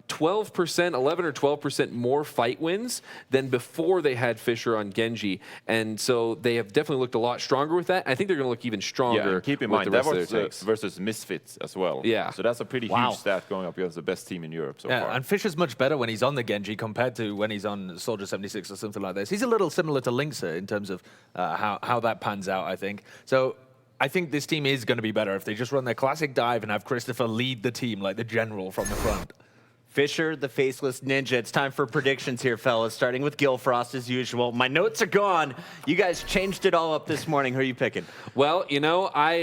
12%, 11 or 12% more fight wins than before they had Fisher on Genji. And so they have definitely looked a lot stronger with that. I think they're going to look even stronger. Yeah, and keep in with mind, the that rest of was their takes. versus Misfits as well. Yeah. So that's a pretty huge stat going up against the best team in Europe so far. And Fisher's much better when he's on the Genji compared to when he's on Soldier 76 or something like this. He's a little similar to Linkser in terms of how that pans out, I think. So I think this team is going to be better if they just run their classic dive and have Christopher lead the team like the general from the front. Fisher, the faceless ninja. It's time for predictions here, fellas, starting with Gillfrost as usual. My notes are gone. You guys changed it all up this morning. Who are you picking? Well, you know, I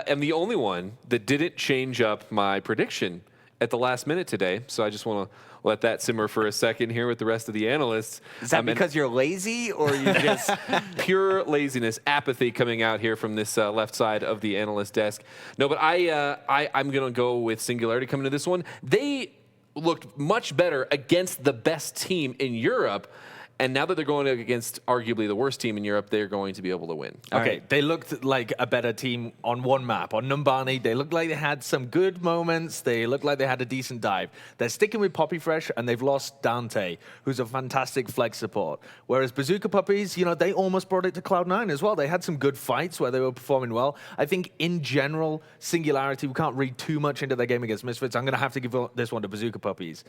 am the only one that didn't change up my prediction at the last minute today. So I just want to let that simmer for a second here with the rest of the analysts. Is that because you're lazy or you just... Pure laziness, apathy coming out here from this left side of the analyst desk. No, but I'm going to go with Singularity coming to this one. They looked much better against the best team in Europe. And now that they're going against arguably the worst team in Europe, they're going to be able to win. Okay, they looked like a better team on one map. On Numbani, they looked like they had some good moments. They looked like they had a decent dive. They're sticking with Poppy Fresh, and they've lost Dante, who's a fantastic flex support. Whereas Bazooka Puppies, you know, they almost brought it to Cloud9 as well. They had some good fights where they were performing well. I think in general, Singularity, we can't read too much into their game against Misfits. I'm going to have to give this one to Bazooka Puppies.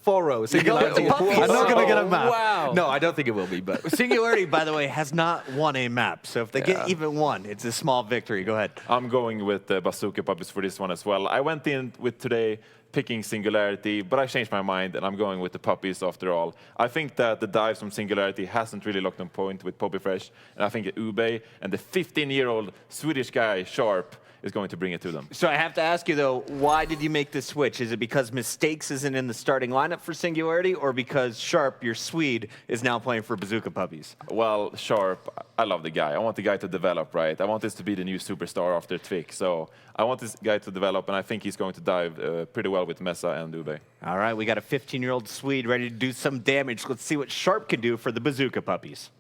4-0, Singularity. Puppies. I'm not going to get a map. Wow. No, I don't think it will be, but... Singularity, by the way, has not won a map. So if they get even one, it's a small victory. Go ahead. I'm going with Bazooka Puppies for this one as well. I went in with today picking Singularity, but I changed my mind, and I'm going with the Puppies after all. I think that the dives from Singularity hasn't really locked on point with Poppy Fresh, and I think Ube and the 15-year-old Swedish guy, Sharp, is going to bring it to them. So I have to ask you, though, why did you make the switch? Is it because Mistakes isn't in the starting lineup for Singularity, or because Sharp, your Swede, is now playing for Bazooka Puppies? Well, Sharp, I love the guy. I want the guy to develop, right? I want this to be the new superstar after Twick. So I want this guy to develop, and I think he's going to dive pretty well with Mesa and Ube. All right, we got a 15-year-old Swede ready to do some damage. Let's see what Sharp can do for the Bazooka Puppies.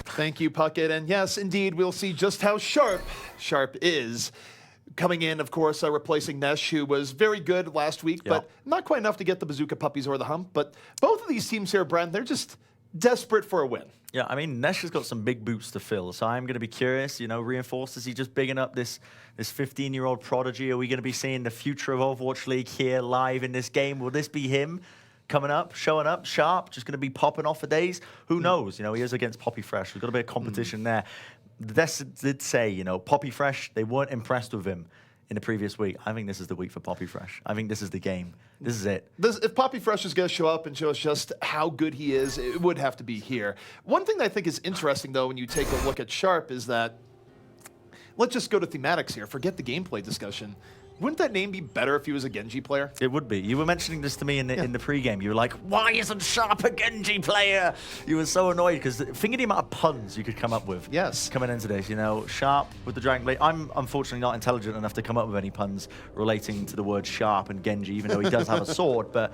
Thank you, Puckett. And yes, indeed, we'll see just how sharp is. Coming in, of course, replacing Nesh, who was very good last week, but not quite enough to get the Bazooka Puppies over the hump. But both of these teams here, Bren, they're just desperate for a win. Yeah, I mean, Nesh has got some big boots to fill, so I'm going to be curious, you know, Reinforced, is he just bigging up this 15-year-old prodigy? Are we going to be seeing the future of Overwatch League here live in this game? Will this be him coming up, showing up, Sharp, just going to be popping off for days? Who knows? You know, he is against Poppy Fresh. There's got a bit of competition there. The desk did say, you know, Poppy Fresh, they weren't impressed with him in the previous week. I think this is the week for Poppy Fresh. I think this is the game. This is it. If Poppy Fresh is going to show up and show us just how good he is, it would have to be here. One thing that I think is interesting, though, when you take a look at Sharp is that, let's just go to thematics here. Forget the gameplay discussion. Wouldn't that name be better if he was a Genji player? It would be. You were mentioning this to me in the pregame. You were like, why isn't Sharp a Genji player? You were so annoyed because think of the amount of puns you could come up with. Yes. Coming into this, you know, Sharp with the Dragon Blade. I'm unfortunately not intelligent enough to come up with any puns relating to the word Sharp and Genji, even though he does have a sword. But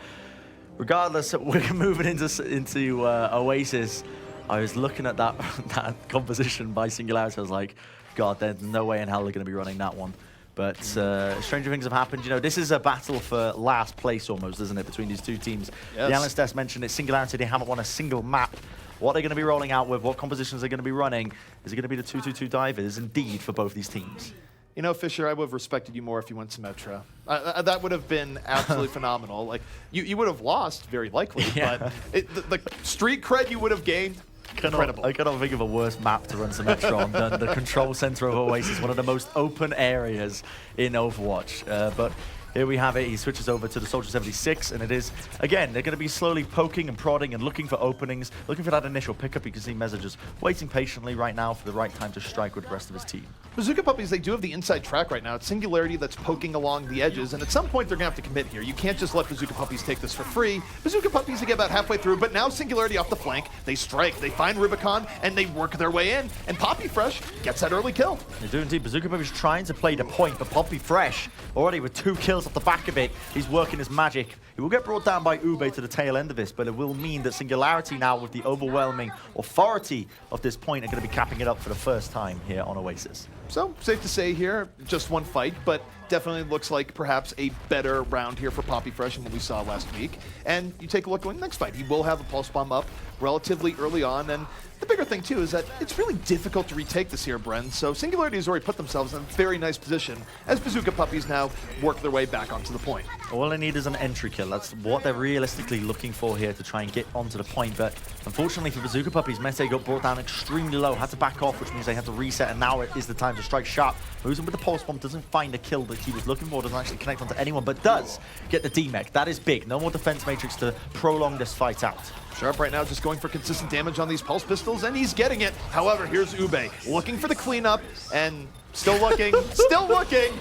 regardless, we're moving into Oasis. I was looking at that composition by Singularity. I was like, God, there's no way in hell they're going to be running that one. But stranger things have happened. You know, this is a battle for last place almost, isn't it, between these two teams? Yes. The Analyst desk mentioned it. Singularity, they haven't won a single map. What they're going to be rolling out with, what compositions they're going to be running, is it going to be the 2-2-2 divers? Indeed, for both these teams. You know, Fisher, I would have respected you more if you went Symmetra. That would have been absolutely phenomenal. Like, you would have lost, very likely, but the street cred you would have gained, incredible. I cannot think of a worse map to run Symmetra on than the control center of Oasis, one of the most open areas in Overwatch. But here we have it. He switches over to the Soldier 76, and it is, again, they're going to be slowly poking and prodding and looking for openings, looking for that initial pickup. You can see Meza just waiting patiently right now for the right time to strike with the rest of his team. Bazooka Puppies, they do have the inside track right now. It's Singularity that's poking along the edges, and at some point they're going to have to commit here. You can't just let Bazooka Puppies take this for free. Bazooka Puppies, they get about halfway through, but now Singularity off the flank. They strike, they find Rubicon, and they work their way in, and Poppy Fresh gets that early kill. They do indeed. Bazooka Puppies trying to play the point, but Poppy Fresh, already with 2 kills off the back of it, he's working his magic. He will get brought down by Ube to the tail end of this, but it will mean that Singularity now, with the overwhelming authority of this point, are going to be capping it up for the first time here on Oasis. So, safe to say here, just one fight, but definitely looks like perhaps a better round here for Poppy Fresh than what we saw last week. And you take a look going next fight. He will have a pulse bomb up relatively early on, and the bigger thing too is that it's really difficult to retake this here, Bren. So Singularity has already put themselves in a very nice position as Bazooka Puppies now work their way back onto the point. All they need is an entry kill. That's what they're realistically looking for here to try and get onto the point. But unfortunately for Bazooka Puppies, Mete got brought down extremely low, had to back off, which means they had to reset, and now it is the time to strike sharp. Moves in with the pulse bomb, doesn't find a kill that he was looking for, doesn't actually connect onto anyone, but does get the D-Mech. That is big. No more defense matrix to prolong this fight out. Sharp right now just going for consistent damage on these pulse pistols, and he's getting it. However, here's Ube looking for the cleanup, and still looking, still looking.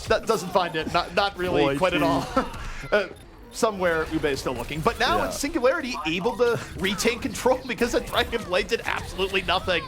That doesn't find it, not really Boy, quite at all. Somewhere Ube is still looking, but now it's Singularity able to retain control because that Dragon Blade did absolutely nothing.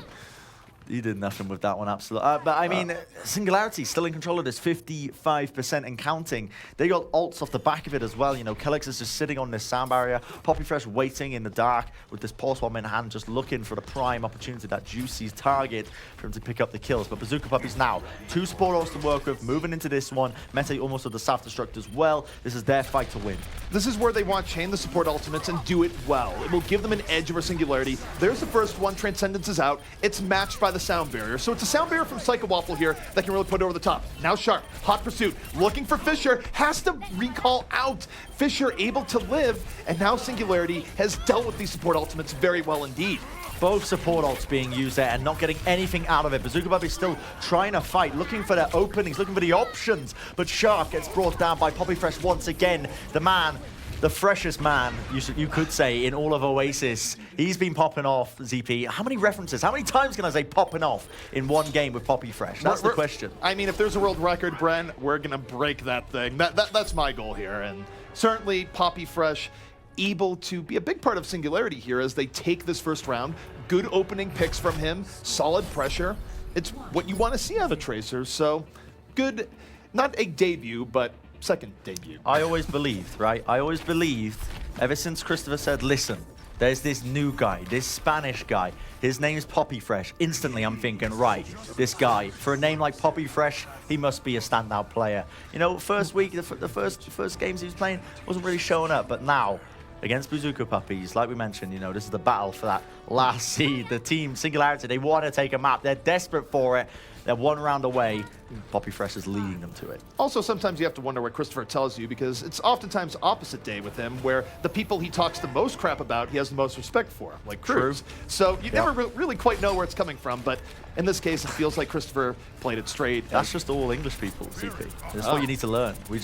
He did nothing with that one, absolutely. But I mean, Singularity still in control of this 55% and counting. They got ults off the back of it as well. You know, Kellex is just sitting on this sound barrier. Poppy Fresh waiting in the dark with this pulse bomb in hand, just looking for the prime opportunity, that juicy target for him to pick up the kills. But Bazooka Puppies now, 2 support ults to work with, moving into this one. Mete almost with the self-destruct as well. This is their fight to win. This is where they want chain the support ultimates and do it well. It will give them an edge over Singularity. There's the first one, Transcendence is out. It's matched by the sound barrier. So it's a sound barrier from Psycho Waffle here that can really put it over the top. Now Sharp, hot pursuit, looking for Fisher, has to recall out. Fisher able to live, and now Singularity has dealt with these support ultimates very well indeed. Both support ults being used there and not getting anything out of it. Bazooka Puppy still trying to fight, looking for their openings, looking for the options. But Shark gets brought down by Poppy Fresh once again. The man, the freshest man, you could say, in all of Oasis. He's been popping off, ZP. How many references, how many times can I say popping off in one game with Poppy Fresh? That's the question. I mean, if there's a world record, Bren, we're going to break that thing. That's my goal here. And certainly Poppy Fresh able to be a big part of Singularity here as they take this first round. Good opening picks from him, solid pressure. It's what you want to see out of a Tracer. So good, not a debut, but second debut. I always believed, right? I always believed, ever since Christopher said, listen, there's this new guy, this Spanish guy. His name's Poppy Fresh. Instantly, I'm thinking, right, this guy, for a name like Poppy Fresh, he must be a standout player. You know, first week, the first games he was playing wasn't really showing up, but now, against Bazooka Puppies, like we mentioned, you know, this is the battle for that last seed. The team, Singularity, they want to take a map. They're desperate for it. They're one round away. Poppy Fresh is leading them to it. Also, sometimes you have to wonder what Christopher tells you, because it's oftentimes opposite day with him, where the people he talks the most crap about, he has the most respect for, like Cruz. So you never really quite know where it's coming from, but in this case, it feels like Christopher played it straight. That's just all English people, CP. That's what you need to learn. We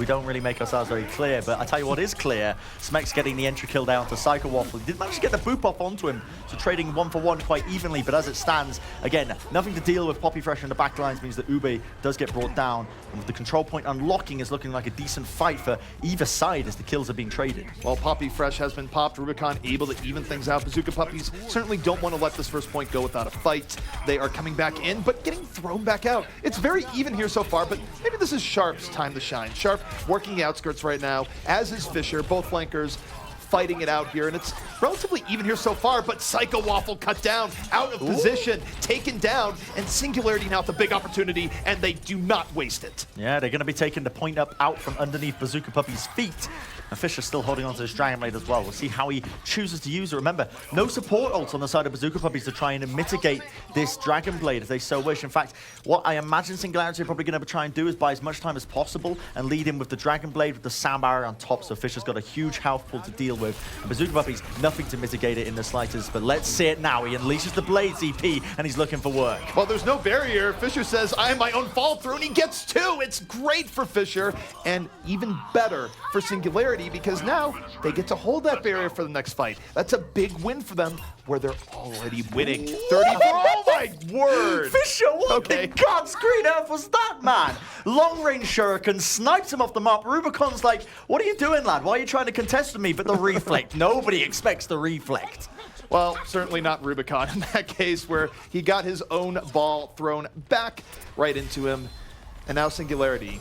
don't really make ourselves very clear, but I tell you what is clear, Smek's getting the entry kill down to Psycho Waffle. He didn't manage to get the boop off onto him, so trading 1-for-1 quite evenly, but as it stands, again, nothing to deal with. Poppy Fresh in the back lines means that Ube does get brought down, and with the control point unlocking, is looking like a decent fight for either side as the kills are being traded. Well, Poppy Fresh has been popped. Rubicon able to even things out. Bazooka Puppies certainly don't want to let this first point go without a fight. They are coming back in, but getting thrown back out. It's very even here so far, but maybe this is Sharp's time to shine. Sharp working the outskirts right now, as is Fisher, both flankers fighting it out here, and it's relatively even here so far, but Psycho Waffle cut down, out of position, taken down, and Singularity now with the big opportunity, and they do not waste it. Yeah, they're going to be taking the point up out from underneath Bazooka Puppy's feet. And Fisher's still holding on to his Dragon Blade as well. We'll see how he chooses to use it. Remember, no support ults on the side of Bazooka Puppies to try and mitigate this Dragon Blade if they so wish. In fact, what I imagine Singularity are probably going to try and do is buy as much time as possible and lead in with the Dragon Blade with the sound barrier on top, so Fisher's got a huge health pool to deal with. And Bazooka Puppies, nothing to mitigate it in the slightest, but let's see it now. He unleashes the Blades EP, and he's looking for work. Well, there's no barrier. Fisher says, I am my own fall through, and he gets 2. It's great for Fisher, and even better for Singularity, because now they get to hold that barrier for the next fight. That's a big win for them, where they're already winning. 34. Oh my word! Fisher, what the God's green earth was that, man? Long range shuriken snipes him off the map. Rubicon's like, what are you doing, lad? Why are you trying to contest with me? But the reflect, nobody expects the reflect. Well, certainly not Rubicon in that case, where he got his own ball thrown back right into him. And now Singularity,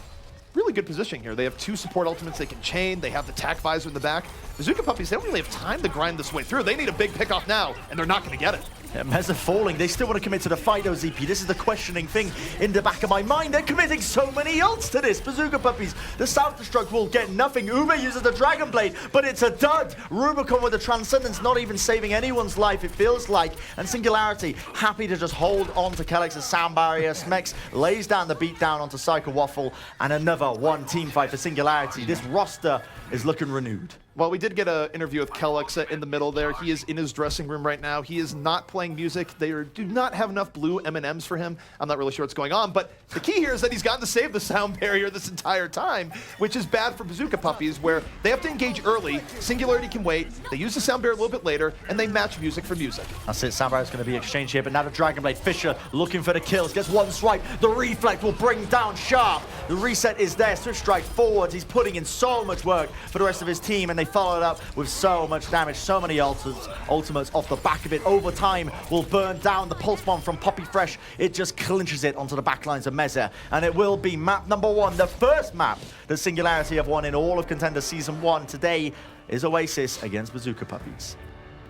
really good position here. They have 2 support ultimates they can chain. They have the tack visor in the back. Bazooka Puppies, they don't really have time to grind this way through. They need a big pick off now, and they're not going to get it. Yeah, Meza falling. They still want to commit to the fight, though, ZP. This is the questioning thing in the back of my mind. They're committing so many ults to this. Bazooka Puppies. The self-destruct will get nothing. Ube uses the Dragon Blade, but it's a dud. Rubicon with the Transcendence, not even saving anyone's life, it feels like. And Singularity, happy to just hold on to Kelix's sound barrier. Smex lays down the beatdown onto Psycho Waffle, and another one team fight for Singularity. This roster is looking renewed. Well, we did get an interview with Kelix in the middle there. He is in his dressing room right now. He is not playing music. They do not have enough blue M&Ms for him. I'm not really sure what's going on, but the key here is that he's gotten to save the sound barrier this entire time, which is bad for Bazooka Puppies, where they have to engage early. Singularity can wait. They use the sound barrier a little bit later, and they match music for music. That's it. Sound barrier's going to be exchanged here, but now the Dragon Blade. Fisher looking for the kills. Gets one swipe. The reflect will bring down Sharp. The reset is there. Switch strike forwards. He's putting in so much work for the rest of his team, and they follow it up with so much damage, so many ultimates off the back of it. Over time will burn down the pulse bomb from Poppy Fresh. It just clinches it onto the backlines of Meza, and it will be map number 1, the first map that Singularity have won in all of Contenders Season 1. Today is Oasis against Bazooka Puppies.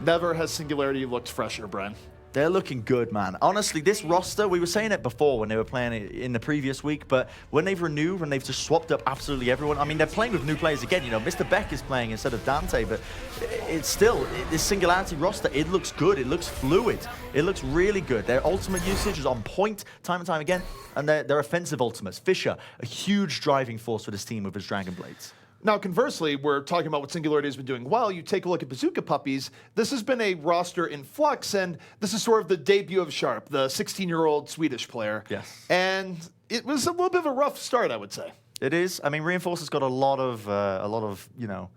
Never has Singularity looked fresher, Bren. They're looking good, man. Honestly, this roster, we were saying it before when they were playing it in the previous week, but when they've renewed, when they've just swapped up absolutely everyone, I mean, they're playing with new players again. You know, Mr. Beck is playing instead of Dante, but it's still, this Singularity roster, it looks good. It looks fluid. It looks really good. Their ultimate usage is on point time and time again, and their offensive ultimates. Fisher, a huge driving force for this team with his Dragon Blades. Now, conversely, we're talking about what Singularity has been doing well. You take a look at Bazooka Puppies. This has been a roster in flux, and this is sort of the debut of Sharp, the 16-year-old Swedish player. Yes. And it was a little bit of a rough start, I would say. It is. I mean, Reinforce has got a lot of, you know,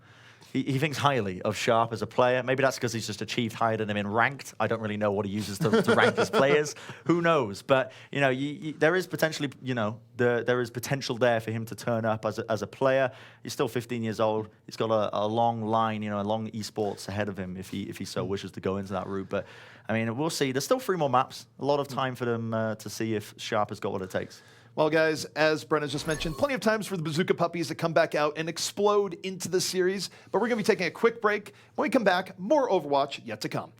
he thinks highly of Sharp as a player. Maybe that's because he's just achieved higher than him in ranked. I don't really know what he uses to rank his players. Who knows? But, you know, there is potentially, you know, there is potential there for him to turn up as a player. He's still 15 years old. He's got a long line, you know, a long esports ahead of him if he so wishes to go into that route. But, I mean, we'll see. There's still 3 more maps. A lot of time for them to see if Sharp has got what it takes. Well, guys, as Brennan just mentioned, plenty of times for the Bazooka Puppies to come back out and explode into the series. But we're going to be taking a quick break. When we come back, more Overwatch yet to come.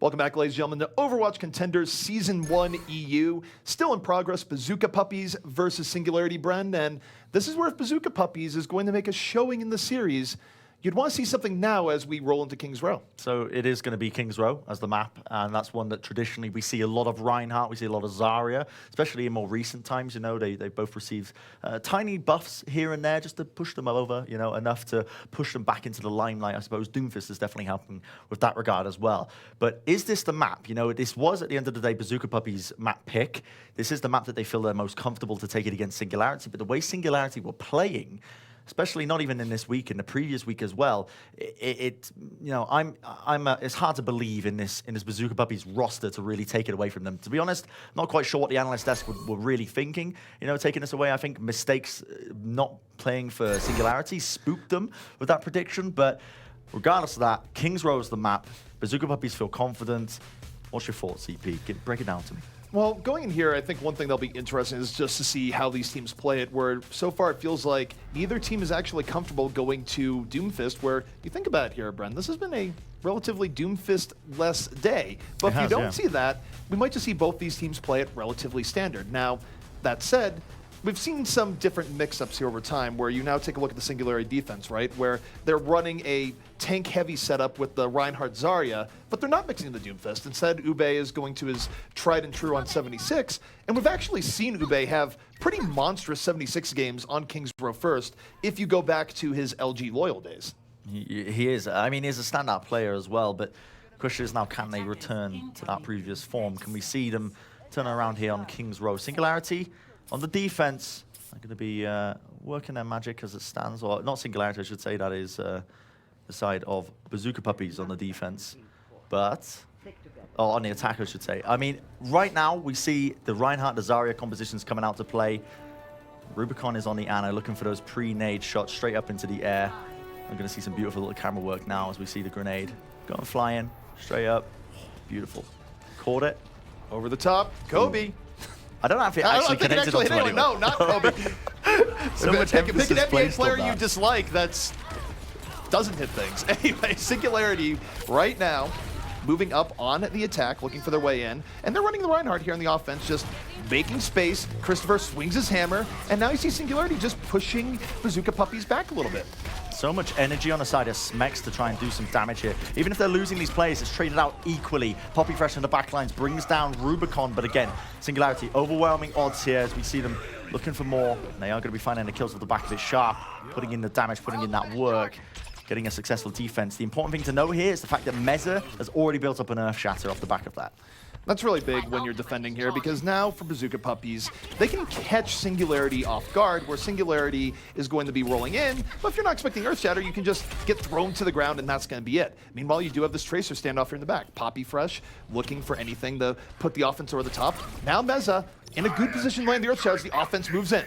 Welcome back, ladies and gentlemen, to Overwatch Contenders Season 1 EU. Still in progress, Bazooka Puppies versus Singularity, Bren. And this is where if Bazooka Puppies is going to make a showing in the series, you'd want to see something now as we roll into King's Row. So it is going to be King's Row as the map, and that's one that traditionally we see a lot of Reinhardt, we see a lot of Zarya, especially in more recent times. You know, they both received tiny buffs here and there just to push them over, you know, enough to push them back into the limelight. I suppose Doomfist is definitely helping with that regard as well. But is this the map? You know, this was at the end of the day Bazooka Puppy's map pick. This is the map that they feel they're most comfortable to take it against Singularity, but the way Singularity were playing, especially not even in this week, in the previous week as well. It's hard to believe in this Bazooka Puppies roster to really take it away from them. To be honest, I'm not quite sure what the analyst desk were really thinking. You know, taking this away, I think mistakes not playing for Singularity spooked them with that prediction. But regardless of that, King's Row is the map. Bazooka Puppies feel confident. What's your thoughts, CP? Break it down to me. Well, going in here, I think one thing that'll be interesting is just to see how these teams play it, where so far it feels like neither team is actually comfortable going to Doomfist, where you think about it here, Bren, this has been a relatively Doomfist-less day. But if you don't see that, we might just see both these teams play it relatively standard. Now, that said, we've seen some different mix-ups here over time where you now take a look at the Singularity defense, right? Where they're running a tank-heavy setup with the Reinhardt Zarya, but they're not mixing the Doomfist. Instead, Ube is going to his tried and true on 76, and we've actually seen Ube have pretty monstrous 76 games on King's Row first if you go back to his LG Loyal days. He is. I mean, he's a standout player as well, but the question is now, can they return to that previous form? Can we see them turn around here on King's Row? Singularity on the defense, they're going to be working their magic as it stands, or not Singularity, I should say. That is the side of Bazooka Puppies on the defense, but on the attack, I should say. I mean, right now we see the Reinhardt, the Zarya compositions coming out to play. Rubicon is on the Ana, looking for those pre-nade shots straight up into the air. We're going to see some beautiful little camera work now as we see the grenade going flying straight up. Beautiful. Caught it. Over the top, Kobe. I don't know if it actually connected onto anyone. No, not Kobe. So much pick an emphasis NBA placed on player that. you dislike that's doesn't hit things. Anyway, Singularity right now moving up on the attack, looking for their way in, and they're running the Reinhardt here on the offense, just making space. Christopher swings his hammer, and now you see Singularity just pushing Bazooka Puppies back a little bit. So much energy on the side of Smex to try and do some damage here. Even if they're losing these players, it's traded out equally. Poppy Fresh in the backlines brings down Rubicon, but again, Singularity, overwhelming odds here as we see them looking for more. They are going to be finding the kills off the back of it sharp, putting in the damage, putting in that work, getting a successful defense. The important thing to know here is the fact that Meza has already built up an Earth Shatter off the back of that. That's really big when you're defending here, because now for Bazooka Puppies, they can catch Singularity off guard, where Singularity is going to be rolling in, but if you're not expecting Earth Shatter, you can just get thrown to the ground and that's going to be it. Meanwhile, you do have this Tracer standoff here in the back. Poppy Fresh looking for anything to put the offense over the top. Now Meza in a good position to land the Earth Shatters, the offense moves in.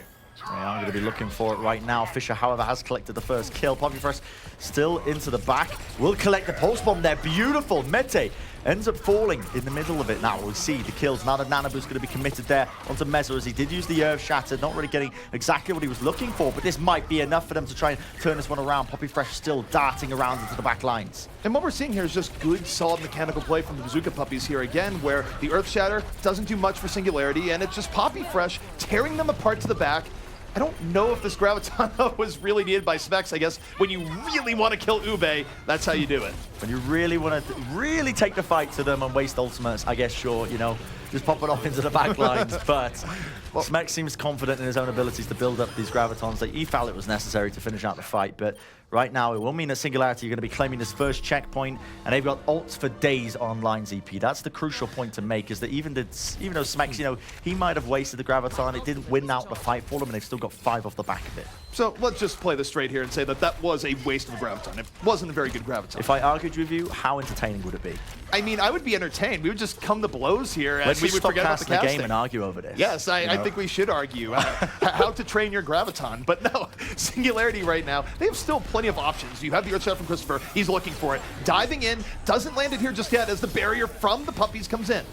I'm going to be looking for it right now. Fisher, however, has collected the first kill. Poppy Fresh still into the back. Will collect the pulse bomb there. Beautiful. Mete ends up falling in the middle of it. Now we'll see the kills. Now the Nana Boost going to be committed there onto Meza as he did use the Earth Shatter. Not really getting exactly what he was looking for, but this might be enough for them to try and turn this one around. Poppy Fresh still darting around into the back lines. And what we're seeing here is just good, solid mechanical play from the Bazooka Puppies here again, where the Earth Shatter doesn't do much for Singularity, and it's just Poppy Fresh tearing them apart to the back. I don't know if this Graviton was really needed by Specs. I guess when you really want to kill Ube, that's how you do it. When you really want to really take the fight to them and waste ultimates, I guess, sure, you know, just pop it off into the back lines. But Smex seems confident in his own abilities to build up these Gravitons. Like, he felt it was necessary to finish out the fight, but right now it will mean that Singularity are going to be claiming this first checkpoint, and they've got ults for days on line ZP. That's the crucial point to make, is that even though Smex, you know, he might have wasted the Graviton, it didn't win out the fight for them, and they've still got 5 off the back of it. So let's just play this straight here and say that that was a waste of a Graviton. It wasn't a very good Graviton. If I argued with you, how entertaining would it be? I mean, I would be entertained. We would just come to blows here, and Let's we just would stop forget about the casting the casting. game and argue over this. Yes, I think we should argue how to train your Graviton. But no, Singularity right now, they have still plenty of options. You have the Earth Shatter from Christopher. He's looking for it. Diving in, doesn't land it here just yet as the barrier from the Puppies comes in.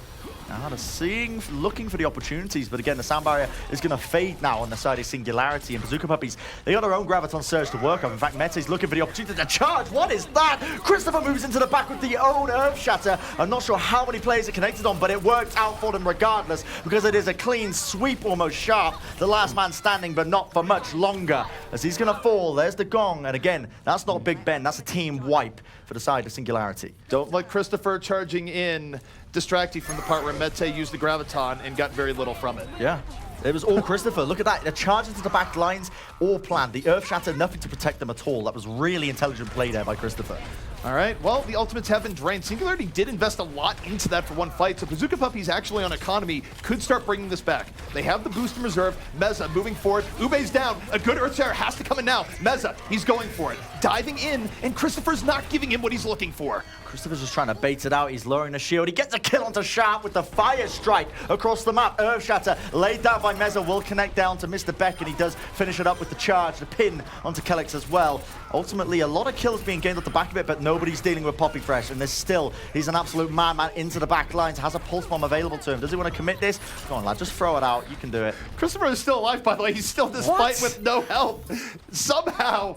Looking for the opportunities, but again, the sound barrier is going to fade now on the side of Singularity, and Bazooka Puppies, they got their own Graviton Surge to work on. In fact, Mete's looking for the opportunity to charge. What is that? Christopher moves into the back with the own Earth Shatter. I'm not sure how many players are connected on, but it worked out for them regardless, because it is a clean sweep, almost sharp. The last man standing, but not for much longer, as he's going to fall. There's the gong, and again, that's not Big Ben, that's a team wipe for the side of Singularity. Don't let Christopher charging in distract you from the part where Mete used the Graviton and got very little from it. Yeah. It was all Christopher. Look at that. The charge into the back lines, all planned. The Earth Shatter, nothing to protect them at all. That was really intelligent play there by Christopher. All right, well, the ultimates have been drained. Singularity did invest a lot into that for one fight, so Bazooka Puppies actually on economy could start bringing this back. They have the boost in reserve. Meza moving forward. Ube's down. A good Earth Shatter has to come in now. Meza, he's going for it. Diving in, and Christopher's not giving him what he's looking for. Christopher's just trying to bait it out. He's lowering the shield. He gets a kill onto Sharp with the Fire Strike across the map. Earth Shatter laid down by Meza will connect down to Mr. Beck, and he does finish it up with the charge, the pin onto Kellex as well. Ultimately, a lot of kills being gained off the back of it, but nobody's dealing with Poppy Fresh, and there's still, he's an absolute madman into the back lines, has a pulse bomb available to him. Does he want to commit this? Go on, lad, just throw it out. You can do it. Christopher is still alive, by the way. He's still in this fight with no help. Somehow.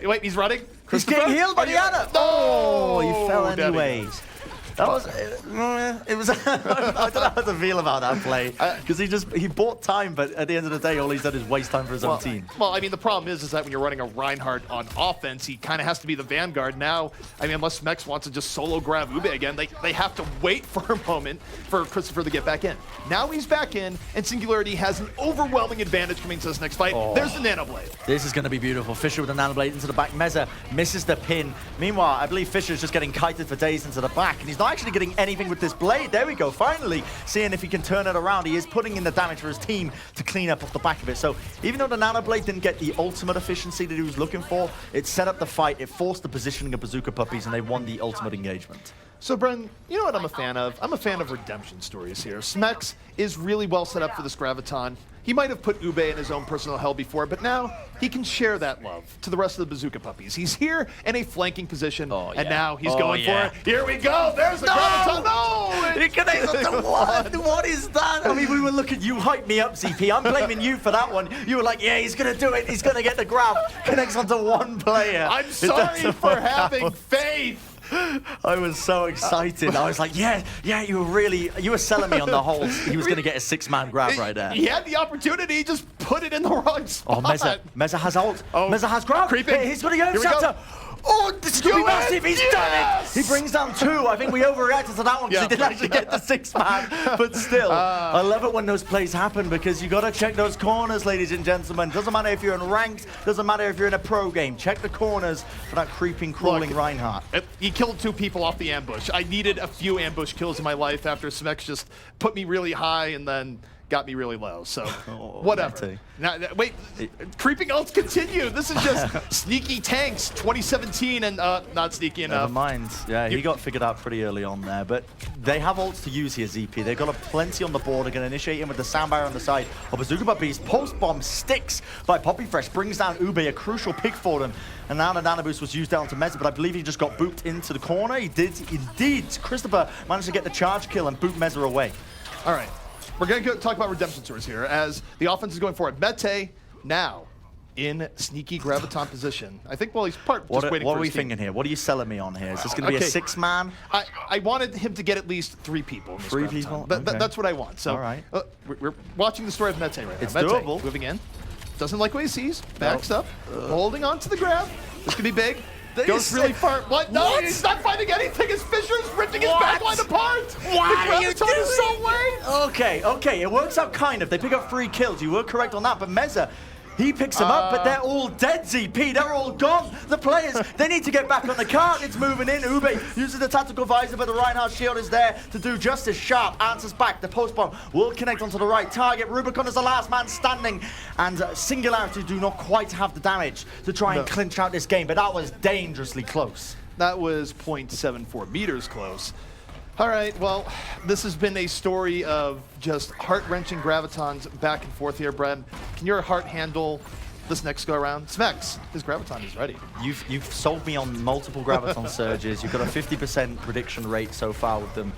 Wait, he's running? He's getting healed by the Ana. Oh, he fell anyways. That was, it was, I don't know how to feel about that play, because he bought time, but at the end of the day, all he's done is waste time for his own team. Well, I mean, the problem is that when you're running a Reinhardt on offense, he kind of has to be the vanguard. Now, I mean, unless Mex wants to just solo grab Ube again, they have to wait for a moment for Christopher to get back in. Now he's back in, and Singularity has an overwhelming advantage coming to this next fight. Oh. There's the Nano Blade. This is going to be beautiful. Fisher with the Nano Blade into the back. Meza misses the pin. Meanwhile, I believe Fisher's just getting kited for days into the back, and he's not actually getting anything with this blade. There we go, finally seeing if he can turn it around. He is putting in the damage for his team to clean up off the back of it. So even though the Nano Blade didn't get the ultimate efficiency that he was looking for, it set up the fight, it forced the positioning of Bazooka Puppies, and they won the ultimate engagement. So, Bren, you know what I'm a fan of? I'm a fan of redemption stories here. Smex is really well set up for this Graviton. He might have put Ube in his own personal hell before, but now he can share that love to the rest of the Bazooka Puppies. He's here in a flanking position, and now he's going for it. Here we go. There's the Graviton. No! It connects onto one. What is that? I mean, we were looking. You hyped me up, CP. I'm blaming you for that one. You were like, yeah, he's going to do it. He's going to get the grab. Connects onto one player. I'm sorry for having faith. I was so excited. I was like, yeah, you were selling me on the whole. He was going to get a 6-man grab right there. He had the opportunity, just put it in the wrong spot. Oh, Meza has ult. Oh, Meza has grab. Creeping. He's going to go Shatter. Oh, this is going to be massive. He's done it. He brings down 2. I think we overreacted to that one because he didn't actually get the 6-man. But still, I love it when those plays happen, because you got to check those corners, ladies and gentlemen. Doesn't matter if you're in ranked, doesn't matter if you're in a pro game. Check the corners for that creeping, crawling Reinhardt. He killed 2 people off the ambush. I needed a few ambush kills in my life after Smex just put me really high and then got me really low, so whatever. Now, wait, creeping ults continue. This is just sneaky tanks 2017 and not sneaky enough. Never mind. Yeah, he got figured out pretty early on there, but they have ults to use here, ZP. They've got plenty on the board. They're going to initiate him with the sound barrier on the side of Bazooka Puppies. Post bomb sticks by Poppy Fresh, brings down Ube, a crucial pick for them. And now the Nano Boost was used down to Meza, but I believe he just got booped into the corner. He did indeed. Christopher managed to get the charge kill and boot Meza away. All right. We're going to talk about redemption stories here as the offense is going for it. Mete now in sneaky Graviton position. I think, well, he's just waiting for his team. What are we thinking here? What are you selling me on here? Is this going to be a 6-man? I wanted him to get at least 3 people in this 3 Graviton. people? That's what I want. So, all right. We're watching the story of Mete right now. It's Mete doable. moving in. Doesn't like what he sees. Backs up. Holding on to the grab. This could be big. Goes really far. What? No, he's not finding anything. His Fisher's ripping his backline apart. Why the are you doing is so late. Okay. It works out kind of. They pick up 3 kills. You were correct on that. But Meza, he picks them up, but they're all dead, ZP. They're all gone. The players, they need to get back on the cart. It's moving in. Ube uses the tactical visor, but the Reinhardt shield is there to do justice. Sharp answers back. The post bomb will connect onto the right target. Rubicon is the last man standing. And Singularity do not quite have the damage to try and clinch out this game, but that was dangerously close. That was 0.74 meters close. All right, well, this has been a story of just heart-wrenching Gravitons back and forth here, Bren. Can your heart handle this next go-around? Smex, his Graviton is ready. You've sold me on multiple Graviton surges. You've got a 50% prediction rate so far with them.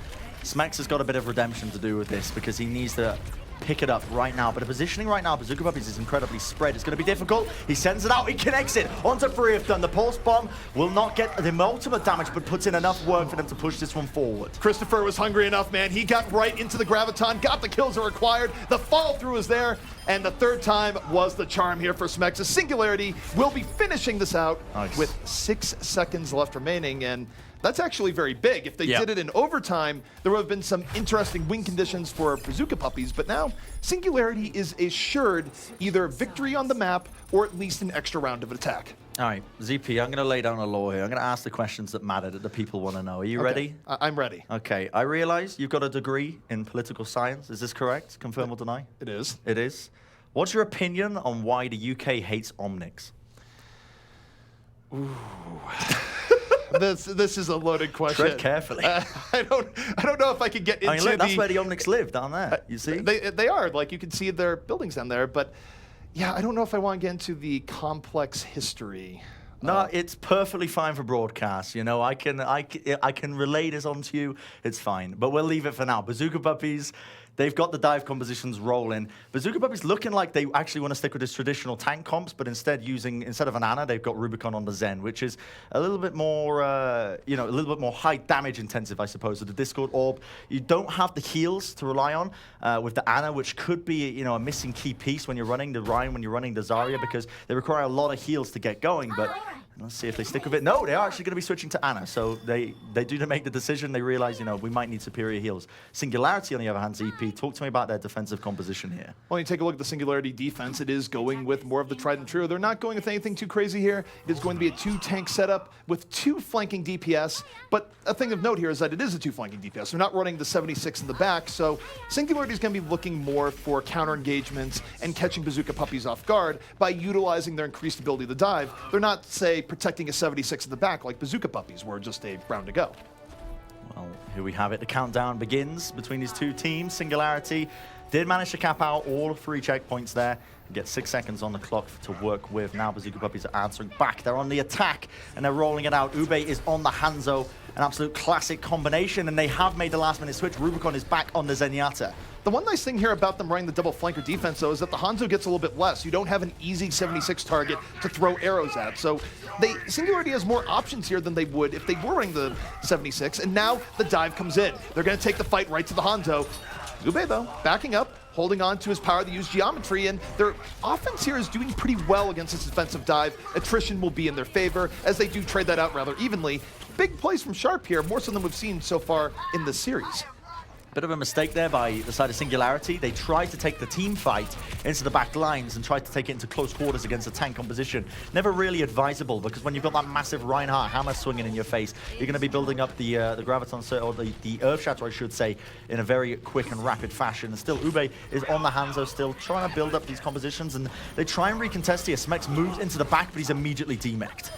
Smex has got a bit of redemption to do with this because he needs to pick it up right now. But the positioning right now, Bazooka Puppies is incredibly spread. It's going to be difficult. He sends it out. He connects it onto 3 of them. The pulse bomb will not get the ultimate damage, but puts in enough work for them to push this one forward. Christopher was hungry enough, man. He got right into the Graviton, got the kills that were required. The follow-through is there, and the third time was the charm here for Smex. A Singularity will be finishing this out with 6 seconds left remaining, and that's actually very big. If they did it in overtime, there would have been some interesting win conditions for Bazooka Puppies, but now Singularity is assured either victory on the map or at least an extra round of attack. All right, ZP, I'm going to lay down a law here. I'm going to ask the questions that matter, that the people want to know. Are you ready? I'm ready. Okay, I realize you've got a degree in political science. Is this correct? Confirm or deny? It is. It is. What's your opinion on why the UK hates Omnics? Ooh. This is a loaded question. Tread carefully. I don't know if I could get into look, that's where the Omnics live, down there. You see? They are. Like, you can see their buildings down there. But, yeah, I don't know if I want to get into the complex history. No, it's perfectly fine for broadcast. You know, I can relay this onto you. It's fine. But we'll leave it for now. Bazooka Puppies, they've got the dive compositions rolling. Bazooka Puppies looking like they actually want to stick with his traditional tank comps, but instead of an Ana, they've got Rubicon on the Zen, which is a little bit more, a little bit more high damage intensive, I suppose. With the Discord Orb, you don't have the heals to rely on with the Ana, which could be, a missing key piece when you're running the Ryan, when you're running the Zarya, because they require a lot of heals to get going. But let's see if they stick with it. No, they are actually going to be switching to Ana. So they do make the decision. They realize, we might need superior heals. Singularity, on the other hand, ZP, talk to me about their defensive composition here. Well, you take a look at the Singularity defense. It is going with more of the tried and true. They're not going with anything too crazy here. It is going to be a 2-tank setup with 2 flanking DPS. But a thing of note here is that it is a 2 flanking DPS. They're not running the 76 in the back. So Singularity is going to be looking more for counter engagements and catching Bazooka Puppies off guard by utilizing their increased ability to dive. They're not, say, protecting a 76 in the back like Bazooka Puppies were just a round to go. Well, here we have it. The countdown begins between these two teams. Singularity did manage to cap out all 3 checkpoints there and get 6 seconds on the clock to work with. Now Bazooka Puppies are answering back. They're on the attack and they're rolling it out. Ube is on the Hanzo, an absolute classic combination, and they have made the last-minute switch. Rubicon is back on the Zenyatta. The one nice thing here about them running the double flanker defense, though, is that the Hanzo gets a little bit less. You don't have an easy 76 target to throw arrows at. So Singularity has more options here than they would if they were running the 76, and now the dive comes in. They're going to take the fight right to the Hanzo. Ube, though, backing up, holding on to his power to use geometry, and their offense here is doing pretty well against this defensive dive. Attrition will be in their favor, as they do trade that out rather evenly. Big plays from Sharp here, more so than we've seen so far in this series. Bit of a mistake there by the side of Singularity. They tried to take the team fight into the back lines and tried to take it into close quarters against a tank composition. Never really advisable, because when you've got that massive Reinhardt hammer swinging in your face, you're going to be building up the Graviton, or the Earth Shatter, I should say, in a very quick and rapid fashion. And still, Ube is on the Hanzo, still trying to build up these compositions, and they try and recontest here. Smex moves into the back, but he's immediately demeched.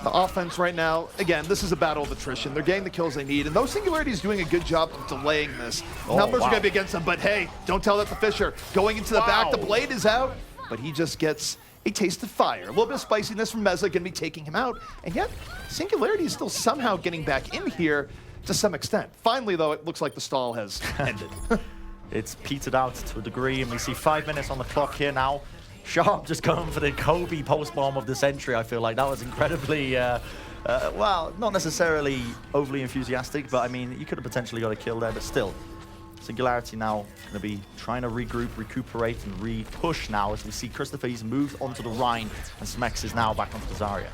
The offense right now, again, this is a battle of attrition. They're getting the kills they need, and though Singularity is doing a good job of delaying this. Numbers are going to be against them, but hey, don't tell that to Fisher. Going into the back, the blade is out, but he just gets a taste of fire. A little bit of spiciness from Meza going to be taking him out, and yet Singularity is still somehow getting back in here to some extent. Finally, though, it looks like the stall has ended. It's petered out to a degree, and we see 5 minutes on the clock here now. Sharp just going for the Kobe post-bomb of the century. I feel like that was incredibly, well, not necessarily overly enthusiastic, but I mean, you could have potentially got a kill there, but still. Singularity now going to be trying to regroup, recuperate, and re-push now as we see Christopher. He's moved onto the Rhine, and Smex is now back onto the Zarya.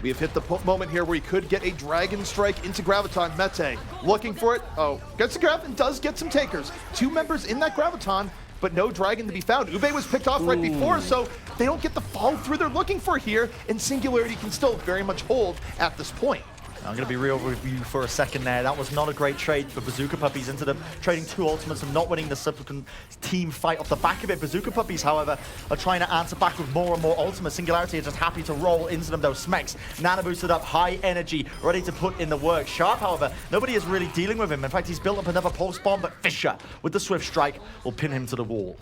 We have hit the moment here where he could get a Dragon Strike into Graviton. Mete looking for it. Oh, gets the Graviton, does get some takers. 2 members in that Graviton, but no Dragon to be found. Ube was picked off right before, so they don't get the follow-through they're looking for here, and Singularity can still very much hold at this point. I'm going to be real with you for a second there. That was not a great trade for Bazooka Puppies into them trading 2 ultimates and not winning the subsequent team fight off the back of it. Bazooka Puppies, however, are trying to answer back with more and more ultimates. Singularity are just happy to roll into them, though. Smex, nano boosted up, high energy, ready to put in the work. Sharp, however, nobody is really dealing with him. In fact, he's built up another pulse bomb, but Fisher, with the swift strike, will pin him to the wall.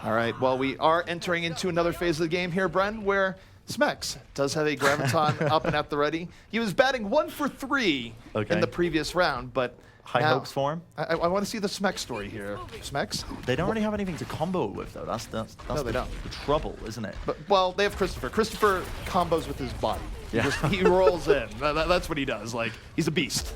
All right, well, we are entering into another phase of the game here, Bren, where Smex does have a Graviton up and at the ready. He was batting 1 for 3 in the previous round, but high Now, hopes for him. I want to see the Smex story here. Smex? They don't really have anything to combo it with, though. That's No, they don't. the trouble, isn't it? But, well, they have Christopher. Christopher combos with his body. Yeah. He rolls in. That's what he does. Like, he's a beast.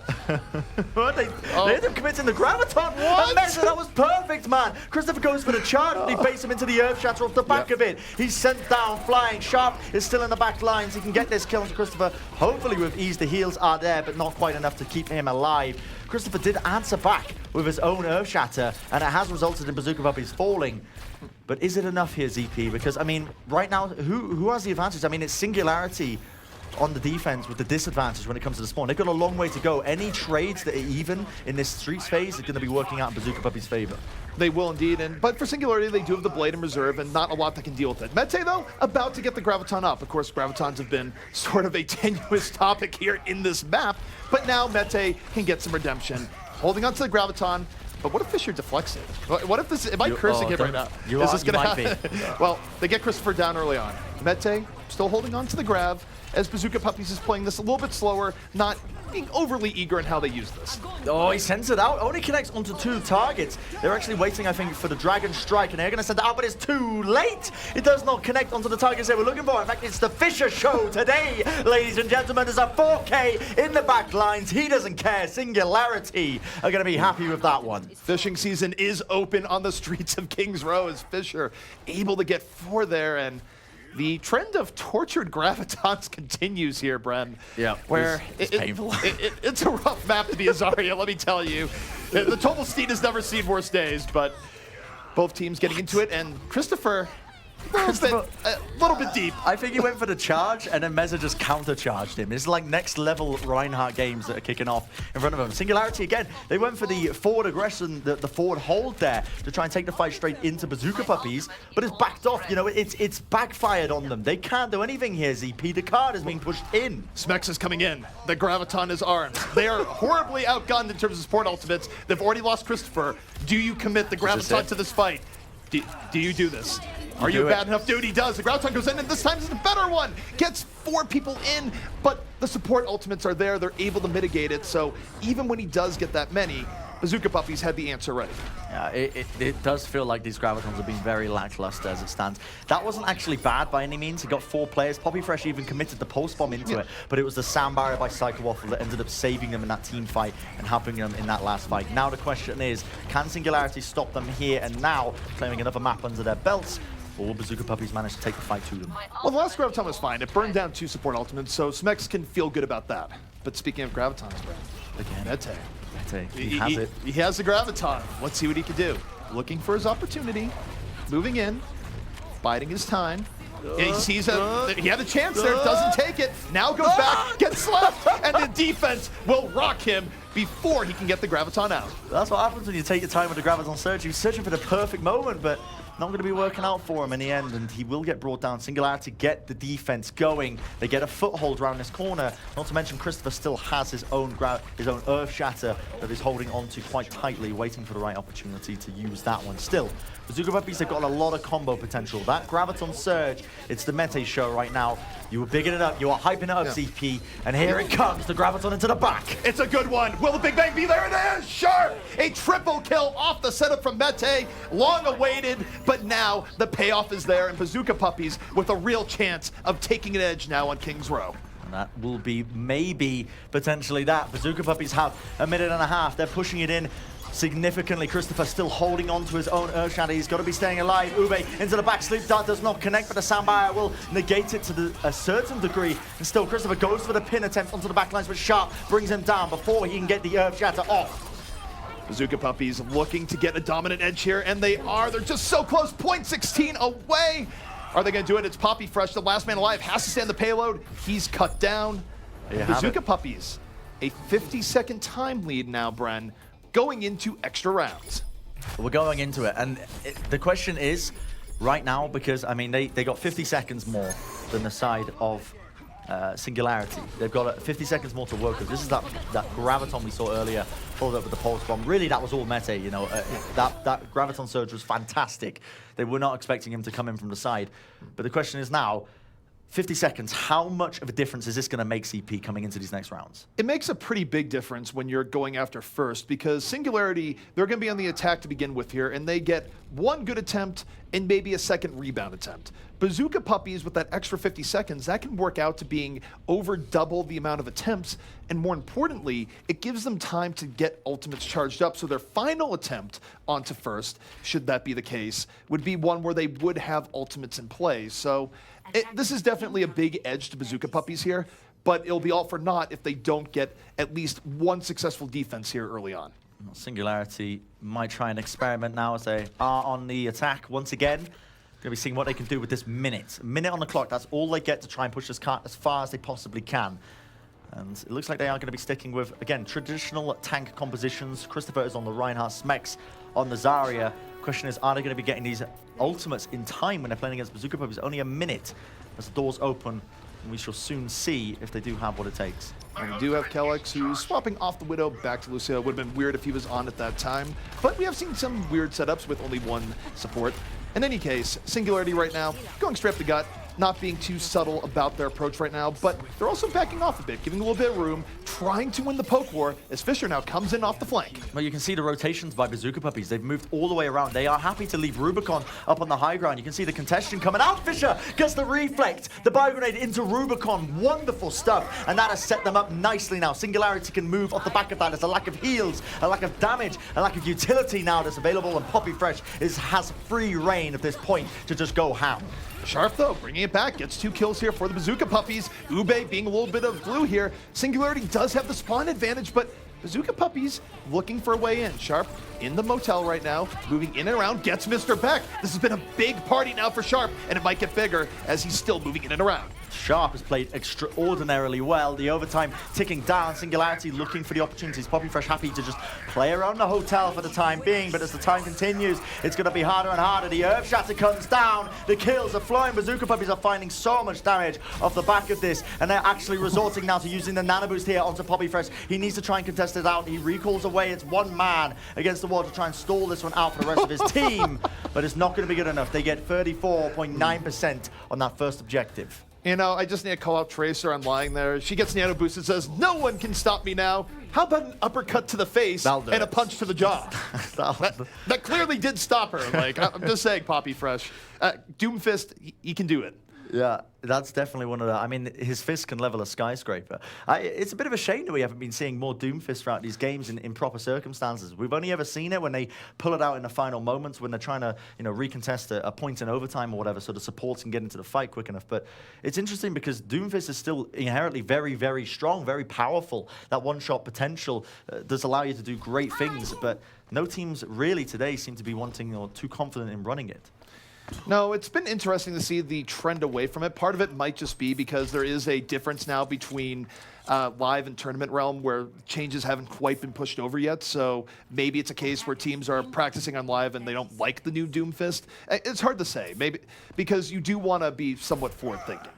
What? They ended up committing the graviton. What? And Mendez, that was perfect, man. Christopher goes for the charge, and he baits him into the earth shatter off the back of it. He's sent down, flying. Sharp is still in the back lines. He can get this kill onto Christopher. Hopefully with ease, the heals are there, but not quite enough to keep him alive. Christopher did answer back with his own earth shatter, and it has resulted in Bazooka Puppies falling. But is it enough here, ZP? Because, I mean, right now, who has the advantage? I mean, it's Singularity on the defense with the disadvantage when it comes to the spawn. They've got a long way to go. Any trades that are even in this Streets phase are going to be working out in Bazooka Puppy's favor. They will indeed, but for Singularity, they do have the Blade in reserve and not a lot that can deal with it. Mete, though, about to get the Graviton up. Of course, Gravitons have been sort of a tenuous topic here in this map, but now Mete can get some redemption. Holding on to the Graviton, but what if Fisher deflects it? What if this, am I cursing him right now? Is this gonna happen? Well, they get Christopher down early on. Mete still holding on to the Grav, as Bazooka Puppies is playing this a little bit slower, not being overly eager in how they use this. Oh, he sends it out. Only connects onto 2 targets. They're actually waiting, I think, for the Dragon Strike, and they're going to send it out, but it's too late. It does not connect onto the targets they were looking for. In fact, it's the Fisher show today, ladies and gentlemen. There's a 4K in the back lines. He doesn't care. Singularity are going to be happy with that one. Fishing season is open on the streets of Kings Row as Fisher able to get 4 there, and the trend of tortured Gravitons continues here, Bren. Yeah, where it's painful. It's a rough map to be a Zarya, let me tell you. The Total Steed has never seen worse days, but both teams getting into it, and Christopher, a little bit deep. I think he went for the charge, and then Meza just counter-charged him. It's like next-level Reinhardt games that are kicking off in front of him. Singularity, again, they went for the forward aggression, the forward hold there, to try and take the fight straight into Bazooka Puppies, but it's backed off. You know, it's backfired on them. They can't do anything here, ZP. The card is being pushed in. Smex is coming in. The Graviton is armed. They are horribly outgunned in terms of support ultimates. They've already lost Christopher. Do you commit the Graviton to this fight? Do you do this? Are you a bad enough dude? He does. The Graviton goes in, and this time is a better one. Gets 4 people in, but the support ultimates are there. They're able to mitigate it. So even when he does get that many, Bazooka Puppies had the answer ready. Yeah, it does feel like these Gravitons have been very lackluster as it stands. That wasn't actually bad by any means. He got 4 players. Poppy Fresh even committed the post bomb into it, but it was the sound barrier by Psycho Waffle that ended up saving them in that team fight and helping them in that last fight. Now the question is, can Singularity stop them here and now, claiming another map under their belts? Or will Bazooka Puppies manage to take the fight to them? Well, the last Graviton was fine. It burned down 2 support ultimates, so Smex can feel good about that. But speaking of Gravitons, Again, Mete. he has it. He has the Graviton. Let's see what he can do. Looking for his opportunity, moving in, biding his time. He sees he had a chance there, doesn't take it. Now goes back, gets slapped, and the defense will rock him before he can get the Graviton out. That's what happens when you take your time with the Graviton Surge. He was searching for the perfect moment, but not going to be working out for him in the end, and he will get brought down. Singularity get the defense going. They get a foothold around this corner. Not to mention, Christopher still has his own Earth Shatter that he's holding on to quite tightly, waiting for the right opportunity to use that one. Still, Bazooka Puppies have got a lot of combo potential. That Graviton Surge, it's the Mete show right now. You were bigging it up, you were hyping it up, CP, and here it comes, the Graviton into the back. It's a good one. Will the Big Bang be there? It is! Sure! A triple kill off the setup from Mete. Long awaited, but now the payoff is there, and Bazooka Puppies with a real chance of taking an edge now on Kings Row. And that will be maybe potentially that. Bazooka Puppies have a minute and a half. They're pushing it in significantly. Christopher still holding on to his own Earth Shatter. He's got to be staying alive. Ube into the back. Sleep Dart does not connect, but the sound barrier will negate it to a certain degree. And still, Christopher goes for the pin attempt onto the back lines, but Sharp brings him down before he can get the Earth Shatter off. Bazooka Puppies looking to get a dominant edge here, and they are. They're just so close. 0.16 away. Are they going to do it? It's Poppy Fresh, the last man alive, has to stand the payload. He's cut down. Bazooka Puppies, a 50-second time lead now, Bren, going into extra rounds. We're going into it, and the question is, right now, because, I mean, they got 50 seconds more than the side of Singularity. They've got 50 seconds more to work with. This is that Graviton we saw earlier, followed up with the Pulse Bomb. Really, that was all Mete, you know. That Graviton Surge was fantastic. They were not expecting him to come in from the side. But the question is now, 50 seconds. How much of a difference is this going to make CP coming into these next rounds? It makes a pretty big difference when you're going after first because Singularity, they're going to be on the attack to begin with here, and they get one good attempt and maybe a second rebound attempt. Bazooka Puppies, with that extra 50 seconds, that can work out to being over double the amount of attempts, and more importantly, it gives them time to get ultimates charged up, so their final attempt onto first, should that be the case, would be one where they would have ultimates in play. So this is definitely a big edge to Bazooka Puppies here, but it'll be all for naught if they don't get at least one successful defense here early on. Singularity might try and experiment now as they are on the attack once again. Going to be seeing what they can do with this minute. A minute on the clock, that's all they get to try and push this cart as far as they possibly can. And it looks like they are going to be sticking with, again, traditional tank compositions. Christopher is on the Reinhardt, Smex on the Zarya. Question is, are they going to be getting these ultimates in time when they're playing against Bazooka Puppies? Only a minute as the doors open, and we shall soon see if they do have what it takes. And we do have Kellex, who's swapping off the Widow back to Lucio. It would have been weird if he was on at that time, but we have seen some weird setups with only one support. In any case, Singularity right now, going straight up the gut, not being too subtle about their approach right now, but they're also backing off a bit, giving a little bit of room, trying to win the poke war as Fisher now comes in off the flank. Well, you can see the rotations by Bazooka Puppies. They've moved all the way around. They are happy to leave Rubicon up on the high ground. You can see the contestation coming out. Fisher gets the reflect, the bio-grenade into Rubicon. Wonderful stuff, and that has set them up nicely now. Singularity can move off the back of that. There's a lack of heals, a lack of damage, a lack of utility now that's available, and Poppy Fresh has free reign at this point to just go ham. Sharp, though, bringing it back, gets 2 kills here for the Bazooka Puppies. Ube being a little bit of glue here. Singularity does have the spawn advantage, but Bazooka Puppies looking for a way in. Sharp in the motel right now, moving in and around, gets Mr. Beck. This has been a big party now for Sharp, and it might get bigger as he's still moving in and around. Sharp has played extraordinarily well. The overtime ticking down. Singularity looking for the opportunities. Poppy Fresh happy to just play around the hotel for the time being, but as the time continues, it's going to be harder and harder. The Earth Shatter comes down. The kills are flowing. Bazooka Puppies are finding so much damage off the back of this, and they're actually resorting now to using the Nano Boost here onto Poppy Fresh. He needs to try and contest it out. He recalls away. It's one man against the wall to try and stall this one out for the rest of his team, but it's not going to be good enough. They get 34.9% on that first objective. You know, I just need to call out Tracer on lying there. She gets Nano Boost and says, "No one can stop me now." How about an uppercut to the face and a punch to the jaw? that clearly did stop her. Like, I'm just saying, Poppy Fresh. Doomfist, he can do it. Yeah, that's definitely one of the... I mean, his fist can level a skyscraper. It's a bit of a shame that we haven't been seeing more Doomfist throughout these games in proper circumstances. We've only ever seen it when they pull it out in the final moments, when they're trying to, recontest a point in overtime or whatever, so the supports can get into the fight quick enough. But it's interesting because Doomfist is still inherently very, very strong, very powerful. That one-shot potential does allow you to do great things, but no teams really today seem to be wanting or too confident in running it. No, it's been interesting to see the trend away from it. Part of it might just be because there is a difference now between live and tournament realm where changes haven't quite been pushed over yet. So maybe it's a case where teams are practicing on live and they don't like the new Doomfist. It's hard to say, maybe because you do want to be somewhat forward-thinking.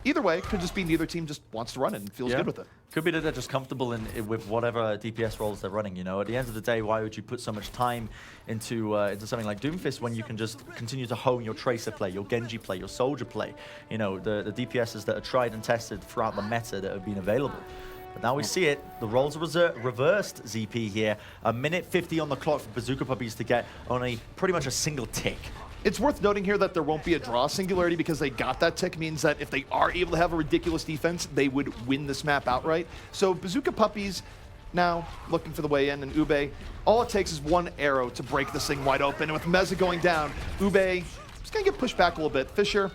Either way, it could just be neither team just wants to run it and feels good with it. Could be that they're just comfortable with whatever DPS roles they're running. At the end of the day, why would you put so much time into something like Doomfist when you can just continue to hone your Tracer play, your Genji play, your Soldier play? The DPSs that are tried and tested throughout the meta that have been available. But now we see it. The roles are reversed, ZP here. A minute 50 on the clock for Bazooka Puppies to get only pretty much a single tick. It's worth noting here that there won't be a draw. Singularity, because they got that tick, means that if they are able to have a ridiculous defense, they would win this map outright. So Bazooka Puppies now looking for the way in, and Ube, all it takes is one arrow to break this thing wide open. And with Meza going down, Ube is going to get pushed back a little bit. Fisher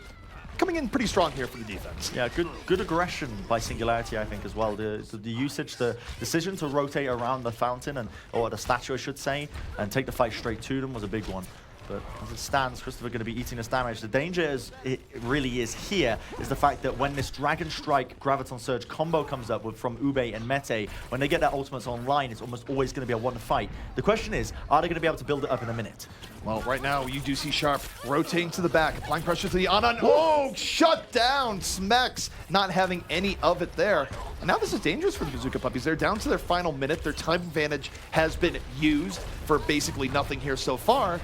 coming in pretty strong here for the defense. Yeah, good aggression by Singularity, I think, as well. The usage, the decision to rotate around the fountain, or the statue, I should say, and take the fight straight to them was a big one. But as it stands, Christopher going to be eating this damage. The danger it really is here is the fact that when this Dragon Strike Graviton Surge combo comes up from Ube and Mete, when they get their ultimates online, it's almost always going to be a one fight. The question is, are they going to be able to build it up in a minute? Well, right now, you do see Sharp rotating to the back, applying pressure to the Anon. Oh, shut down! Smex not having any of it there. And now this is dangerous for the Bazooka Puppies. They're down to their final minute. Their time advantage has been used for basically nothing here so far.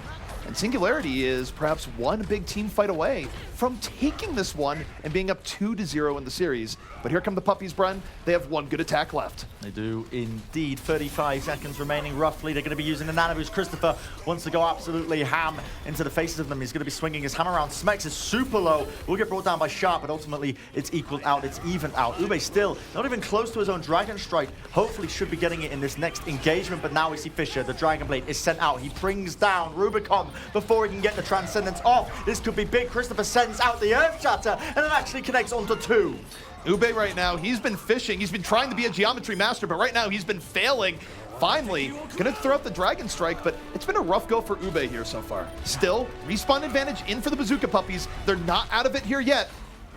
And Singularity is perhaps one big team fight away from taking this one and being up 2-0 in the series. But here come the Puppies, Bren. They have one good attack left. They do indeed. 35 seconds remaining roughly. They're going to be using the nano boost. Christopher wants to go absolutely ham into the faces of them. He's going to be swinging his hammer around. Smex is super low. Will get brought down by Sharp, but ultimately it's equaled out. It's evened out. Ube still not even close to his own Dragon Strike. Hopefully should be getting it in this next engagement, but now we see Fisher. The Dragon Blade is sent out. He brings down Rubicon before he can get the Transcendence off. This could be big. Christopher sends out the Earth Shatter, and it actually connects onto 2. Ube right now, he's been fishing. He's been trying to be a geometry master, but right now he's been failing. Finally, gonna throw out the Dragon Strike, but it's been a rough go for Ube here so far. Still, respawn advantage in for the Bazooka Puppies. They're not out of it here yet.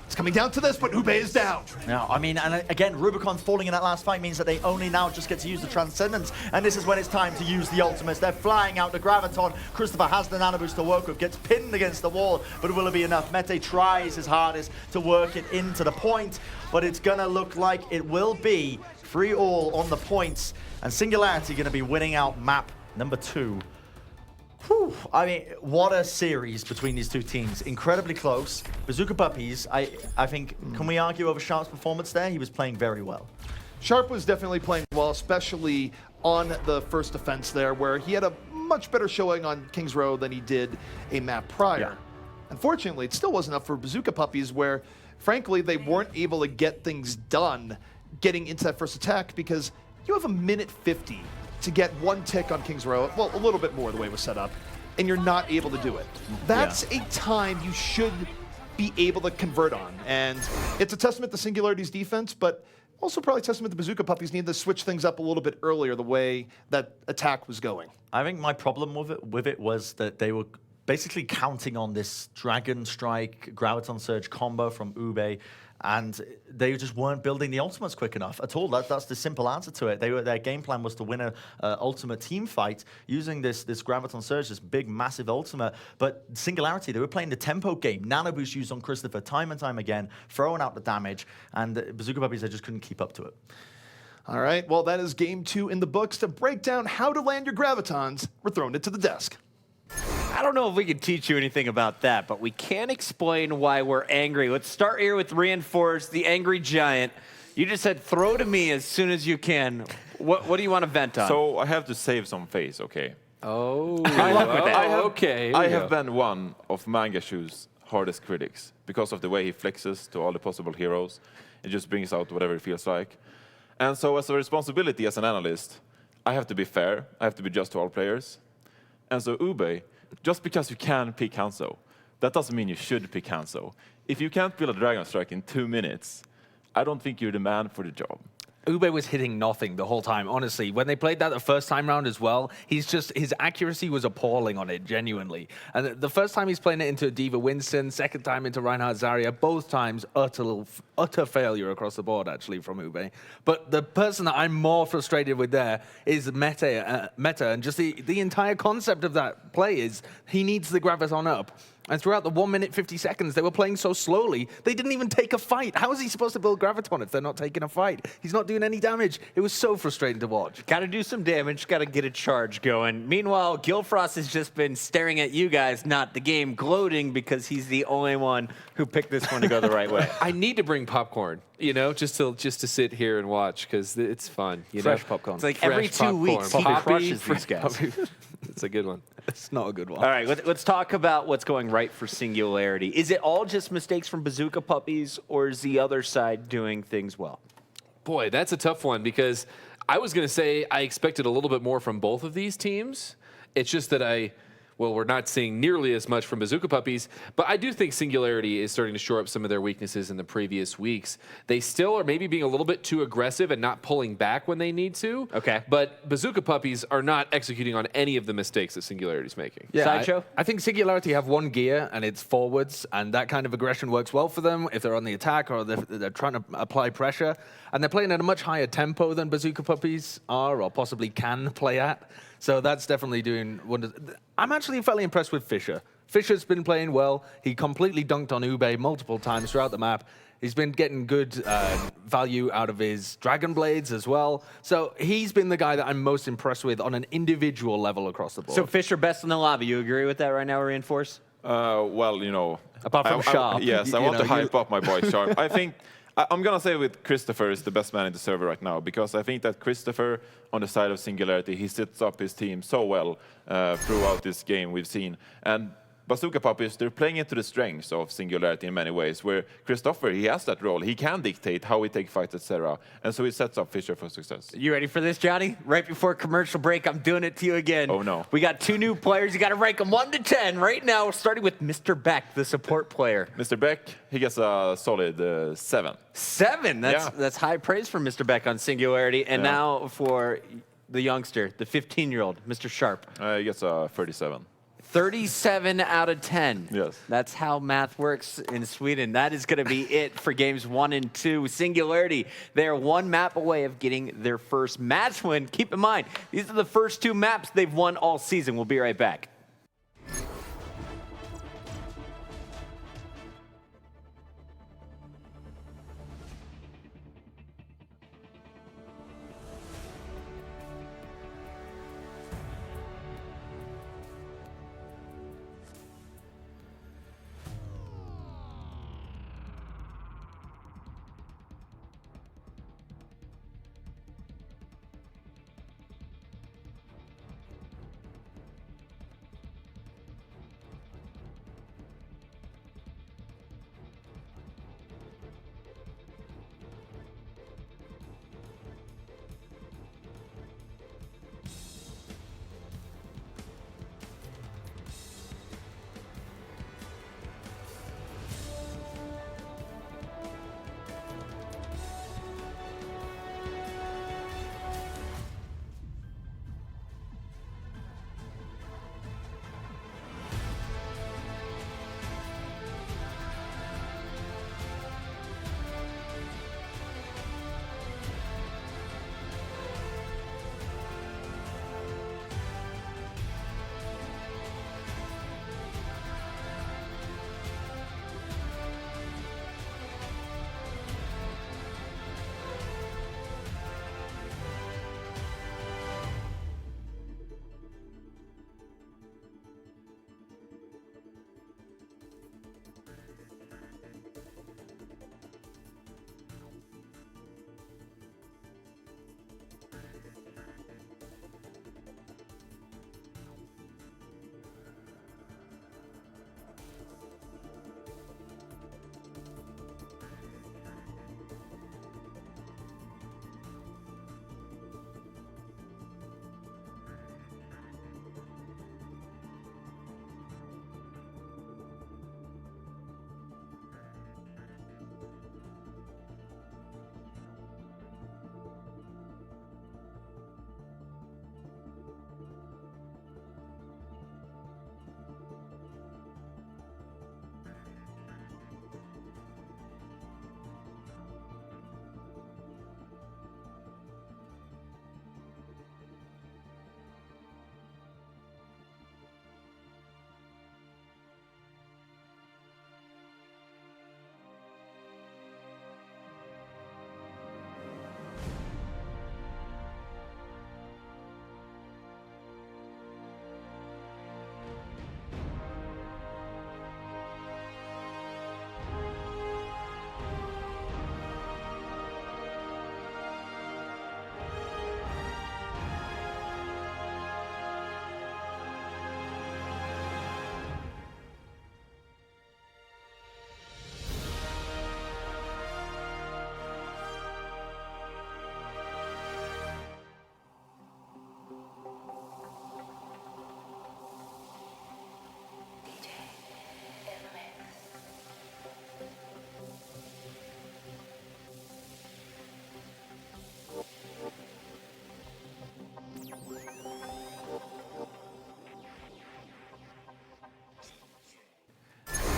It's coming down to this, but Ube is down. Now, I mean, and again, Rubicon falling in that last fight means that they only now just get to use the Transcendence, and this is when it's time to use the ultimates. They're flying out the Graviton. Christopher has the Nano Boost to work with, gets pinned against the wall, but will it be enough? Mete tries his hardest to work it into the point, but it's gonna look like it will be 3-all on the points, and Singularity gonna be winning out map number 2. Whew. I mean, what a series between these two teams. Incredibly close. Bazooka Puppies, I think, can we argue over Sharp's performance there? He was playing very well. Sharp was definitely playing well, especially on the first defense there, where he had a much better showing on Kings Row than he did a map prior. Yeah. Unfortunately, it still wasn't enough for Bazooka Puppies, where, frankly, they weren't able to get things done getting into that first attack because you have a minute 50 to get one tick on Kings Row, well, a little bit more the way it was set up, and you're not able to do it. That's a time you should be able to convert on, and it's a testament to Singularity's defense, but also probably testament to Bazooka Puppies need to switch things up a little bit earlier the way that attack was going. I think my problem with it was that they were basically counting on this Dragon Strike, Graviton Surge combo from Ube, and they just weren't building the ultimates quick enough at all. That's the simple answer to it. Their game plan was to win a ultimate team fight using this Graviton Surge, this big, massive ultimate. But Singularity, they were playing the tempo game. Nano Boost used on Christopher time and time again, throwing out the damage, and Bazooka Puppies, they just couldn't keep up to it. All right, well, that is game 2 in the books. To break down how to land your Gravitons, we're throwing it to the desk. I don't know if we can teach you anything about that, but we can explain why we're angry. Let's start here with Reinforce, the angry giant. You just said throw to me as soon as you can. What do you want to vent on? So I have to save some face, okay? Oh, I I have been one of Mangashu's hardest critics because of the way he flexes to all the possible heroes. It just brings out whatever it feels like. And so as a responsibility as an analyst, I have to be fair. I have to be just to all players. And so Ube, just because you can pick Hanzo, that doesn't mean you should pick Hanzo. If you can't build a Dragon Strike in 2 minutes, I don't think you're the man for the job. Ube was hitting nothing the whole time, honestly. When they played that the first time round as well, his accuracy was appalling on it, genuinely. And the first time he's playing it into Diva Winston, second time into Reinhardt Zarya, both times utter failure across the board, actually, from Ube. But the person that I'm more frustrated with there is Meta, and just the entire concept of that play is he needs the Graviton up. And throughout the 1 minute 50 seconds, they were playing so slowly, they didn't even take a fight. How is he supposed to build Graviton if they're not taking a fight? He's not doing any damage. It was so frustrating to watch. Got to do some damage, got to get a charge going. Meanwhile, Gillfrost has just been staring at you guys, not the game, gloating because he's the only one who picked this one to go the right way. I need to bring popcorn, you know, just to sit here and watch because it's fun. You Fresh know? popcorn. It's like Fresh every 2 popcorn. weeks, he Poppy, crushes these guys. It's a good one. It's not a good one. All right, let's talk about what's going right for Singularity. Is it all just mistakes from Bazooka Puppies, or is the other side doing things well? Boy, that's a tough one because I was going to say I expected a little bit more from both of these teams. It's just that we're not seeing nearly as much from Bazooka Puppies, but I do think Singularity is starting to shore up some of their weaknesses in the previous weeks. They still are maybe being a little bit too aggressive and not pulling back when they need to. Okay. But Bazooka Puppies are not executing on any of the mistakes that Singularity is making. Yeah, Sideshow? I think Singularity have one gear, and it's forwards, and that kind of aggression works well for them if they're on the attack or they're trying to apply pressure. And they're playing at a much higher tempo than Bazooka Puppies are or possibly can play at. So that's definitely doing wonders. I'm actually fairly impressed with Fisher. Fisher's been playing well. He completely dunked on Ube multiple times throughout the map. He's been getting good value out of his Dragon Blades as well. So he's been the guy that I'm most impressed with on an individual level across the board. So Fisher, best in the lobby. You agree with that right now, Reinforce? Well, you know. Apart from Sharp. Yes, I want to hype up my boy Sharp. I think I'm going to say with Christopher is the best man in the server right now, because I think that Christopher, on the side of Singularity, he sets up his team so well throughout this game we've seen. And Bazooka Puppies, they're playing into the strengths of Singularity in many ways, where Christopher, he has that role. He can dictate how we take fights, etc. And so he sets up Fisher for success. You ready for this, Johnny? Right before commercial break, I'm doing it to you again. Oh, no. We got 2 new players. You got to rank them 1 to 10 right now, starting with Mr. Beck, the support player. Mr. Beck, he gets a solid 7. 7? That's high praise for Mr. Beck on Singularity. And now for the youngster, the 15-year-old, Mr. Sharp. He gets a 37. 37 out of 10. Yes. That's how math works in Sweden. That is going to be it for games 1 and 2. Singularity, they're 1 map away of getting their first match win. Keep in mind, these are the first 2 maps they've won all season. We'll be right back.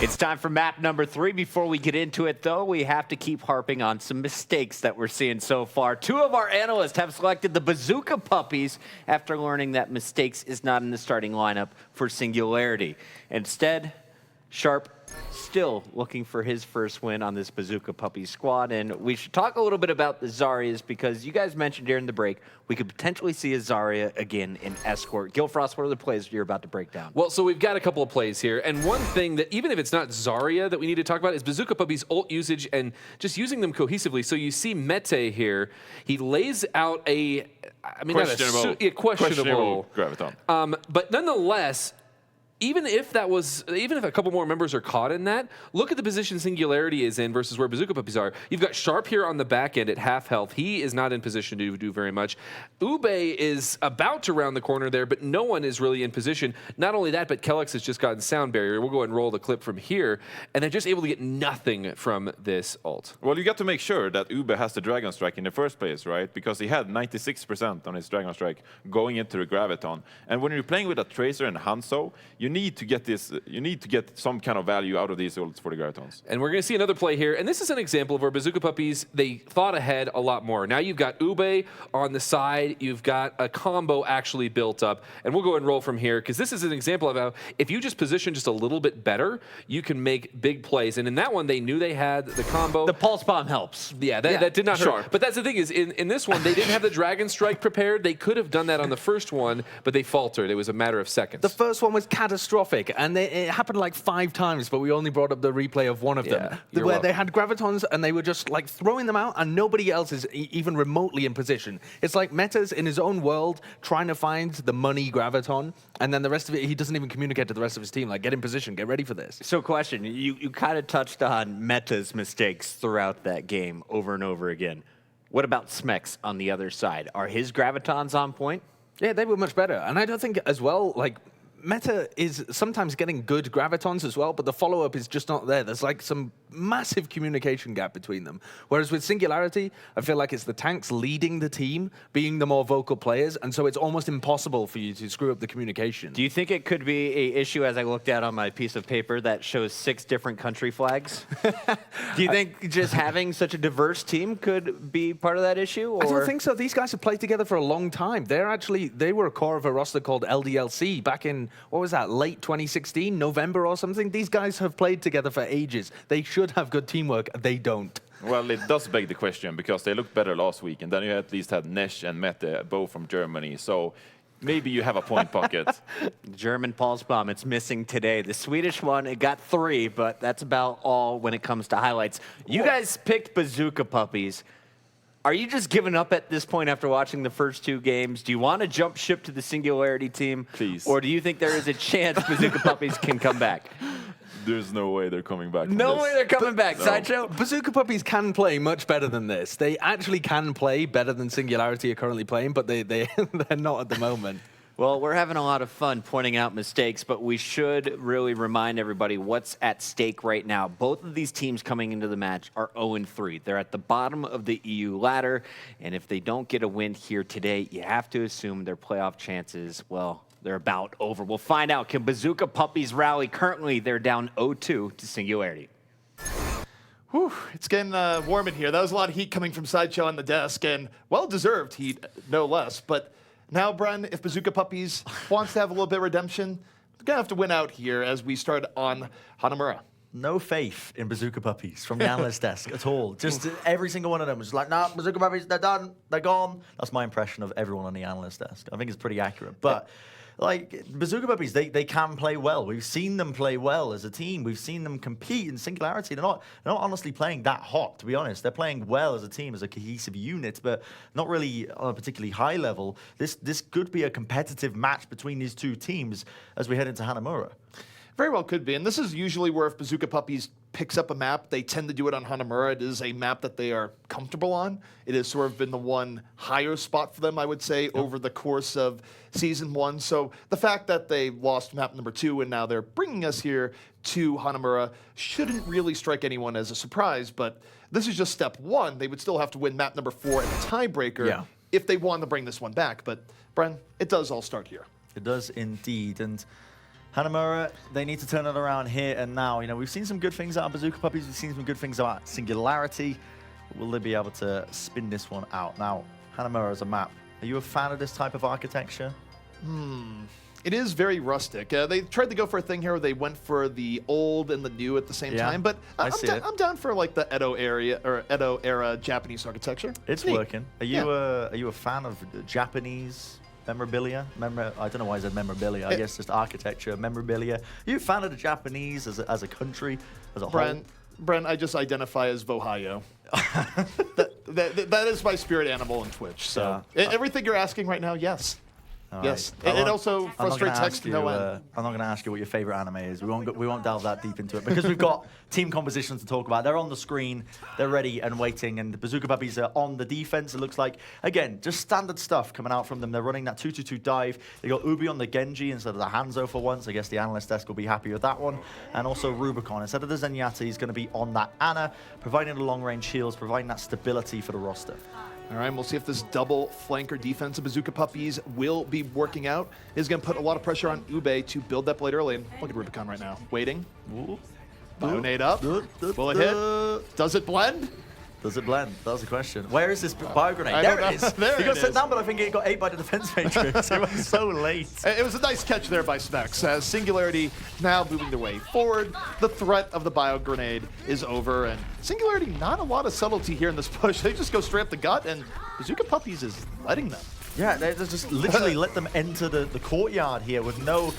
It's time for map number 3. Before we get into it, though, we have to keep harping on some mistakes that we're seeing so far. 2 of our analysts have selected the Bazooka Puppies after learning that Mistakes is not in the starting lineup for Singularity. Instead, Sharp still looking for his first win on this Bazooka Puppy squad. And we should talk a little bit about the Zaryas, because you guys mentioned during the break we could potentially see a Zarya again in Escort. Gillfrost, what are the plays you're about to break down? Well, so we've got a couple of plays here. And one thing that, even if it's not Zarya that we need to talk about, is Bazooka Puppy's ult usage and just using them cohesively. So you see Mete here. He lays out a, I mean, questionable Graviton. But nonetheless, even if a couple more members are caught in that, look at the position Singularity is in versus where Bazooka Puppies are. You've got Sharp here on the back end at half health. He is not in position to do very much. Ube is about to round the corner there, but no one is really in position. Not only that, but Kellex has just gotten sound barrier. We'll go ahead and roll the clip from here, and they're just able to get nothing from this ult. Well, you got to make sure that Ube has the Dragon Strike in the first place, right? Because he had 96% on his Dragon Strike going into the Graviton. And when you're playing with a Tracer and Hanzo, you need to get this. You need to get some kind of value out of these ults for the Gravitons. And we're going to see another play here, and this is an example of where Bazooka Puppies, they thought ahead a lot more. Now you've got Ube on the side, you've got a combo actually built up, and we'll go and roll from here, because this is an example of how if you just position just a little bit better, you can make big plays. And in that one, they knew they had the combo. The Pulse Bomb helps. Yeah, that did not hurt. Sure. But that's the thing is, in this one, they didn't have the Dragon Strike prepared. They could have done that on the first one, but they faltered. It was a matter of seconds. The first one was catastrophic, and it happened like 5 times, but we only brought up the replay of one of them, you're where welcome. they had Gravitons and they were just like throwing them out, and nobody else is even remotely in position. It's like Meta's in his own world trying to find the money Graviton, and then the rest of it, he doesn't even communicate to the rest of his team, like, get in position, get ready for this. So question, you kind of touched on Meta's mistakes throughout that game over and over again. What about Smex on the other side? Are his Gravitons on point? Yeah, they were much better. And I don't think as well, like, Meta is sometimes getting good Gravitons as well, but the follow-up is just not there. There's like some massive communication gap between them. Whereas with Singularity, I feel like it's the tanks leading the team, being the more vocal players, and so it's almost impossible for you to screw up the communication. Do you think it could be an issue, as I looked at on my piece of paper, that shows 6 different country flags? Do you think just having such a diverse team could be part of that issue? Or? I don't think so. These guys have played together for a long time. They were a core of a roster called LDLC back in, what was that, late 2016, November or something? These guys have played together for ages. They should have good teamwork. They don't. Well, it does beg the question, because they looked better last week, and then you at least had Nesh and Mete, both from Germany. So maybe you have a point, Puckett. German Pulse Bomb, it's missing today. The Swedish one, it got 3, but that's about all when it comes to highlights. You guys picked Bazooka Puppies. Are you just giving up at this point after watching the first 2 games? Do you want to jump ship to the Singularity team? Please. Or do you think there is a chance Bazooka Puppies can come back? There's no way they're coming back. from No this. way they're coming back, No. Sideshow. Bazooka Puppies can play much better than this. They actually can play better than Singularity are currently playing, but they're not at the moment. Well, we're having a lot of fun pointing out mistakes, but we should really remind everybody what's at stake right now. Both of these teams coming into the match are 0-3. They're at the bottom of the EU ladder, and if they don't get a win here today, you have to assume their playoff chances, well, they're about over. We'll find out. Can Bazooka Puppies rally? Currently, they're down 0-2 to Singularity. Whew, it's getting warm in here. That was a lot of heat coming from Sideshow on the desk, and well-deserved heat, no less. But now, Bren, if Bazooka Puppies wants to have a little bit of redemption, they're going to have to win out here as we start on Hanamura. No faith in Bazooka Puppies from the analyst desk at all. Just every single one of them was like, nah, Bazooka Puppies, they're done, they're gone. That's my impression of everyone on the analyst desk. I think it's pretty accurate. But like Bazooka Puppies, they can play well. We've seen them play well as a team. We've seen them compete in Singularity. They're not honestly playing that hot, to be honest. They're playing well as a team, as a cohesive unit, but not really on a particularly high level. This could be a competitive match between these 2 teams as we head into Hanamura. Very well could be. And this is usually where if Bazooka Puppies picks up a map, they tend to do it on Hanamura. It is a map that they are comfortable on. It has sort of been the one higher spot for them, I would say, over the course of Season 1. So the fact that they lost map number 2 and now they're bringing us here to Hanamura shouldn't really strike anyone as a surprise. But this is just step 1. They would still have to win map number 4 and a tiebreaker if they want to bring this one back. But, Bren, it does all start here. It does indeed. And Hanamura, they need to turn it around here and now. You know, we've seen some good things out of Bazooka Puppies. We've seen some good things about Singularity. Will they be able to spin this one out? Now, Hanamura as a map. Are you a fan of this type of architecture? It is very rustic. They tried to go for a thing here where they went for the old and the new at the same time, but I'm down for like the Edo era Japanese architecture. It's working. Are you a fan of Japanese memorabilia? I don't know why I said memorabilia. I guess just architecture, memorabilia. Are you a fan of the Japanese as a country, as a whole? Bren, I just identify as Vohayo. that is my spirit animal in Twitch. So everything you're asking right now, yes. Yes, right. it also frustrates text to no end. I'm not going to ask you what your favorite anime is. We won't delve that deep into it because we've got team compositions to talk about. They're on the screen, they're ready and waiting, and the Bazooka Puppies are on the defense. It looks like, again, just standard stuff coming out from them. They're running that 2-2-2 dive. They got Ubi on the Genji instead of the Hanzo for once. I guess the analyst desk will be happy with that one. And also Rubicon. Instead of the Zenyatta, he's going to be on that Ana, providing the long-range shields, providing that stability for the roster. All right, we'll see if this double flanker defense of Bazooka Puppies will be working out. It is going to put a lot of pressure on Ube to build that blade early. And look at Rubicon right now, waiting. Bionade up. Will it hit? Does it blend? Does it blend? That was the question. Where is this bio grenade? There it is. There he got it set is. down, but I think it got ate by the defense matrix. It was so late. It was a nice catch there by Specs. Singularity now moving their way forward. The threat of the bio grenade is over, and Singularity, not a lot of subtlety here in this push. They just go straight up the gut, and Bazooka Puppies is letting them. Yeah, they just literally let them enter the courtyard here with no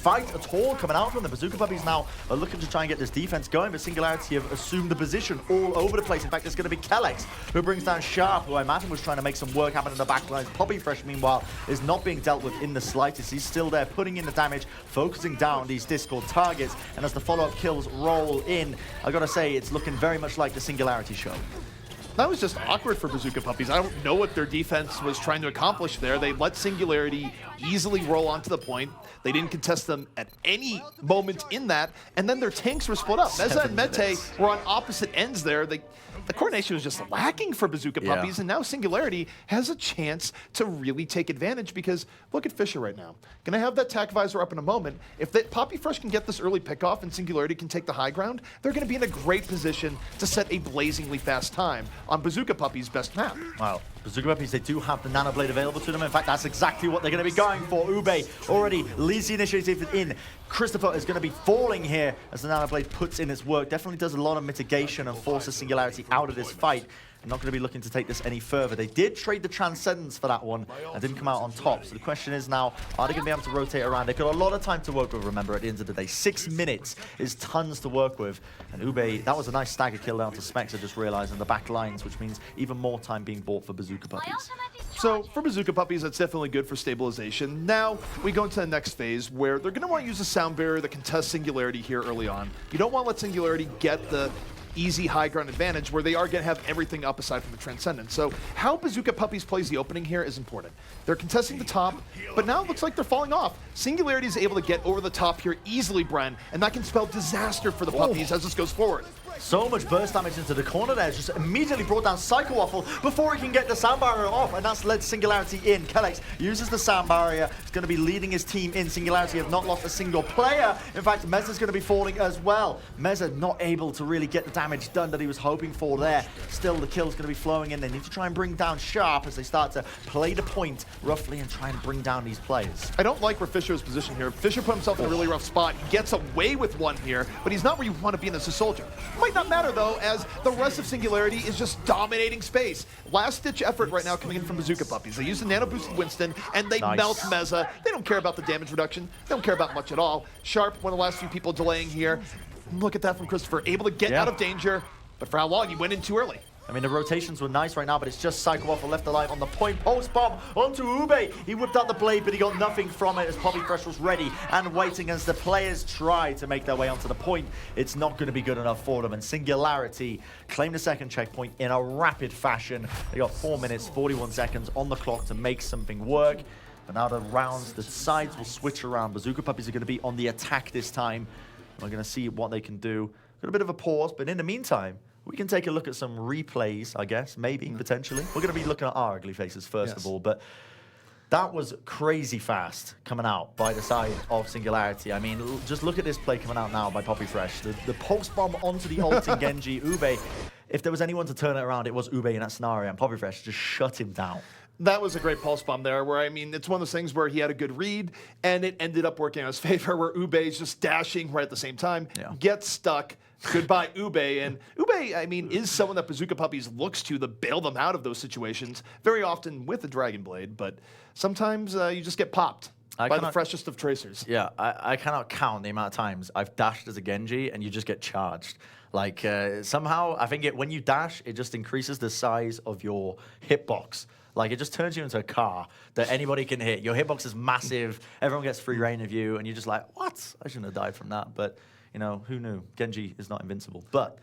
fight at all coming out from them. Bazooka Puppies now are looking to try and get this defense going, but Singularity have assumed the position all over the place. In fact, it's going to be Kellex who brings down Sharp, who I imagine was trying to make some work happen in the back lines. Puppyfresh, meanwhile, is not being dealt with in the slightest. He's still there, putting in the damage, focusing down these Discord targets, and as the follow-up kills roll in, I gotta say, it's looking very much like the Singularity show. That was just awkward for Bazooka Puppies. I don't know what their defense was trying to accomplish there. They let Singularity easily roll onto the point. They didn't contest them at any moment in that, and then their tanks were split up. Meza and Mete were on opposite ends there. The coordination was just lacking for Bazooka Puppies, and now Singularity has a chance to really take advantage because look at Fisher right now. Gonna have that tack visor up in a moment. If Puppyfresh can get this early pickoff and Singularity can take the high ground, they're gonna be in a great position to set a blazingly fast time on Bazooka Puppies' best map. Wow. Bazooka Puppies, they do have the Nano Blade available to them. In fact, that's exactly what they're going to be going for. Ube already leads the initiative in. Christopher is going to be falling here as the Nano Blade puts in its work. Definitely does a lot of mitigation and forces Singularity out of this fight. I'm not going to be looking to take this any further. They did trade the Transcendence for that one and didn't come out on top. So the question is now, are they going to be able to rotate around? They've got a lot of time to work with, remember, at the end of the day. 6 minutes is tons to work with. And Ube, that was a nice stagger kill down to Specs, I just realized, in the back lines, which means even more time being bought for Bazooka Puppies. So for Bazooka Puppies, that's definitely good for stabilization. Now we go into the next phase where they're going to want to use a sound barrier that can test Singularity here early on. You don't want to let Singularity get the easy high ground advantage where they are going to have everything up aside from the Transcendence. So how Bazooka Puppies plays the opening here is important. They're contesting the top, but now it looks like they're falling off. Singularity is able to get over the top here easily, Bren, and that can spell disaster for the Puppies as this goes forward. So much burst damage into the corner there. Just immediately brought down Psycho Waffle before he can get the sound barrier off, and that's led Singularity in. Kellex uses the sound barrier. He's going to be leading his team in. Singularity have not lost a single player. In fact, Meza's going to be falling as well. Meza not able to really get the damage done that he was hoping for there. Still, the kill's going to be flowing in. They need to try and bring down Sharp as they start to play the point roughly and try and bring down these players. I don't like where Fisher is positioned here. Fisher put himself in a really rough spot. He gets away with one here, but he's not where you want to be as a soldier. Might not matter, though, as the rest of Singularity is just dominating space. Last-ditch effort right now coming in from Bazooka Puppies. They use the nano-boosted Winston, and they melt Meza. They don't care about the damage reduction. They don't care about much at all. Sharp, one of the last few people delaying here. Look at that from Christopher. Able to get out of danger, but for how long? He went in too early. I mean, the rotations were nice right now, but it's just Psycho Waffle left alive on the point. Post bomb onto Ube. He whipped out the blade, but he got nothing from it as Puppyfresh was ready and waiting as the players try to make their way onto the point. It's not going to be good enough for them, and Singularity claimed the second checkpoint in a rapid fashion. They got 4 minutes, 41 seconds on the clock to make something work. But now the rounds, the sides will switch around. Bazooka Puppies are going to be on the attack this time. We're going to see what they can do. Got a bit of a pause, but in the meantime, we can take a look at some replays, I guess, maybe, potentially. We're going to be looking at our ugly faces first of all, but that was crazy fast coming out by the side of Singularity. I mean, just look at this play coming out now by Puppyfresh. The pulse bomb onto the ult in Genji. Ube, if there was anyone to turn it around, it was Ube in that scenario, and Puppyfresh just shut him down. That was a great pulse bomb there, where, I mean, it's one of those things where he had a good read, and it ended up working in his favor, where Ube's just dashing right at the same time, gets stuck. Goodbye, Ube. And Ube, I mean, is someone that Bazooka Puppies looks to bail them out of those situations, very often with a Dragon Blade, but sometimes you just get popped by the freshest of tracers. Yeah, I cannot count the amount of times I've dashed as a Genji and you just get charged. Like, somehow, I think when you dash, it just increases the size of your hitbox. Like, it just turns you into a car that anybody can hit. Your hitbox is massive. Everyone gets free reign of you. And you're just like, what? I shouldn't have died from that. But, you know, who knew? Genji is not invincible. But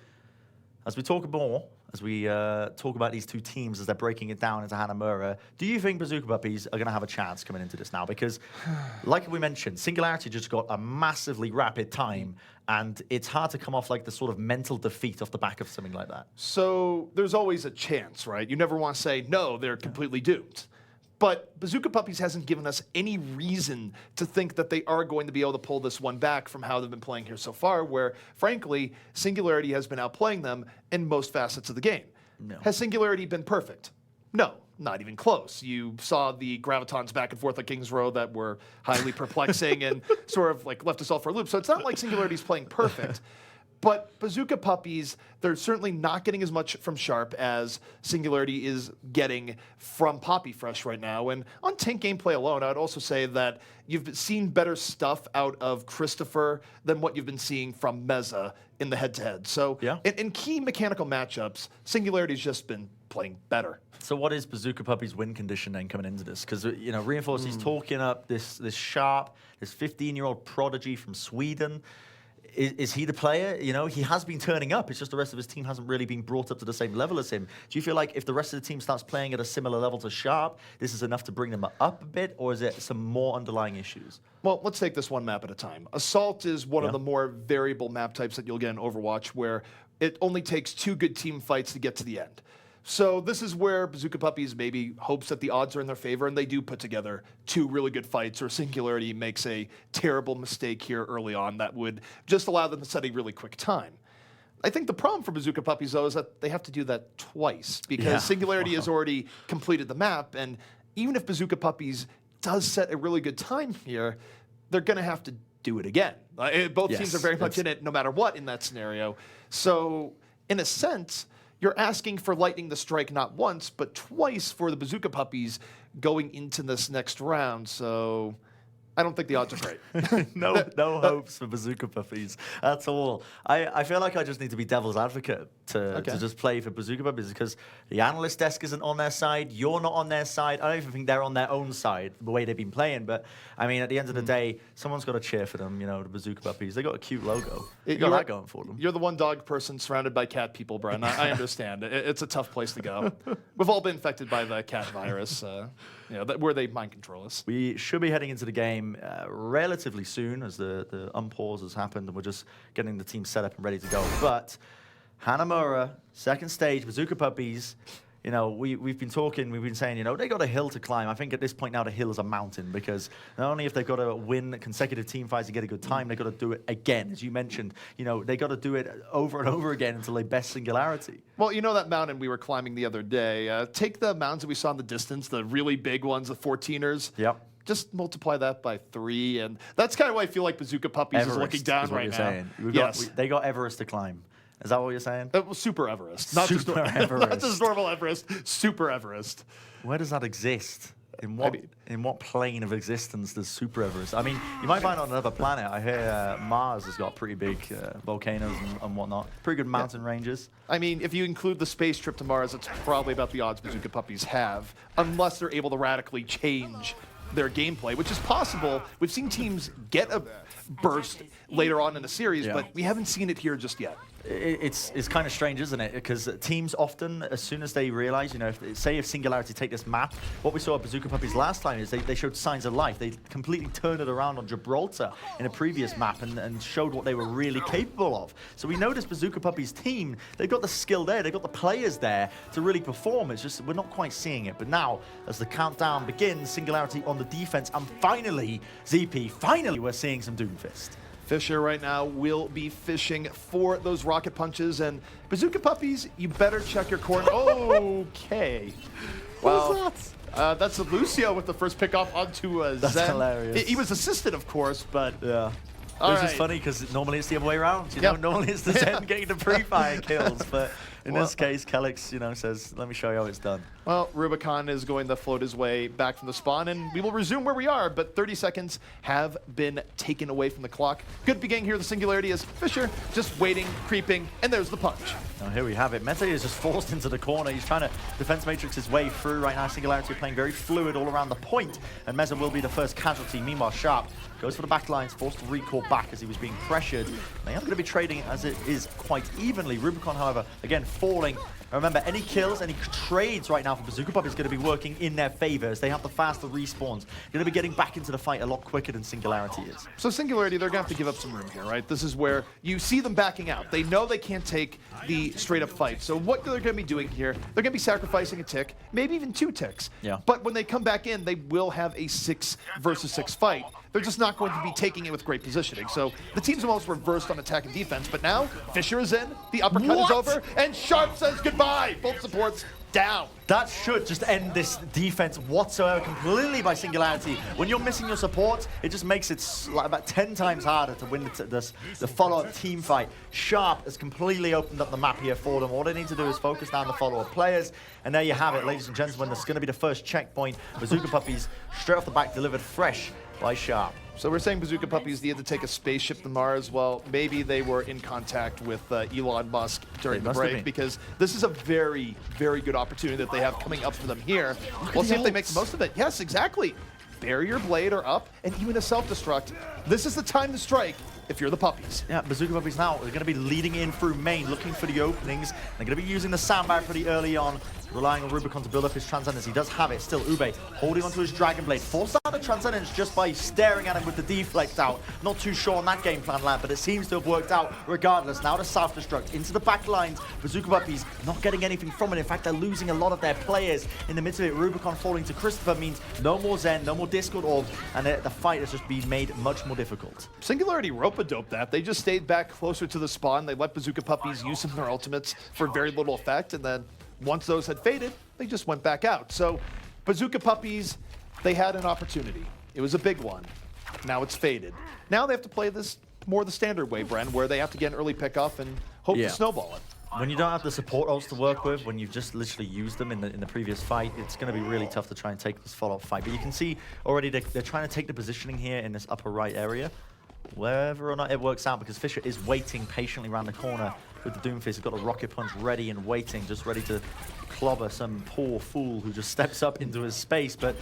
as we talk more, as we talk about these two teams as they're breaking it down into Hanamura, do you think Bazooka Puppies are going to have a chance coming into this now? Because, like we mentioned, Singularity just got a massively rapid time, and it's hard to come off like the sort of mental defeat off the back of something like that. So there's always a chance, right? You never want to say, no, they're completely doomed. But Bazooka Puppies hasn't given us any reason to think that they are going to be able to pull this one back from how they've been playing here so far, where, frankly, Singularity has been outplaying them in most facets of the game. No. Has Singularity been perfect? No, not even close. You saw the gravitons back and forth at King's Row that were highly perplexing and sort of like left us all for a loop. So it's not like Singularity's playing perfect. But Bazooka Puppies, they're certainly not getting as much from Sharp as Singularity is getting from Poppy Fresh right now. And on tank gameplay alone, I would also say that you've seen better stuff out of Christopher than what you've been seeing from Meza in the head-to-head. So in key mechanical matchups, Singularity's just been playing better. So what is Bazooka Puppy's win condition then coming into this? Because, you know, Reinforce, he's talking up this Sharp, this 15-year-old prodigy from Sweden. Is he the player? You know, he has been turning up. It's just the rest of his team hasn't really been brought up to the same level as him. Do you feel like if the rest of the team starts playing at a similar level to Sharp, this is enough to bring them up a bit, or is it some more underlying issues? Well, let's take this one map at a time. Assault is one of the more variable map types that you'll get in Overwatch, where it only takes 2 good team fights to get to the end. So this is where Bazooka Puppies maybe hopes that the odds are in their favor, and they do put together 2 really good fights, or Singularity makes a terrible mistake here early on that would just allow them to set a really quick time. I think the problem for Bazooka Puppies, though, is that they have to do that twice, because Singularity has already completed the map, and even if Bazooka Puppies does set a really good time here, they're going to have to do it again. Both teams are very much in it, no matter what, in that scenario. So, in a sense, you're asking for lightning to strike not once, but twice for the Bazooka Puppies going into this next round. So I don't think the odds are great. No hopes for Bazooka Puppies at all. I feel like I just need to be devil's advocate to just play for Bazooka Puppies, because the analyst desk isn't on their side. You're not on their side. I don't even think they're on their own side, the way they've been playing. But, I mean, at the end of the day, someone's got to cheer for them, you know, the Bazooka Puppies. They got a cute logo. They got that going for them. You're the one dog person surrounded by cat people, Bren. I understand. It's a tough place to go. We've all been infected by the cat virus, where they mind control us. We should be heading into the game relatively soon, as the unpause has happened, and we're just getting the team set up and ready to go. But Hanamura, second stage, Bazooka Puppies, you know, we've been talking, we've been saying, you know, they got a hill to climb. I think at this point now the hill is a mountain, because not only if they've got to win consecutive team fights and get a good time, they've got to do it again. As you mentioned, you know, they got to do it over and over again until they best Singularity. Well, you know that mountain we were climbing the other day. Take the mountains that we saw in the distance, the really big ones, the 14ers. Yep. Just multiply that by 3, and that's kind of why I feel like Bazooka Puppies Everest is looking down right now. Saying. They got Everest to climb. Is that what you're saying? Super Everest. Super Everest. Not just normal Everest, Super Everest. Where does that exist? In what plane of existence does Super Everest? I mean, you might find on another planet. I hear Mars has got pretty big volcanoes and whatnot. Pretty good mountain ranges. I mean, if you include the space trip to Mars, it's probably about the odds Bazooka Puppies have, unless they're able to radically change their gameplay, which is possible. We've seen teams get a burst later on in the series, but we haven't seen it here just yet. It's kind of strange, isn't it? Because teams often, as soon as they realize, you know, if Singularity take this map, what we saw at Bazooka Puppies last time is they showed signs of life. They completely turned it around on Gibraltar in a previous map and showed what they were really capable of. So we know this Bazooka Puppies team, they've got the skill there, they've got the players there to really perform. It's just we're not quite seeing it. But now, as the countdown begins, Singularity on the defense, and finally, ZP, finally we're seeing some Doomfist. Fisher right now will be fishing for those rocket punches, and Bazooka Puppies, you better check your corner. Okay. Well, That's Lucio with the first pickoff onto Zen. That's hilarious. He was assisted, of course, but... Yeah. All It's just right. funny because normally it's the other way around. You know, normally it's the Zen getting the pre-fire kills, but in this case, Kelix, you know, says, "Let me show you how it's done." Well, Rubicon is going to float his way back from the spawn, and we will resume where we are, but 30 seconds have been taken away from the clock. Good beginning here. The Singularity is Fisher just waiting, creeping, and there's the punch. Now here we have it. Mete is just forced into the corner. He's trying to defense matrix his way through right now. Singularity playing very fluid all around the point, and Meza will be the first casualty. Meanwhile, Sharp goes for the back lines, forced to recall back as he was being pressured. They are going to be trading as it is quite evenly. Rubicon, however, again falling. Remember, any kills, any trades right now for Bazooka Puppy is going to be working in their favor as they have the faster respawns. Going to be getting back into the fight a lot quicker than Singularity is. So Singularity, they're going to have to give up some room here, right? This is where you see them backing out. They know they can't take the straight-up fight. So what they're going to be doing here, they're going to be sacrificing a tick, maybe even 2 ticks. Yeah. But when they come back in, they will have a 6 versus 6 fight. They're just not going to be taking it with great positioning. So the team's almost reversed on attack and defense, but now Fisher is in, the uppercut is over, and Sharp says goodbye. Both supports down. That should just end this defense whatsoever completely by Singularity. When you're missing your support, it just makes it like about 10 times harder to win the follow-up team fight. Sharp has completely opened up the map here for them. All they need to do is focus down the follow-up players. And there you have it, ladies and gentlemen. That's going to be the first checkpoint. Bazooka Puppies, straight off the back, delivered fresh by Sharp. So we're saying Bazooka Puppies needed to take a spaceship to Mars. Well, maybe they were in contact with Elon Musk during the must have break, been. because this is a very, very good opportunity that they have coming up for them here. We'll see if they make the most of it. Yes, exactly. Barrier blade are up, and even a self-destruct. This is the time to strike if you're the Puppies. Yeah, Bazooka Puppies now, they're going to be leading in through main, looking for the openings. They're going to be using the sandbag pretty early on, relying on Rubicon to build up his Transcendence. He does have it. Still, Ube holding onto his Dragon Blade. Forced out the Transcendence just by staring at him with the deflect out. Not too sure on that game plan, lad, but it seems to have worked out regardless. Now the self-destruct into the back lines. Bazooka Puppies not getting anything from it. In fact, they're losing a lot of their players in the midst of it. Rubicon falling to Christopher means no more Zen, no more Discord Orb, and the fight has just been made much more difficult. Singularity rope-a-dope that. They just stayed back closer to the spawn. They let Bazooka Puppies use some of their ultimates for very little effect, and then once those had faded, they just went back out. So Bazooka Puppies, they had an opportunity. It was a big one. Now it's faded. Now they have to play this more the standard way, Bren, where they have to get an early pickoff and hope to snowball it. When you don't have the support ults to work with, when you've just literally used them in the previous fight, it's going to be really tough to try and take this follow-up fight. But you can see already they're trying to take the positioning here in this upper right area, whether or not it works out, because Fisher is waiting patiently around the corner with the Doomfist. He's got a rocket punch ready and waiting, just ready to clobber some poor fool who just steps up into his space. But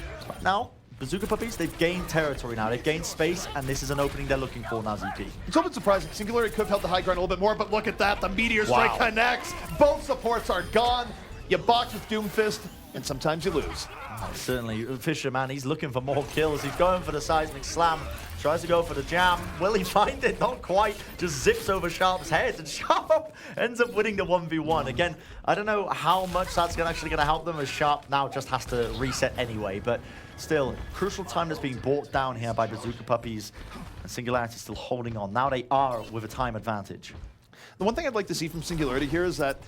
now, Bazooka Puppies, they've gained territory now. They've gained space, and this is an opening they're looking for now, ZP. It's a bit surprising. Singularity could have held the high ground a little bit more, but look at that. The Meteor Strike connects. Both supports are gone. You box with Doomfist, and sometimes you lose. Certainly, Fisher, man, he's looking for more kills. He's going for the seismic slam. Tries to go for the jam. Will he find it? Not quite. Just zips over Sharp's head, and Sharp ends up winning the 1v1. Again, I don't know how much that's actually going to help them, as Sharp now just has to reset anyway. But still, crucial time that's being brought down here by Bazooka Puppies. And Singularity still holding on. Now they are with a time advantage. The one thing I'd like to see from Singularity here is that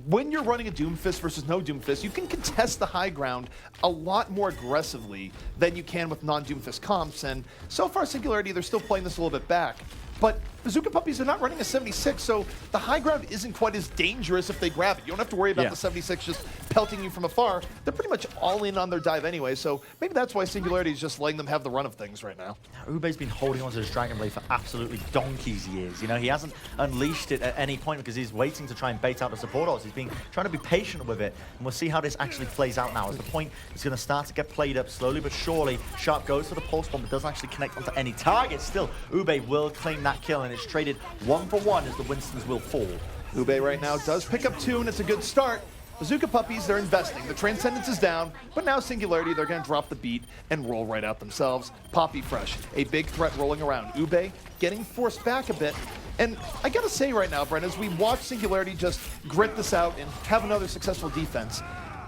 when you're running a Doomfist versus no Doomfist, you can contest the high ground a lot more aggressively than you can with non-Doomfist comps. And so far, Singularity, they're still playing this a little bit back. But Bazooka Puppies are not running a 76, so the high ground isn't quite as dangerous if they grab it. You don't have to worry about the 76 just pelting you from afar. They're pretty much all in on their dive anyway, so maybe that's why Singularity is just letting them have the run of things right now. Ube's been holding onto his Dragon Blade for absolutely donkey's years. You know, he hasn't unleashed it at any point because he's waiting to try and bait out the support ults. He's been trying to be patient with it, and we'll see how this actually plays out now. As the point is going to start to get played up slowly but surely. Sharp goes for the pulse bomb, but doesn't actually connect onto any target. Still, Ube will claim that kill, and it's traded 1-for-1 as the Winstons will fall. Ube right now does pick up 2, and it's a good start. Bazooka Puppies, they're investing. The Transcendence is down, but now Singularity, they're going to drop the beat and roll right out themselves. Poppy Fresh, a big threat rolling around. Ube getting forced back a bit. And I got to say right now, Bren, as we watch Singularity just grit this out and have another successful defense,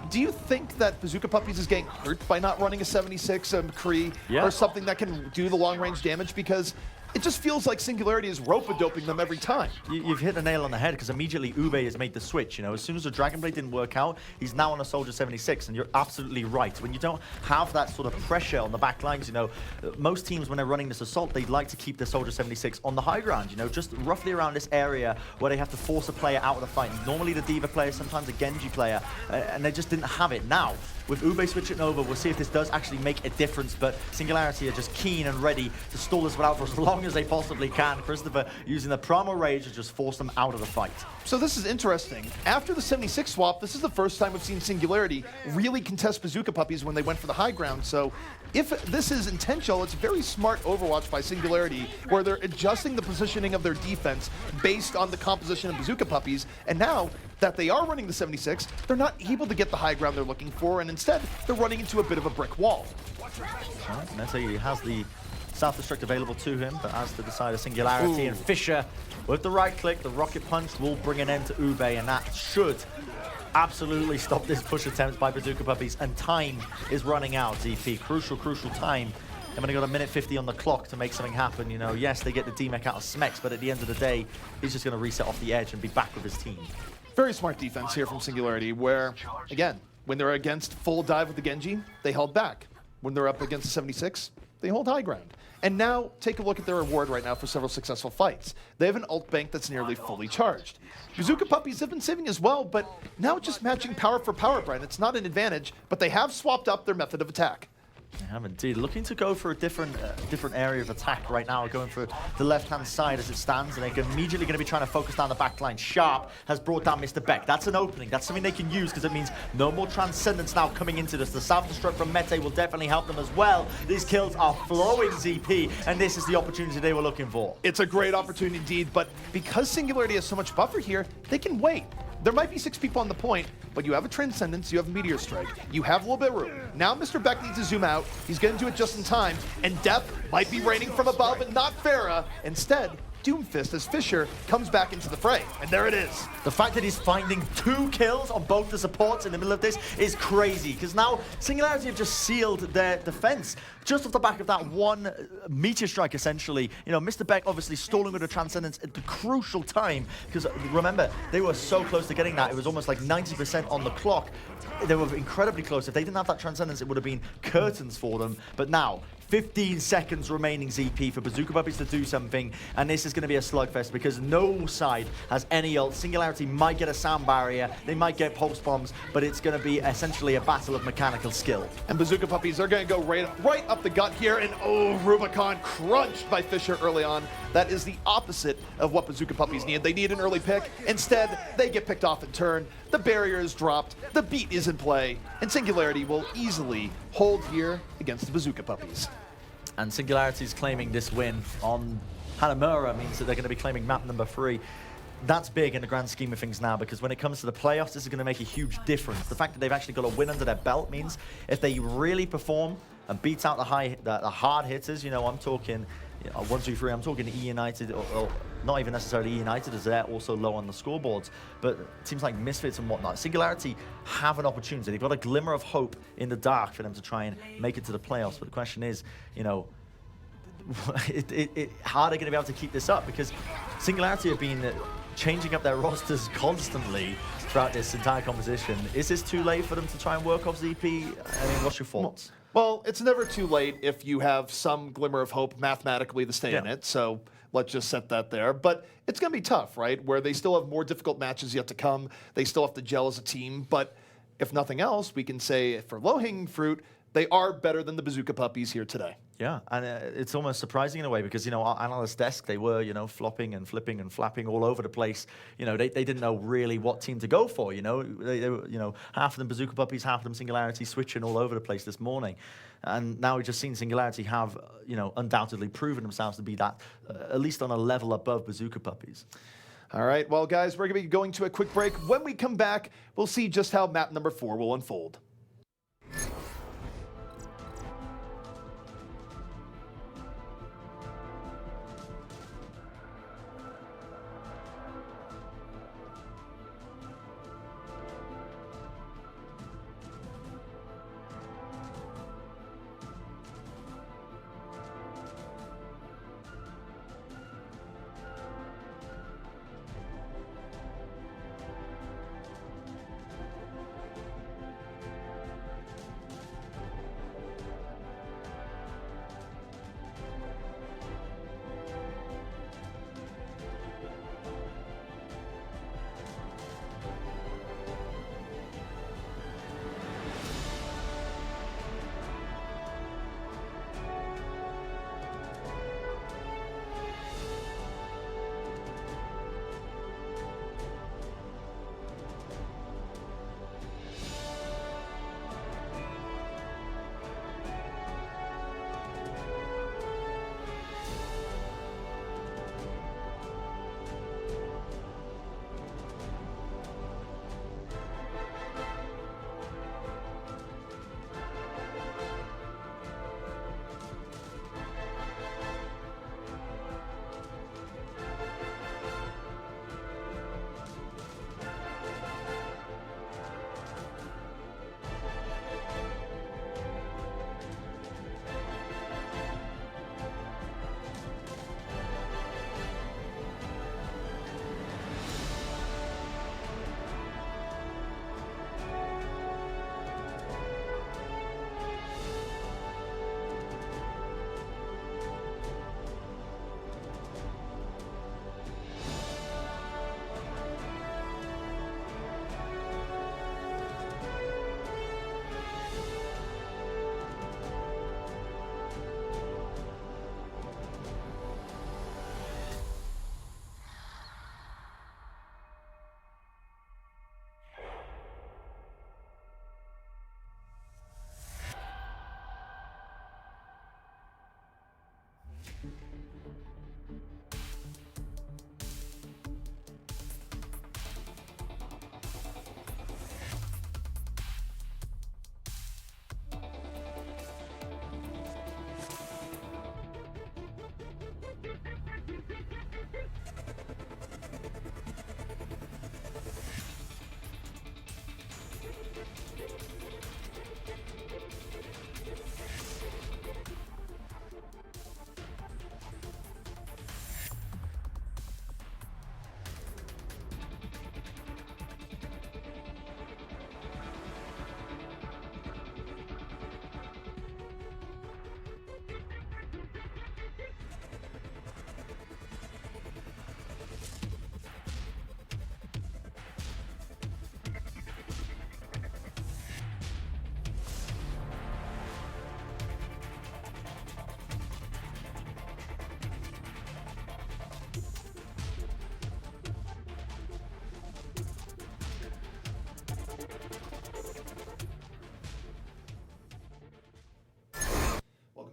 do you think that Bazooka Puppies is getting hurt by not running a 76 McCree or something that can do the long-range damage? Because it just feels like Singularity is rope-a-doping them every time. You've hit the nail on the head because immediately Ube has made the switch. You know, as soon as the Dragon Blade didn't work out, he's now on a Soldier 76, and you're absolutely right. When you don't have that sort of pressure on the back lines, you know, most teams when they're running this assault, they'd like to keep the Soldier 76 on the high ground. You know, just roughly around this area where they have to force a player out of the fight. Normally the D.Va player, sometimes a Genji player, and they just didn't have it. Now, with Ube switching over, we'll see if this does actually make a difference, but Singularity are just keen and ready to stall this one out for as long as they possibly can. Christopher using the Primal Rage to just force them out of the fight. So this is interesting. After the 76 swap, this is the first time we've seen Singularity really contest Bazooka Puppies when they went for the high ground. So if this is intentional, it's very smart Overwatch by Singularity, where they're adjusting the positioning of their defense based on the composition of Bazooka Puppies. And now that they are running the 76, they're not able to get the high ground they're looking for, and instead they're running into a bit of a brick wall. He has the self-destruct available to him, but as to decide a Singularity, and Fisher, with the right click, the rocket punch will bring an end to Ube, and that should absolutely stop this push attempt by Bazooka Puppies, and time is running out, ZP. Crucial time. They've only got a minute 50 on the clock to make something happen. You know, yes, they get the D-Mech out of Smex, but at the end of the day, he's just going to reset off the edge and be back with his team. Very smart defense here from Singularity, where, again, when they're against full dive with the Genji, they held back. When they're up against the 76, they hold high ground. And now, take a look at their reward right now for several successful fights. They have an ult bank that's nearly fully charged. Bazooka Puppies have been saving as well, but now just matching power for power, Bren. It's not an advantage, but they have swapped up their method of attack. They have indeed. Looking to go for a different area of attack right now, going for the left-hand side as it stands, and they're immediately going to be trying to focus down the back line. Sharp has brought down Mr. Beck. That's an opening. That's something they can use because it means no more Transcendence now coming into this. The self-destruct from Mete will definitely help them as well. These kills are flowing, ZP, and this is the opportunity they were looking for. It's a great opportunity indeed, but because Singularity has so much buffer here, they can wait. There might be 6 people on the point, but you have a Transcendence, you have a Meteor Strike, you have a little bit of room. Now Mr. Beck needs to zoom out. He's going to do it just in time, and death might be raining from above and not Farah. Instead, Doomfist as Fisher comes back into the fray, and there it is. The fact that he's finding 2 kills on both the supports in the middle of this is crazy, because now Singularity have just sealed their defense just off the back of that one Meteor Strike, essentially. You know, Mr. Beck obviously stalling with a Transcendence at the crucial time, because remember, they were so close to getting that. It was almost like 90% on the clock. They were incredibly close. If they didn't have that Transcendence, it would have been curtains for them. But now, 15 seconds remaining, ZP, for Bazooka Puppies to do something, and this is going to be a slugfest because no side has any ult. Singularity might get a sound barrier, they might get pulse bombs, but it's going to be essentially a battle of mechanical skill. And Bazooka Puppies are going to go right up the gut here, and oh, Rubicon crunched by Fisher early on. That is the opposite of what Bazooka Puppies need. They need an early pick. Instead, they get picked off in turn. The barrier is dropped, the beat is in play, and Singularity will easily hold here against the Bazooka Puppies. And Singularity's claiming this win on Hanamura means that they're going to be claiming map number 3. That's big in the grand scheme of things now, because when it comes to the playoffs, this is going to make a huge difference. The fact that they've actually got a win under their belt means if they really perform and beat out the hard hitters, you know, I'm talking 1, 2, 3, I'm talking E United, or not even necessarily E United, as they're also low on the scoreboards, but teams like Misfits and whatnot, Singularity have an opportunity. They've got a glimmer of hope in the dark for them to try and make it to the playoffs. But the question is, you know, how are they going to be able to keep this up? Because Singularity have been changing up their rosters constantly throughout this entire competition. Is this too late for them to try and work off ZP? I mean, what's your thoughts? Well, it's never too late if you have some glimmer of hope mathematically to stay in it, so let's just set that there. But it's going to be tough, right? Where they still have more difficult matches yet to come. They still have to gel as a team. But if nothing else, we can say for low-hanging fruit, they are better than the Bazooka Puppies here today. Yeah, and it's almost surprising in a way because, you know, our analyst desk, they were, you know, flopping and flipping and flapping all over the place. You know, they didn't know really what team to go for, you know. They were, you know, half of them Bazooka Puppies, half of them Singularity, switching all over the place this morning. And now we've just seen Singularity have, you know, undoubtedly proven themselves to be that, at least on a level above Bazooka Puppies. All right, well, guys, we're going to be going to a quick break. When we come back, we'll see just how map number 4 will unfold.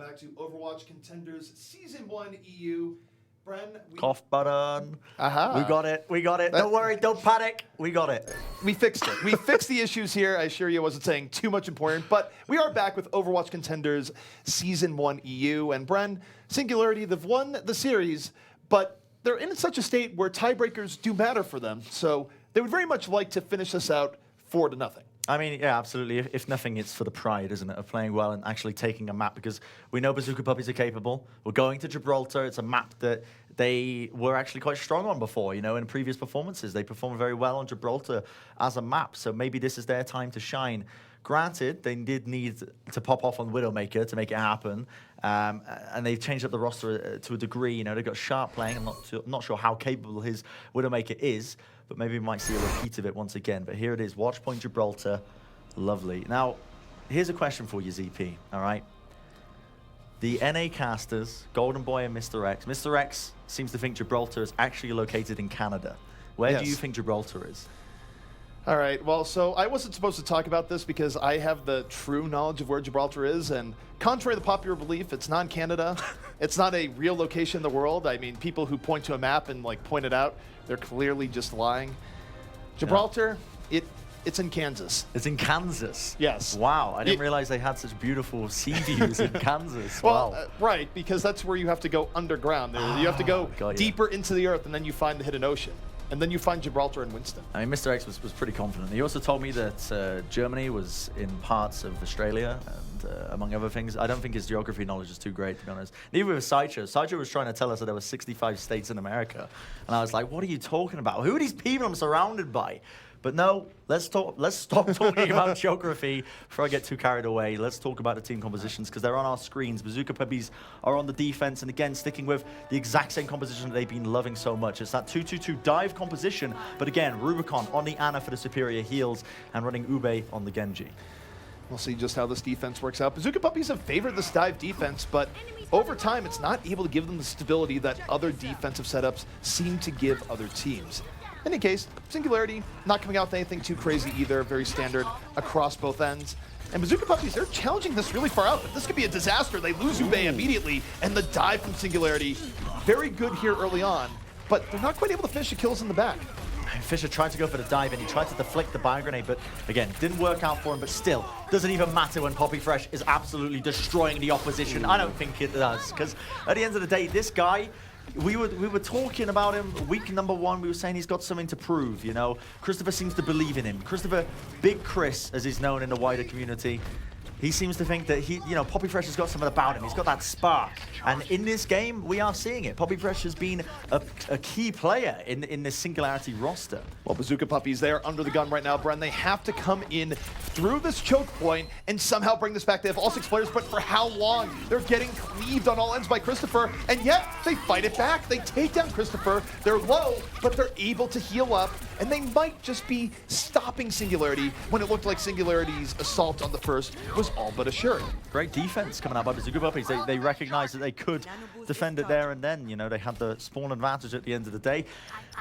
back to Overwatch Contenders Season 1 EU. Bren, Cough button. Aha. We got it. We got it. Don't worry. Don't panic. We got it. We fixed it. We fixed the issues here. I assure you I wasn't saying too much important, but we are back with Overwatch Contenders Season 1 EU. And Bren, Singularity, they've won the series, but they're in such a state where tiebreakers do matter for them. So they would very much like to finish this out 4-0. I mean, yeah, absolutely. If nothing, it's for the pride, isn't it, of playing well and actually taking a map, because we know Bazooka Puppies are capable. We're going to Gibraltar. It's a map that they were actually quite strong on before, you know, in previous performances. They performed very well on Gibraltar as a map, so maybe this is their time to shine. Granted, they did need to pop off on Widowmaker to make it happen, and they've changed up the roster to a degree. You know, they've got Sharp playing. I'm not sure how capable his Widowmaker is, but maybe we might see a repeat of it once again. But here it is, Watchpoint Gibraltar. Lovely. Now, here's a question for you, ZP, all right? The NA casters, Goldenboy and Mr. X. Mr. X seems to think Gibraltar is actually located in Canada. Where do you think Gibraltar is? All right, well, so I wasn't supposed to talk about this because I have the true knowledge of where Gibraltar is, and contrary to the popular belief, it's not Canada. It's not a real location in the world. I mean, people who point to a map and like point it out, they're clearly just lying. Gibraltar, it's in Kansas. It's in Kansas? Yes. Wow, I didn't realize they had such beautiful sea views in Kansas. Well, wow. Right, because that's where you have to go underground. You have to go deeper into the earth, and then you find the hidden ocean. And then you find Gibraltar and Winston. I mean, Mr. X was pretty confident. He also told me that Germany was in parts of Australia, and among other things. I don't think his geography knowledge is too great, to be honest. Neither with Sideshow. Sideshow was trying to tell us that there were 65 states in America. And I was like, what are you talking about? Who are these people I'm surrounded by? But no, let's stop talking about geography before I get too carried away. Let's talk about the team compositions, because they're on our screens. Bazooka Puppies are on the defense, and again, sticking with the exact same composition that they've been loving so much. It's that 2-2-2 dive composition, but again, Rubicon on the Ana for the superior heals, and running Ube on the Genji. We'll see just how this defense works out. Bazooka Puppies have favored this dive defense, but over time, it's not able to give them the stability that other defensive setups seem to give other teams. In any case, Singularity not coming out with anything too crazy either, very standard across both ends. And Bazooka Puppies, they're challenging this really far out. This could be a disaster. They lose Ube immediately, and the dive from Singularity, very good here early on, but they're not quite able to finish the kills in the back. Fisher tried to go for the dive, and he tried to deflect the bio grenade, but again, didn't work out for him. But still, doesn't even matter when Poppy Fresh is absolutely destroying the opposition. I don't think it does, because at the end of the day, this guy, we were talking about him week number 1. We were saying he's got something to prove, you know. Christopher seems to believe in him. Christopher, Big Chris, as he's known in the wider community, he seems to think that Poppy Fresh has got something about him. He's got that spark. And in this game, we are seeing it. Poppy Fresh has been a key player in this Singularity roster. Well, Bazooka Puppies, they are under the gun right now, Bren. They have to come in through this choke point and somehow bring this back. They have all 6 players, but for how long? They're getting cleaved on all ends by Christopher, and yet they fight it back. They take down Christopher. They're low, but they're able to heal up, and they might just be stopping Singularity when it looked like Singularity's assault on the first was all but assured. Great defense coming out by Bazooka Puppies. They recognized that they could defend it there and then. You know, they had the spawn advantage at the end of the day.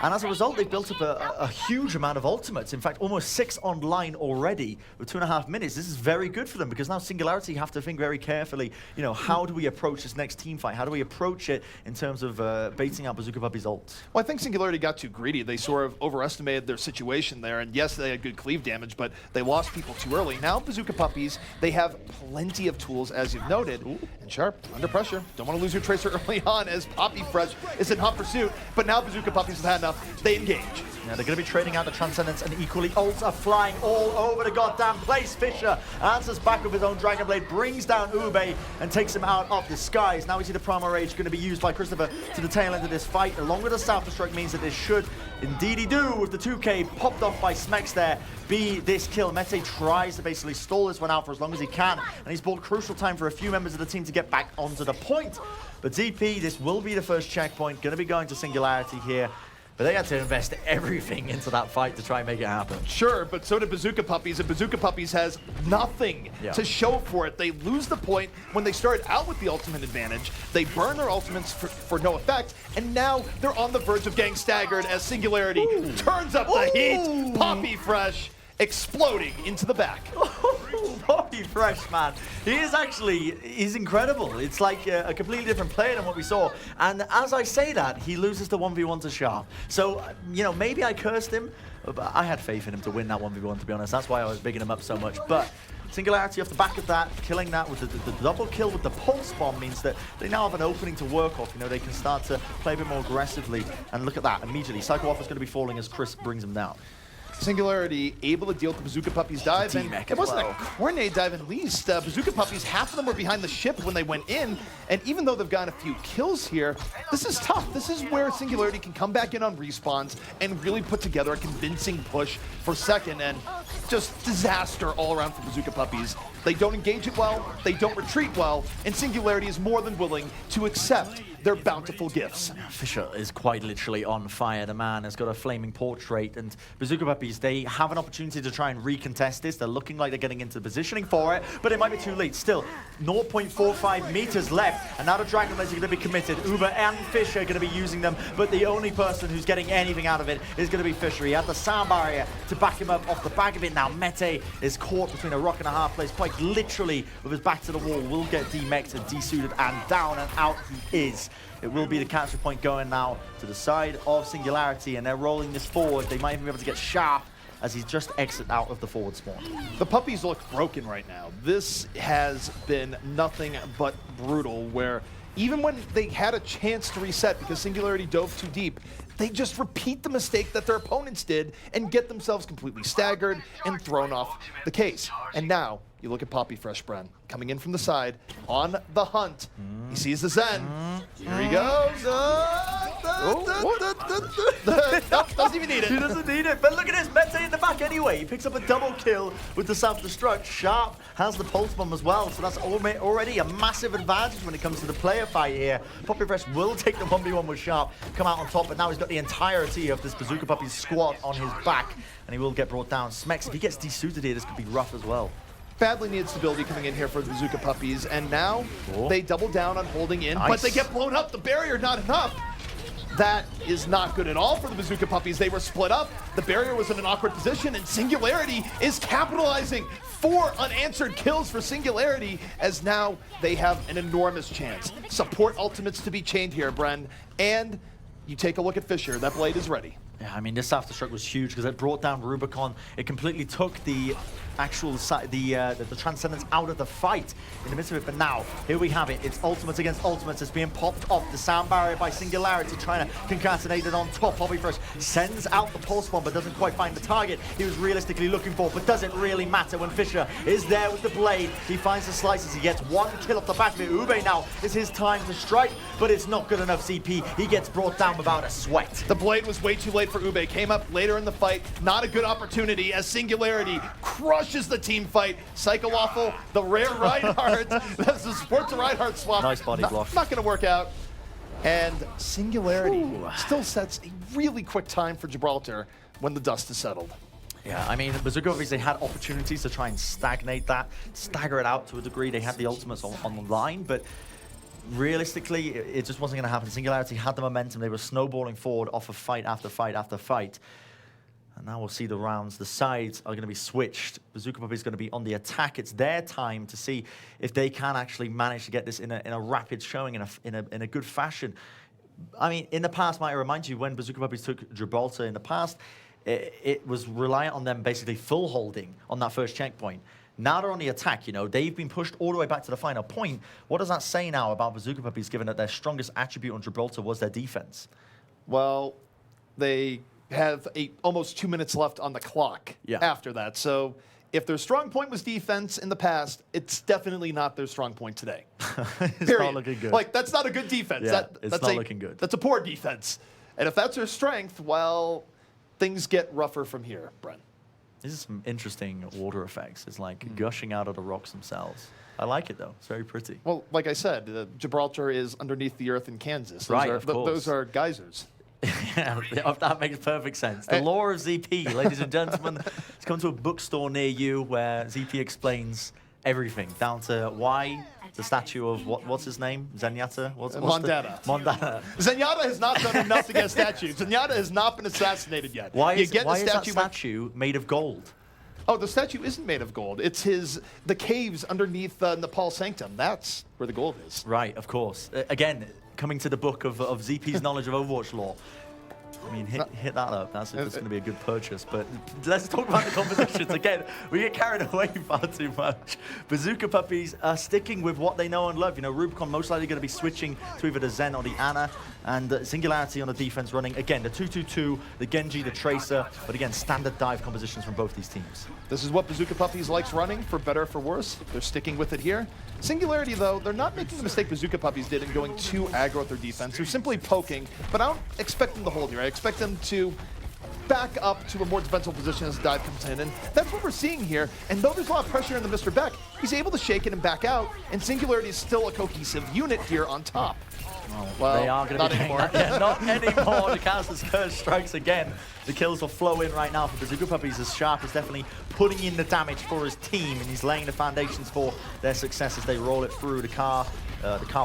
And as a result, they built up a huge amount of ultimates. In fact, almost 6 online already with 2.5 minutes. This is very good for them, because now Singularity have to think very carefully, you know, how do we approach this next team fight? How do we approach it in terms of baiting out Bazooka Puppies' ult? Well, I think Singularity got too greedy. They sort of overestimated their situation there, and yes, they had good cleave damage, but they lost people too early. Now, Bazooka Puppies, they have plenty of tools, as you've noted. Ooh. And Sharp, under pressure. Don't want to lose your Tracer early on, as Poppy Fresh is in hot pursuit, but now Bazooka Puppies have had enough. They engage. Yeah, they're going to be trading out the Transcendence, and equally ults are flying all over the goddamn place. Fisher answers back with his own Dragon Blade, brings down Ube, and takes him out of the skies. Now we see the Primal Rage going to be used by Christopher to the tail end of this fight, along with the Self-Destruct means that this should indeedy do, with the 2K popped off by Smex there, be this kill. Mete tries to basically stall this one out for as long as he can, and he's bought crucial time for a few members of the team to get back onto the point. But ZP, this will be the first checkpoint, going to be going to Singularity here. But they had to invest everything into that fight to try and make it happen. Sure, but so did Bazooka Puppies, and Bazooka Puppies has nothing to show for it. They lose the point when they started out with the ultimate advantage. They burn their ultimates for no effect, and now they're on the verge of getting staggered as Singularity turns up the heat. Poppy Fresh exploding into the back. Bobby Fresh, man. He's incredible. It's like a completely different player than what we saw. And as I say that, he loses the 1v1 to Sharp. So, you know, maybe I cursed him, but I had faith in him to win that 1v1, to be honest. That's why I was bigging him up so much. But Singularity off the back of that, killing that with the double kill with the pulse bomb means that they now have an opening to work off. You know, they can start to play a bit more aggressively. And look at that, immediately. Psycho Waffle's going to be falling as Chris brings him down. Singularity able to deal with the Bazooka Puppies dive, and T-Mech it as wasn't well. a coordinated dive at least. Bazooka Puppies, half of them were behind the ship when they went in, and even though they've gotten a few kills here, this is tough. This is where Singularity can come back in on respawns and really put together a convincing push for second, and just disaster all around for Bazooka Puppies. They don't engage it well, they don't retreat well, and Singularity is more than willing to accept their bountiful gifts. Fisher is quite literally on fire. The man has got a flaming portrait, and Bazooka Puppies, they have an opportunity to try and recontest this. They're looking like they're getting into positioning for it, but it might be too late. Still, 0.45 meters left, and now the Dragon Blades are going to be committed. Uber and Fisher are going to be using them, but the only person who's getting anything out of it is going to be Fisher. He had the sound barrier to back him up off the back of it. Now Mete is caught between a rock and a hard place, quite literally with his back to the wall. Will get demexed and desuited, and down and out he is. It will be the capture point going now to the side of Singularity, and they're rolling this forward. They might even be able to get Sharp as he's just exit out of the forward spawn. The Puppies look broken right now. This has been nothing but brutal, where even when they had a chance to reset because Singularity dove too deep, they just repeat the mistake that their opponents did and get themselves completely staggered and thrown off the case. And now, you look at Poppy Fresh Bren coming in from the side on the hunt. He sees the Zen. Here he goes. Nope, doesn't even need it. He doesn't need it, but look at this, Mete in the back anyway. He picks up a double kill with the self-destruct. Sharp has the pulse bomb as well, so that's already a massive advantage when it comes to the player fight here. Poppy Fresh will take the 1v1 with Sharp, come out on top, but now he's got the entirety of this Bazooka Puppies squad on his back, and he will get brought down. Smex, if he gets desuited here, this could be rough as well. Badly needed stability coming in here for the Bazooka Puppies, and now they double down on holding in, but they get blown up. The barrier not enough. That is not good at all for the Bazooka Puppies. They were split up. The barrier was in an awkward position, and Singularity is capitalizing. 4 unanswered kills for Singularity, as now they have an enormous chance. Support ultimates to be chained here, Bren, and you take a look at Fisher. That blade is ready. Yeah, I mean, this self-destruct was huge because it brought down Rubicon. It completely took the actual the Transcendence out of the fight in the midst of it. But now, here we have it. It's ultimates against ultimates. It's being popped off. The sound barrier by Singularity trying to concatenate it on top. Poppy Fresh sends out the pulse bomb, but doesn't quite find the target he was realistically looking for. But does it really matter when Fisher is there with the blade? He finds the slices. He gets 1 kill off the back of it. Ube now is his time to strike, but it's not good enough CP. He gets brought down without a sweat. The blade was way too late for Ube. Came up later in the fight. Not a good opportunity as Singularity crushes the team fight. Psycho Waffle, the rare Reinhardt. That's the support to Reinhardt swap. Nice body block. Not going to work out. And Singularity still sets a really quick time for Gibraltar when the dust is settled. Yeah, I mean, Bazooka, they had opportunities to try and stagnate that, stagger it out to a degree. They had the ultimates on the line, but realistically, it just wasn't going to happen. Singularity had the momentum. They were snowballing forward off of fight after fight after fight. And now we'll see the rounds. The sides are going to be switched. Bazooka Puppy is going to be on the attack. It's their time to see if they can actually manage to get this in a rapid showing, in a good fashion. I mean, in the past, might I remind you, when Bazooka Puppies took Gibraltar in the past, it was reliant on them basically full holding on that first checkpoint. Now they're on the attack, you know. They've been pushed all the way back to the final point. What does that say now about Bazooka Puppies, given that their strongest attribute on Gibraltar was their defense? Well, they have almost 2 minutes left on the clock after that. So if their strong point was defense in the past, it's definitely not their strong point today. It's not looking good. Like, that's not a good defense. Yeah, it's not looking good. That's a poor defense. And if that's their strength, well, things get rougher from here, Bren. This is some interesting water effects. It's like gushing out of the rocks themselves. I like it, though. It's very pretty. Well, like I said, Gibraltar is underneath the earth in Kansas. Those are geysers. Yeah, that makes perfect sense. The lore of ZP, ladies and gentlemen. It's come to a bookstore near you where ZP explains everything, down to why the statue of, what's his name? Zenyatta? Mondatta. Mondatta. Zenyatta has not done enough against statues. Zenyatta has not been assassinated yet. Why is that statue made of gold? Oh, the statue isn't made of gold. It's the caves underneath Nepal Sanctum. That's where the gold is. Right, of course. Again, coming to the book of ZP's knowledge of Overwatch lore. I mean, hit that up. That's going to be a good purchase. But let's talk about the compositions. Again, we get carried away far too much. Bazooka Puppies are sticking with what they know and love. You know, Rubicon most likely going to be switching to either the Zen or the Ana. And Singularity on the defense running, again, the 2-2-2, the Genji, the Tracer. But again, standard dive compositions from both these teams. This is what Bazooka Puppies likes running, for better or for worse. They're sticking with it here. Singularity, though, they're not making the mistake Bazooka Puppies did in going too aggro with their defense. They're simply poking, but I don't expect them to hold here. I expect them to back up to a more defensive position as the dive comes in, and that's what we're seeing here. And though there's a lot of pressure in the Mr. Beck, he's able to shake it and back out, and Singularity is still a cohesive unit here on top. Well, they are going to be anymore. Yeah, not anymore. The Counter's Curse strikes again. The kills will flow in right now for Bazooka Puppies, as Sharp is definitely putting in the damage for his team, and he's laying the foundations for their success as they roll it through the car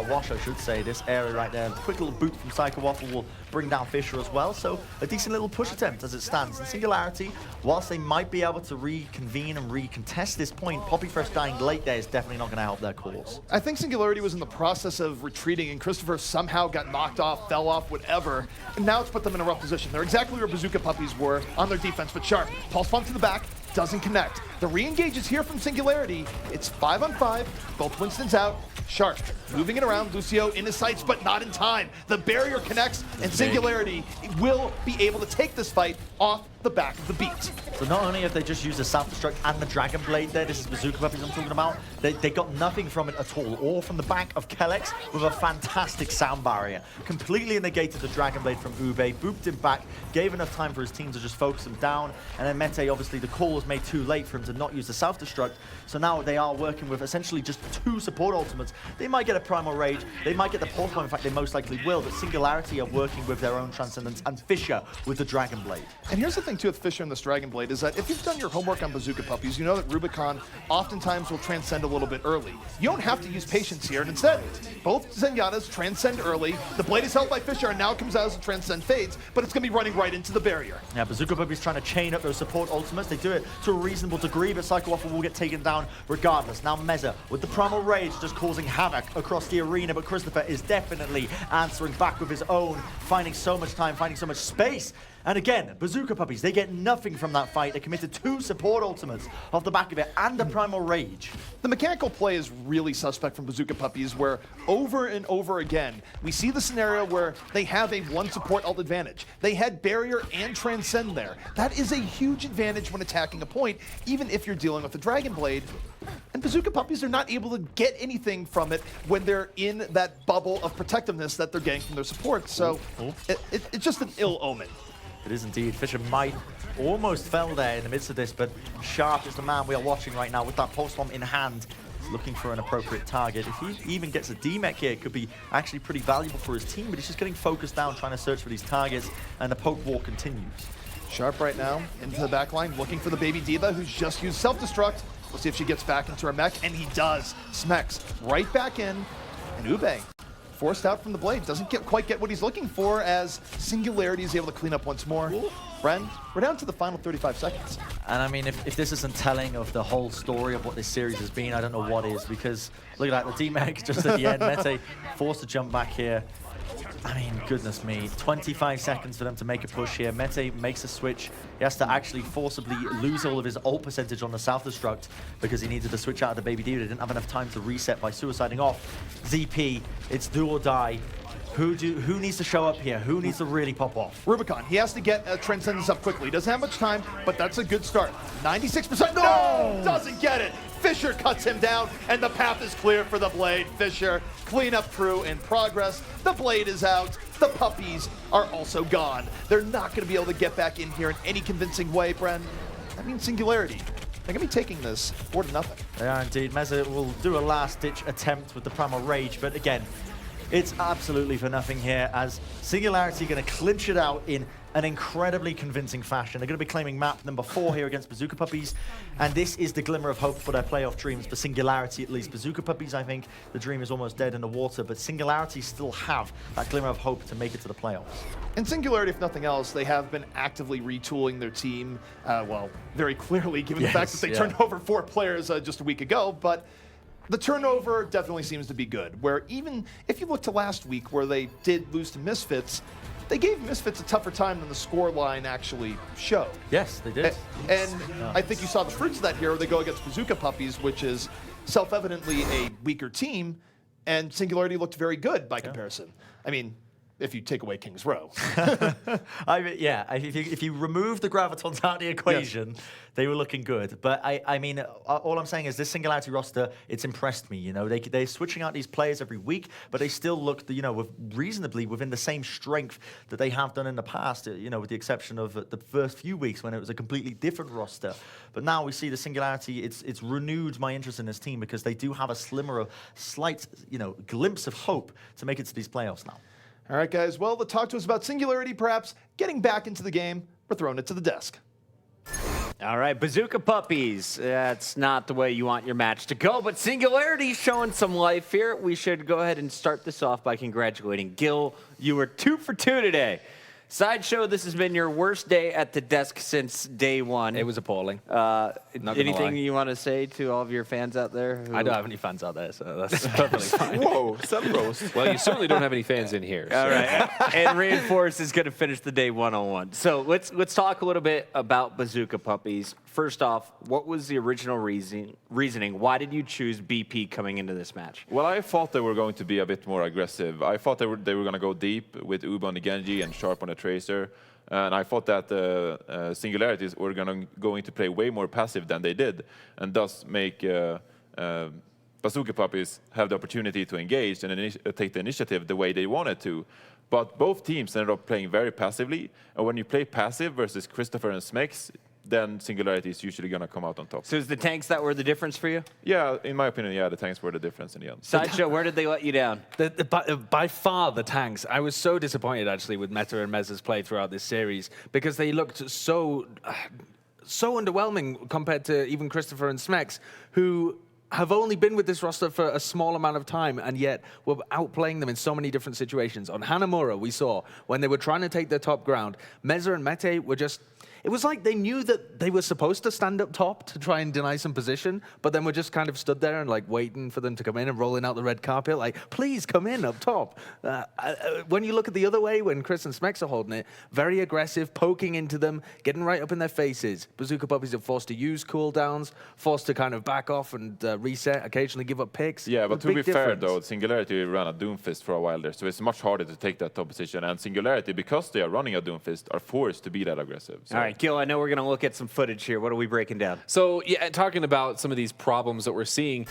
wash, I should say, this area right there. A quick little boot from Psycho Waffle will bring down Fisher as well, so a decent little push attempt as it stands. And Singularity, whilst they might be able to reconvene and recontest this point, Poppy Fresh dying late there is definitely not going to help their cause. I think Singularity was in the process of retreating, and Christopher somehow got knocked off, fell off, whatever, and now it's put them in a rough position. They're exactly where Bazooka Puppies were on their defense, but Sharp, pulse pump to the back, doesn't connect. The re-engage is here from Singularity. It's 5-on-5, both Winston's out. Sharp moving it around, Lucio in his sights, but not in time. The barrier connects, and Singularity will be able to take this fight off the back of the beat. So not only have they just used the self-destruct and the Dragon Blade there, this is Bazooka Puppies I'm talking about, they got nothing from it at all from the back of Kellex with a fantastic sound barrier. Completely negated the Dragon Blade from Ube, booped him back, gave enough time for his team to just focus him down, and then Mete, obviously the call was made too late for him to not use the self-destruct, so now they are working with essentially just 2 support ultimates. They might get a Primal Rage, they might get the Pulse Bomb, in fact they most likely will, but Singularity are working with their own Transcendence, and Fisher with the Dragon Blade. And here's the thing too with Fisher and this Dragon Blade is that if you've done your homework on Bazooka Puppies, you know that Rubicon oftentimes will transcend a little bit early. You don't have to use patience here, and instead, both Zenyatta's transcend early, the blade is held by Fisher and now comes out as a transcend fades, but it's going to be running right into the barrier. Yeah, Bazooka Puppies trying to chain up those support ultimates. They do it to a reasonable degree, but Psycho Waffle will get taken down regardless. Now Meza with the Primal Rage just causing havoc across the arena, but Christopher is definitely answering back with his own, finding so much time, finding so much space. And again, Bazooka Puppies, they get nothing from that fight. They committed 2 support ultimates off the back of it and a Primal Rage. The mechanical play is really suspect from Bazooka Puppies, where over and over again, we see the scenario where they have a 1 support ult advantage. They had Barrier and Transcend there. That is a huge advantage when attacking a point, even if you're dealing with the Dragon Blade. And Bazooka Puppies are not able to get anything from it when they're in that bubble of protectiveness that they're getting from their support. So it's just an ill omen. It is indeed. Fisher might almost fell there in the midst of this, but Sharp is the man we are watching right now with that Pulse Bomb in hand. He's looking for an appropriate target. If he even gets a D-Mech here, it could be actually pretty valuable for his team, but he's just getting focused down, trying to search for these targets, and the poke war continues. Sharp right now into the back line, looking for the baby Diva, who's just used self-destruct. We'll see if she gets back into her mech, and he does. Smeks right back in, and Ube forced out from the blade. Doesn't quite get what he's looking for as Singularity is able to clean up once more. Bren, we're down to the final 35 seconds. And I mean, if this isn't telling of the whole story of what this series has been, I don't know what is, because look at that, the D-Mech just at the end. Mete forced to jump back here. I mean, goodness me, 25 seconds for them to make a push here. Mete makes a switch. He has to actually forcibly lose all of his ult percentage on the self-destruct because he needed to switch out of the Baby Diva. He didn't have enough time to reset by suiciding off. ZP, it's do or die. Who needs to show up here? Who needs to really pop off? Rubicon, he has to get Transcendence up quickly. He doesn't have much time, but that's a good start. 96%, no! Doesn't get it. Fisher cuts him down, and the path is clear for the Blade. Fisher, cleanup crew in progress. The Blade is out. The Puppies are also gone. They're not going to be able to get back in here in any convincing way, Bren. That means Singularity. They're going to be taking this 4-0. They are indeed. Meza will do a last-ditch attempt with the Primal Rage, but again, It's absolutely for nothing here, as Singularity going to clinch it out in an incredibly convincing fashion. They're going to be claiming map number 4 here against Bazooka Puppies, and this is the glimmer of hope for their playoff dreams, for Singularity at least. Bazooka Puppies, I think the dream is almost dead in the water, but Singularity still have that glimmer of hope to make it to the playoffs. And Singularity, if nothing else, they have been actively retooling their team, well, very clearly, given the fact that they turned over 4 players just a week ago, but the turnover definitely seems to be good, where even if you look to last week where they did lose to Misfits, they gave Misfits a tougher time than the score line actually showed. Yes, they did. And I think you saw the fruits of that here. They go against Bazooka Puppies, which is self-evidently a weaker team, and Singularity looked very good by comparison. I mean, if you take away King's Row. If you remove the Gravitons out of the equation, they were looking good. But I mean, all I'm saying is this Singularity roster, it's impressed me. You know, they're switching out these players every week, but they still look, you know, reasonably within the same strength that they have done in the past. You know, with the exception of the first few weeks when it was a completely different roster. But now we see the Singularity. It's renewed my interest in this team because they do have a slight, you know, glimpse of hope to make it to these playoffs now. All right, guys. Well, to talk to us about Singularity, perhaps getting back into the game, we're throwing it to the desk. All right, Bazooka Puppies. That's not the way you want your match to go, but Singularity's showing some life here. We should go ahead and start this off by congratulating Gill. You were 2 for 2 today. Sideshow, this has been your worst day at the desk since day 1. It was appalling. Anything you want to say to all of your fans out there? I don't have any fans out there, so that's perfectly fine. Whoa, self-roast. Well, you certainly don't have any fans in here. All right. And Reinforce is going to finish the day 1-on-1. So let's talk a little bit about Bazooka Puppies. First off, what was the original reasoning? Why did you choose BP coming into this match? Well, I thought they were going to be a bit more aggressive. I thought they were going to go deep with Uba on the Genji and Sharp on the Tracer. And I thought that the Singularities were going to play way more passive than they did, and thus make Bazooka Puppies have the opportunity to engage and take the initiative the way they wanted to. But both teams ended up playing very passively. And when you play passive versus Christopher and Smex, then Singularity is usually going to come out on top. So is the tanks that were the difference for you? Yeah, in my opinion, yeah, the tanks were the difference in the end. Sideshow, where did they let you down? By far the tanks. I was so disappointed actually with Meta and Mez's play throughout this series because they looked so underwhelming compared to even Christopher and Smex, who have only been with this roster for a small amount of time, and yet we're outplaying them in so many different situations. On Hanamura, we saw when they were trying to take their top ground, Meza and Mete were just... It was like they knew that they were supposed to stand up top to try and deny some position, but then were just kind of stood there and like waiting for them to come in and rolling out the red carpet, like, please come in up top. When you look at the other way, when Chris and Smex are holding it, very aggressive, poking into them, getting right up in their faces. Bazooka Puppies are forced to use cooldowns, forced to kind of back off and reset, occasionally give up picks. Yeah, but to be fair, difference. though, Singularity ran a Doomfist for a while there, so it's much harder to take that top position. And Singularity, because they are running a Doomfist, are forced to be that aggressive. So. All right, Gill, I know we're going to look at some footage here. What are we breaking down? So, yeah, talking about some of these problems that we're seeing,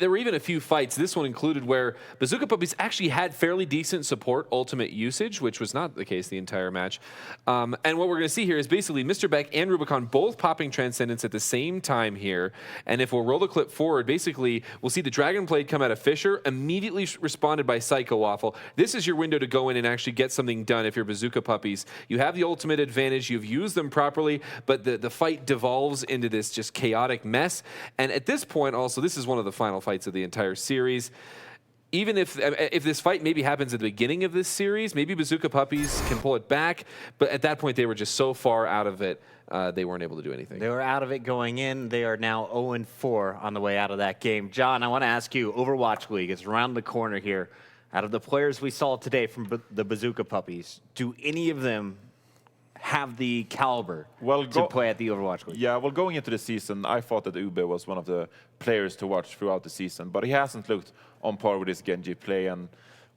there were even a few fights, this one included, where Bazooka Puppies actually had fairly decent support ultimate usage, which was not the case the entire match. And what we're going to see here is basically Mr. Beck and Rubicon both popping Transcendence at the same time here. And if we'll roll the clip forward, basically, we'll see the Dragon Blade come out of Fisher, immediately responded by Psycho Waffle. This is your window to go in and actually get something done if you're Bazooka Puppies. You have the ultimate advantage. You've used them properly, but the fight devolves into this just chaotic mess. And at this point, also, this is one of the final fights of the entire series. Even if this fight maybe happens at the beginning of this series, maybe Bazooka Puppies can pull it back. But at that point, they were just so far out of it, they weren't able to do anything. They were out of it going in. They are now 0-4 on the way out of that game. John, I want to ask you, Overwatch League is around the corner here. Out of the players we saw today from the Bazooka Puppies, do any of them have the caliber to play at the Overwatch League? Yeah, well, going into the season, I thought that Ube was one of the players to watch throughout the season, but he hasn't looked on par with his Genji play, and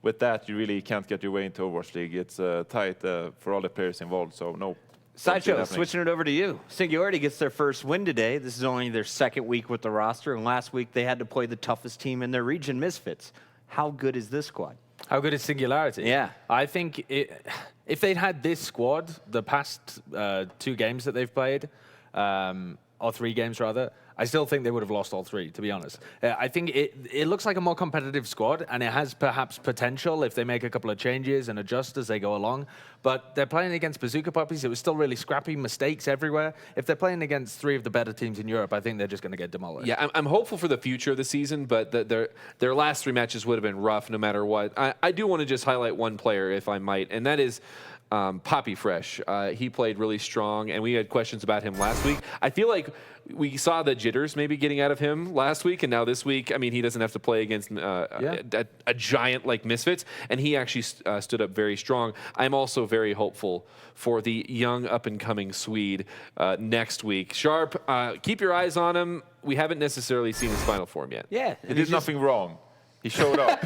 with that, you really can't get your way into Overwatch League. It's tight for all the players involved, so no. Sideshow, switching it over to you. Singularity gets their first win today. This is only their second week with the roster, and last week they had to play the toughest team in their region, Misfits. How good is this squad? How good is Singularity? Yeah. I think if they'd had this squad, the past 2 games that they've played, or 3 games rather, I still think they would have lost all 3, to be honest. I think it looks like a more competitive squad, and it has perhaps potential if they make a couple of changes and adjust as they go along. But they're playing against Bazooka Puppies. It was still really scrappy, mistakes everywhere. If they're playing against 3 of the better teams in Europe, I think they're just going to get demolished. Yeah, I'm hopeful for the future of the season, but their last 3 matches would have been rough no matter what. I do want to just highlight one player, if I might, and that is Puppiez. He played really strong, and we had questions about him last week. I feel like we saw the jitters maybe getting out of him last week, and now this week, I mean, he doesn't have to play against a giant like Misfits, and he actually stood up very strong. I'm also very hopeful for the young up-and-coming Swede next week. Sharp, keep your eyes on him. We haven't necessarily seen his final form yet. Yeah. He did nothing wrong. He showed up.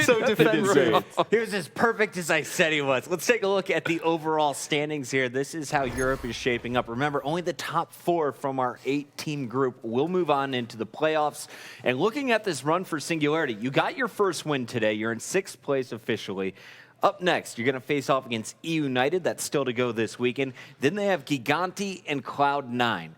So defensive. Great. He was as perfect as I said he was. Let's take a look at the overall standings here. This is how Europe is shaping up. Remember, only the top 4 from our 8-team group will move on into the playoffs. And looking at this run for Singularity, you got your first win today. You're in 6th place officially. Up next, you're going to face off against E United. That's still to go this weekend. Then they have Gigantti and Cloud9.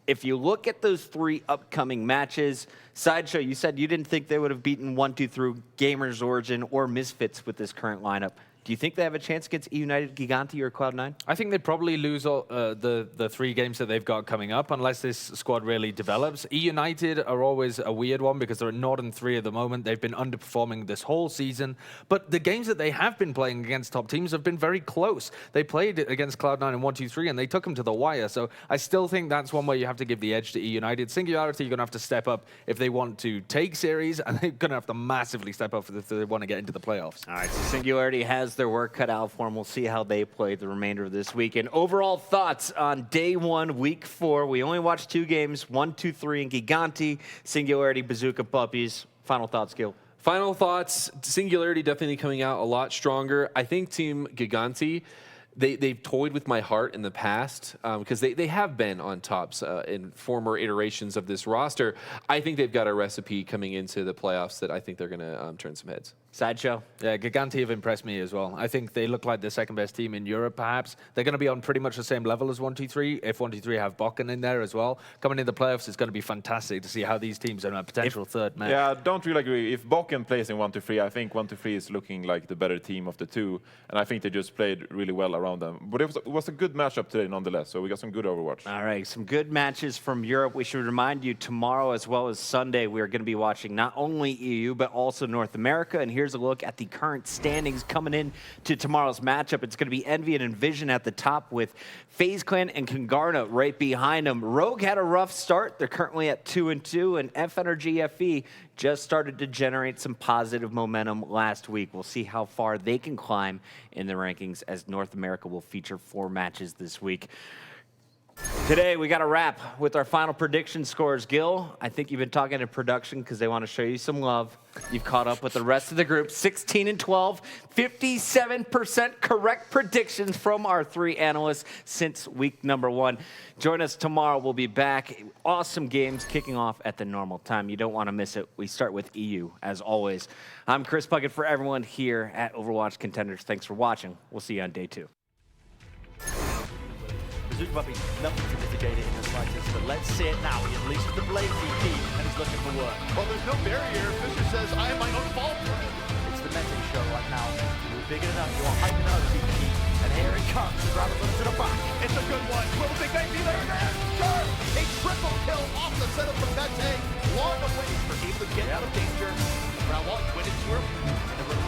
If you look at those 3 upcoming matches, Sideshow, you said you didn't think they would have beaten 1-2 through Gamers Origin or Misfits with this current lineup. Do you think they have a chance against E United, Gigantti, or Cloud9? I think they probably lose all, the 3 games that they've got coming up unless this squad really develops. E United are always a weird one because they're at 0-3 at the moment. They've been underperforming this whole season. But the games that they have been playing against top teams have been very close. They played against Cloud9 in 1-2-3 and they took them to the wire. So I still think that's one where you have to give the edge to E United. Singularity, you're going to have to step up if they want to take series, and they're going to have to massively step up if they want to get into the playoffs. All right, so Singularity has their work cut out for them. We'll see how they play the remainder of this week. And overall thoughts on day 1, week 4. We only watched 2 games, 1-2-3 in Gigantti, Singularity, Bazooka Puppies. Final thoughts, Gill? Final thoughts, Singularity definitely coming out a lot stronger. I think Team Gigantti, they've toyed with my heart in the past because they have been on tops in former iterations of this roster. I think they've got a recipe coming into the playoffs that I think they're going to turn some heads. Sideshow? Yeah, Gigantti have impressed me as well. I think they look like the second best team in Europe, perhaps. They're going to be on pretty much the same level as 1-2-3. If 1-2-3 have Bokken in there as well. Coming in the playoffs, it's going to be fantastic to see how these teams are in a potential third match. Yeah, I don't really agree. If Bokken plays in 1-2-3, I think 1-2-3 is looking like the better team of the 2. And I think they just played really well around them. But it was a good matchup today nonetheless, so we got some good Overwatch. All right, some good matches from Europe. We should remind you tomorrow as well as Sunday, we are going to be watching not only EU, but also North America. And here's a look at the current standings coming in to tomorrow's matchup. It's going to be Envy and Envision at the top with FaZe Clan and Kangarna right behind them. Rogue had a rough start. They're currently at 2-2, and F Energy FE just started to generate some positive momentum last week. We'll see how far they can climb in the rankings as North America will feature 4 matches this week. Today, we got a wrap with our final prediction scores. Gill, I think you've been talking to production because they want to show you some love. You've caught up with the rest of the group. 16-12, 57% correct predictions from our 3 analysts since week number 1. Join us tomorrow. We'll be back. Awesome games kicking off at the normal time. You don't want to miss it. We start with EU, as always. I'm Chris Puckett for everyone here at Overwatch Contenders. Thanks for watching. We'll see you on day 2. Bazooka Puppy, nothing to mitigate it in the slightest, but let's see it now. He unleashes the blade VP and he's looking for work. Well, there's no barrier. Fisher says, I am my own fault. It's the Mendez show right now. You're big enough, you're hyping up VP, and here it comes. Grab it to the back. It's a good one. Will the big guy be there? Sure. A triple kill off the setup from Mendez. Long away for him to get out of danger. Round 1, win it to him.